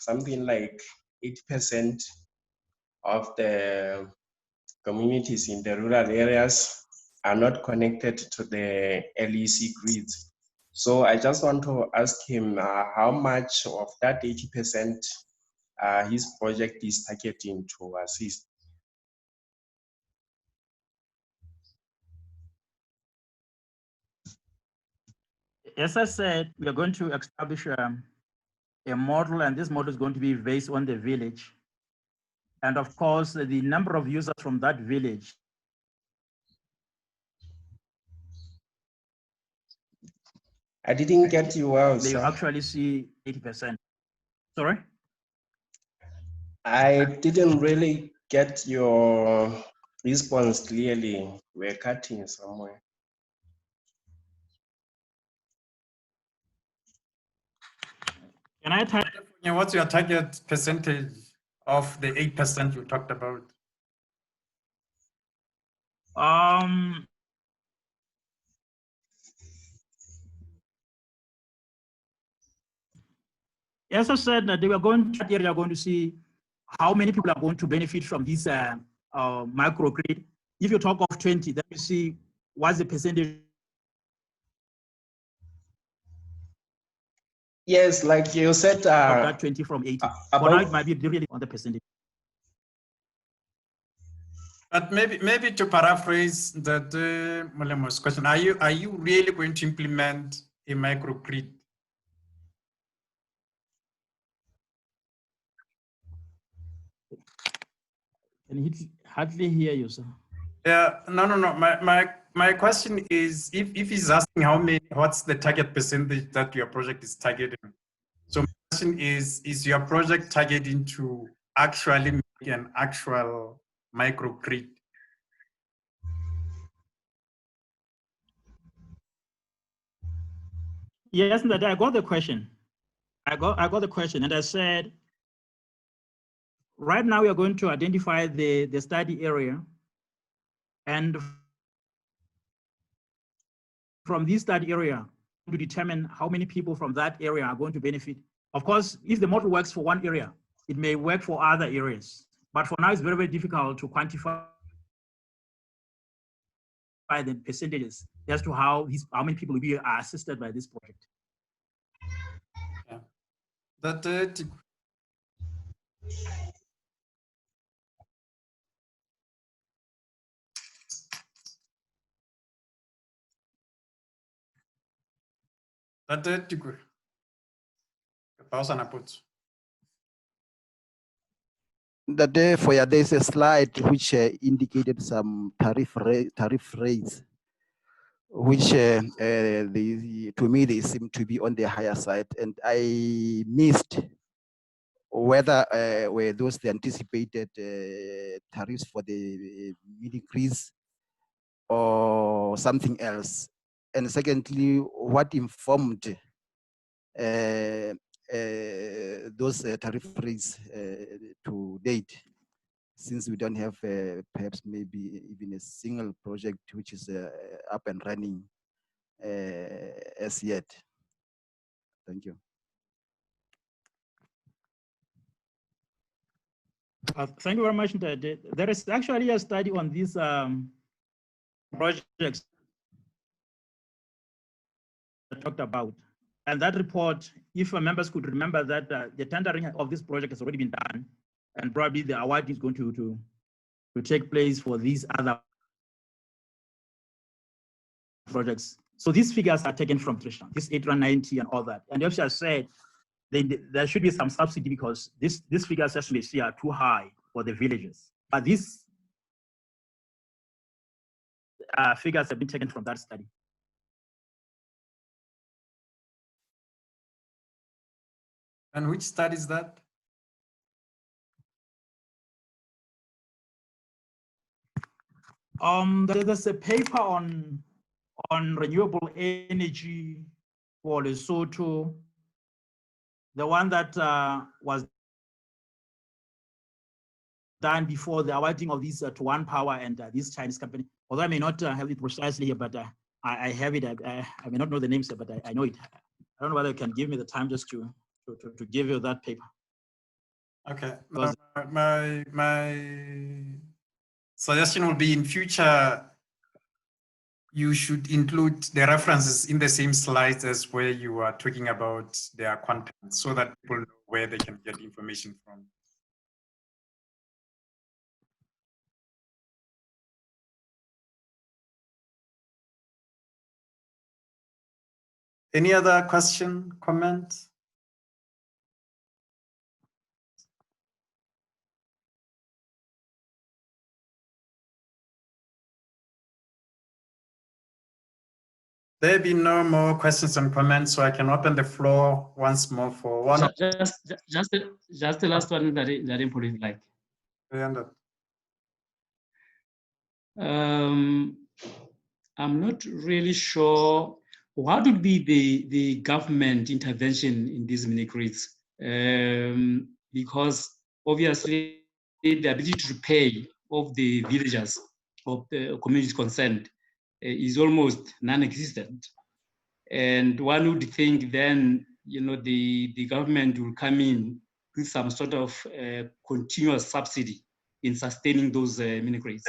something like 80% of the communities in the rural areas are not connected to the LEC grids. So I just want to ask him how much of that 80% his project is targeting to assist. As I said, we are going to establish a model, and this model is going to be based on the village. And of course, the number of users from that village. I didn't get you well, They sir. actually see 80%. Sorry? I didn't really get your response clearly. We're cutting somewhere. Can I type? What's your target percentage of the 8% you talked about? As I said, they were going to see how many people are going to benefit from this microgrid. If you talk of 20, then you see what's the percentage. Yes, like you said, of that 20 from 80. For now, it might be really on the percentage. But maybe to paraphrase that Molemo's question, are you really going to implement a microgrid? Can he hardly hear you, sir? Yeah, no. My question is, if he's asking what's the target percentage that your project is targeting? So my question is your project targeting to actually make an actual microgrid? Yes, I got the question. I got the question, and I said, right now we are going to identify the study area, and from this study area to determine how many people from that area are going to benefit. Of course, if the model works for one area, it may work for other areas. But for now, it's very, very difficult to quantify the percentages as to how many people will be assisted by this project. Yeah. That The day for you, there's a slide which indicated some tariff rates, which to me they seem to be on the higher side, and I missed whether were those the anticipated tariffs for the mini-grids or something else. And secondly, what informed those tariff rates to date, since we don't have perhaps maybe even a single project which is up and running as yet. Thank you. Thank you very much. There is actually a study on these projects I talked about. And that report, if members could remember that the tendering of this project has already been done, and probably the award is going to take place for these other projects. So these figures are taken from Tristan, this 890 and all that. And as I said, there should be some subsidy because these figures actually are too high for the villages. But this figures have been taken from that study. And which study is that? There's a paper on renewable energy for Lesotho. The one that was done before the awarding of these to One Power and this Chinese company. Although I may not have it precisely here, but I have it. I may not know the names, but I know it. I don't know whether you can give me the time just to give you that paper. Okay. My suggestion would be in future, you should include the references in the same slides as where you are talking about their content so that people know where they can get information from. Any other question, comment? There have been no more questions and comments, so I can open the floor once more for one. Just the last one that I put it like. I'm not really sure what would be the government intervention in these mini grids, because obviously the ability to repay of the villagers of the communities concerned is almost non-existent. And one would think then, the government will come in with some sort of continuous subsidy in sustaining those mini grids.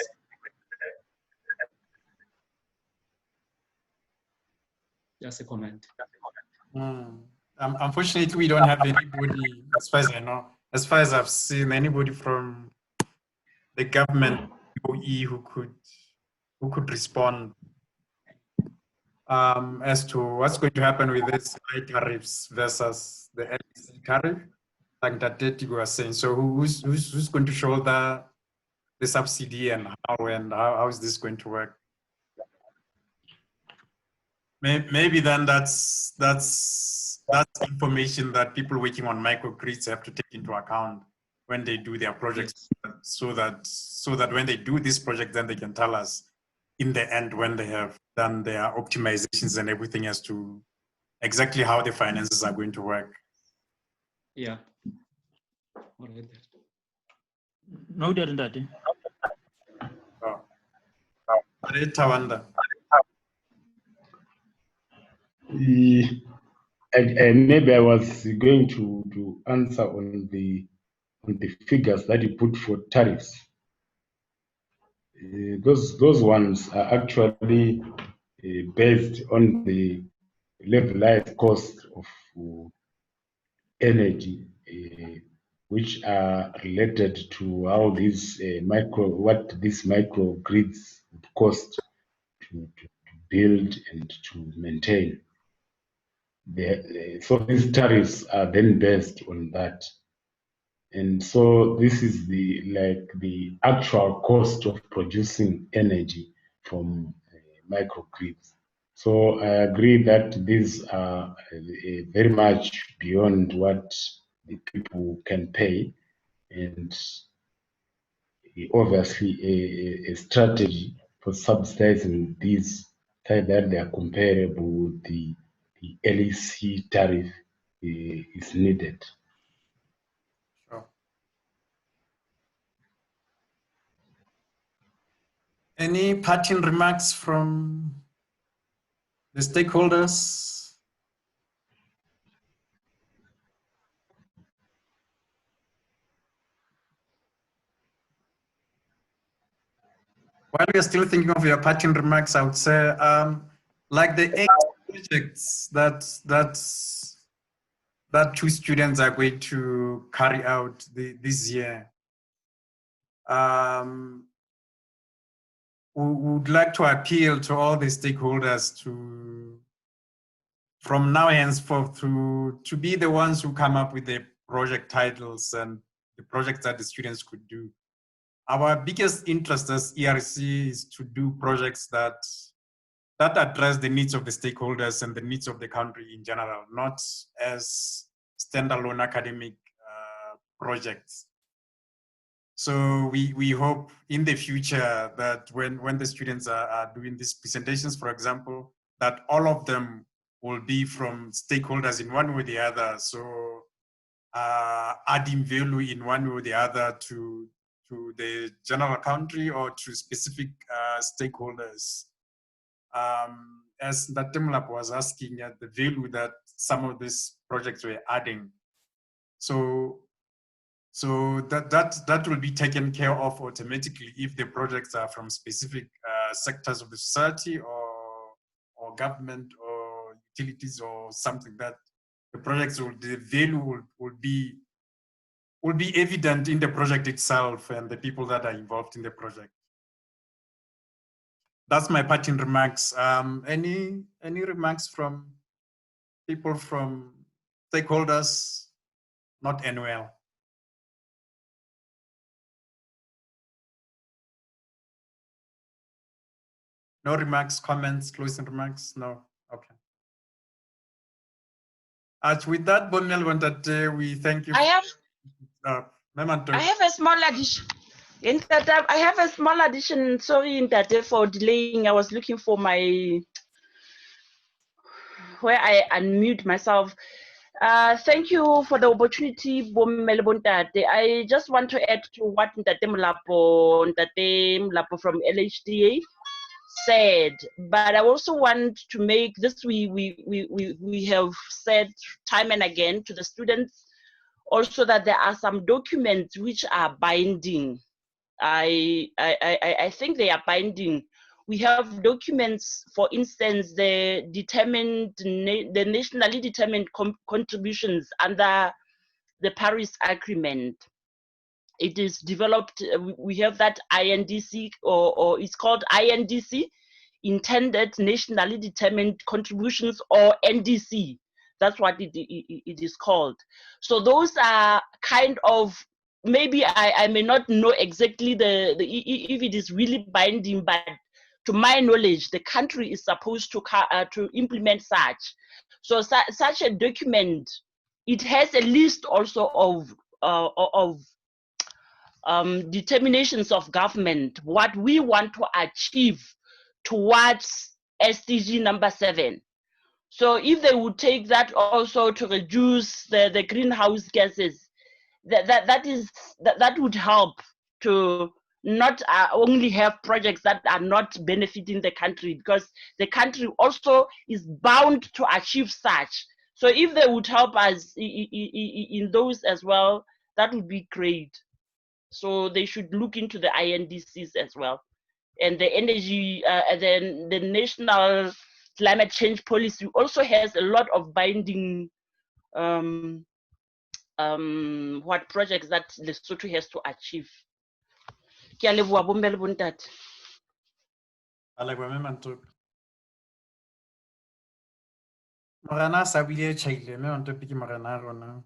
Just a comment. Unfortunately, we don't have anybody, as far as I know, as far as I've seen, anybody from the government OE who could respond as to what's going to happen with this high tariffs versus the LC tariff, like that you were saying. So who's going to shoulder the subsidy and how is this going to work? Maybe then that's information that people working on microgrids have to take into account when they do their projects, so that when they do this project, then they can tell us in the end when they have done their optimizations and everything as to exactly how the finances are going to work. Yeah. All right. No, didn't that. Tawanda. Maybe I was going to answer on the figures that you put for tariffs. Those ones are actually based on the levelized cost of energy, which are related to how these microgrids would cost to build and to maintain. So these tariffs are then based on that. And so this is the actual cost of producing energy from microgrids. So I agree that these are very much beyond what the people can pay, and obviously a strategy for subsidizing these so that they are comparable with the LEC tariff is needed. Any parting remarks from the stakeholders? While we are still thinking of your parting remarks, I would say, like the 8 projects that 2 students are going to carry out this year, we would like to appeal to all the stakeholders to, from now henceforth, to be the ones who come up with the project titles and the projects that the students could do. our biggest interest as ERC is to do projects that address the needs of the stakeholders and the needs of the country in general, not as standalone academic projects. So we hope in the future that when the students are doing these presentations, for example, that all of them will be from stakeholders in one way or the other. So adding value in one way or the other to the general country or to specific stakeholders. As Ndatemlap was asking at the value that some of these projects were adding. So that will be taken care of automatically if the projects are from specific sectors of the society or government or utilities or something, that the projects the value will be evident in the project itself and the people that are involved in the project. That's my parting remarks. Any remarks from people from stakeholders? Not NOL. No remarks, comments, closing remarks? No. Okay. With that, Bomel wanted we thank you. I have a small addition. I have a small addition. Sorry, Ntate, for delaying. I was looking for my where I unmute myself. Thank you for the opportunity, Bomel Bontate. I just want to add to what Ntate Mlapo from LHDA said, but I also want to make this, we have said time and again to the students also that there are some documents which are binding. I think they are binding. We have documents, for instance, the nationally determined contributions under the Paris Agreement. It is developed, we have that INDC, or it's called INDC, Intended Nationally Determined Contributions, or NDC. That's what it is called. So those are kind of, maybe I may not know exactly if it is really binding, but to my knowledge, the country is supposed to implement such. So such a document, it has a list also of determinations of government, what we want to achieve towards SDG number 7. So if they would take that also to reduce the greenhouse gases, that would help to not only have projects that are not benefiting the country, because the country also is bound to achieve such. So if they would help us in those as well, that would be great. So they should look into the INDCs as well. And the energy, the National Climate Change Policy also has a lot of binding what projects that Lesotho has to achieve. Ke a leboha bomme le bontate. Morena sa bile chaile me wanto piki morena rona.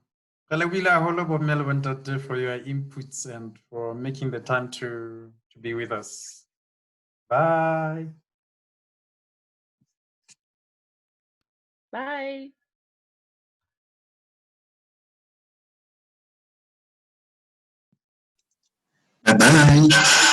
Re lebile haholo bomme le bontate for your inputs and for making the time to be with us. Bye. Bye. Bye-bye.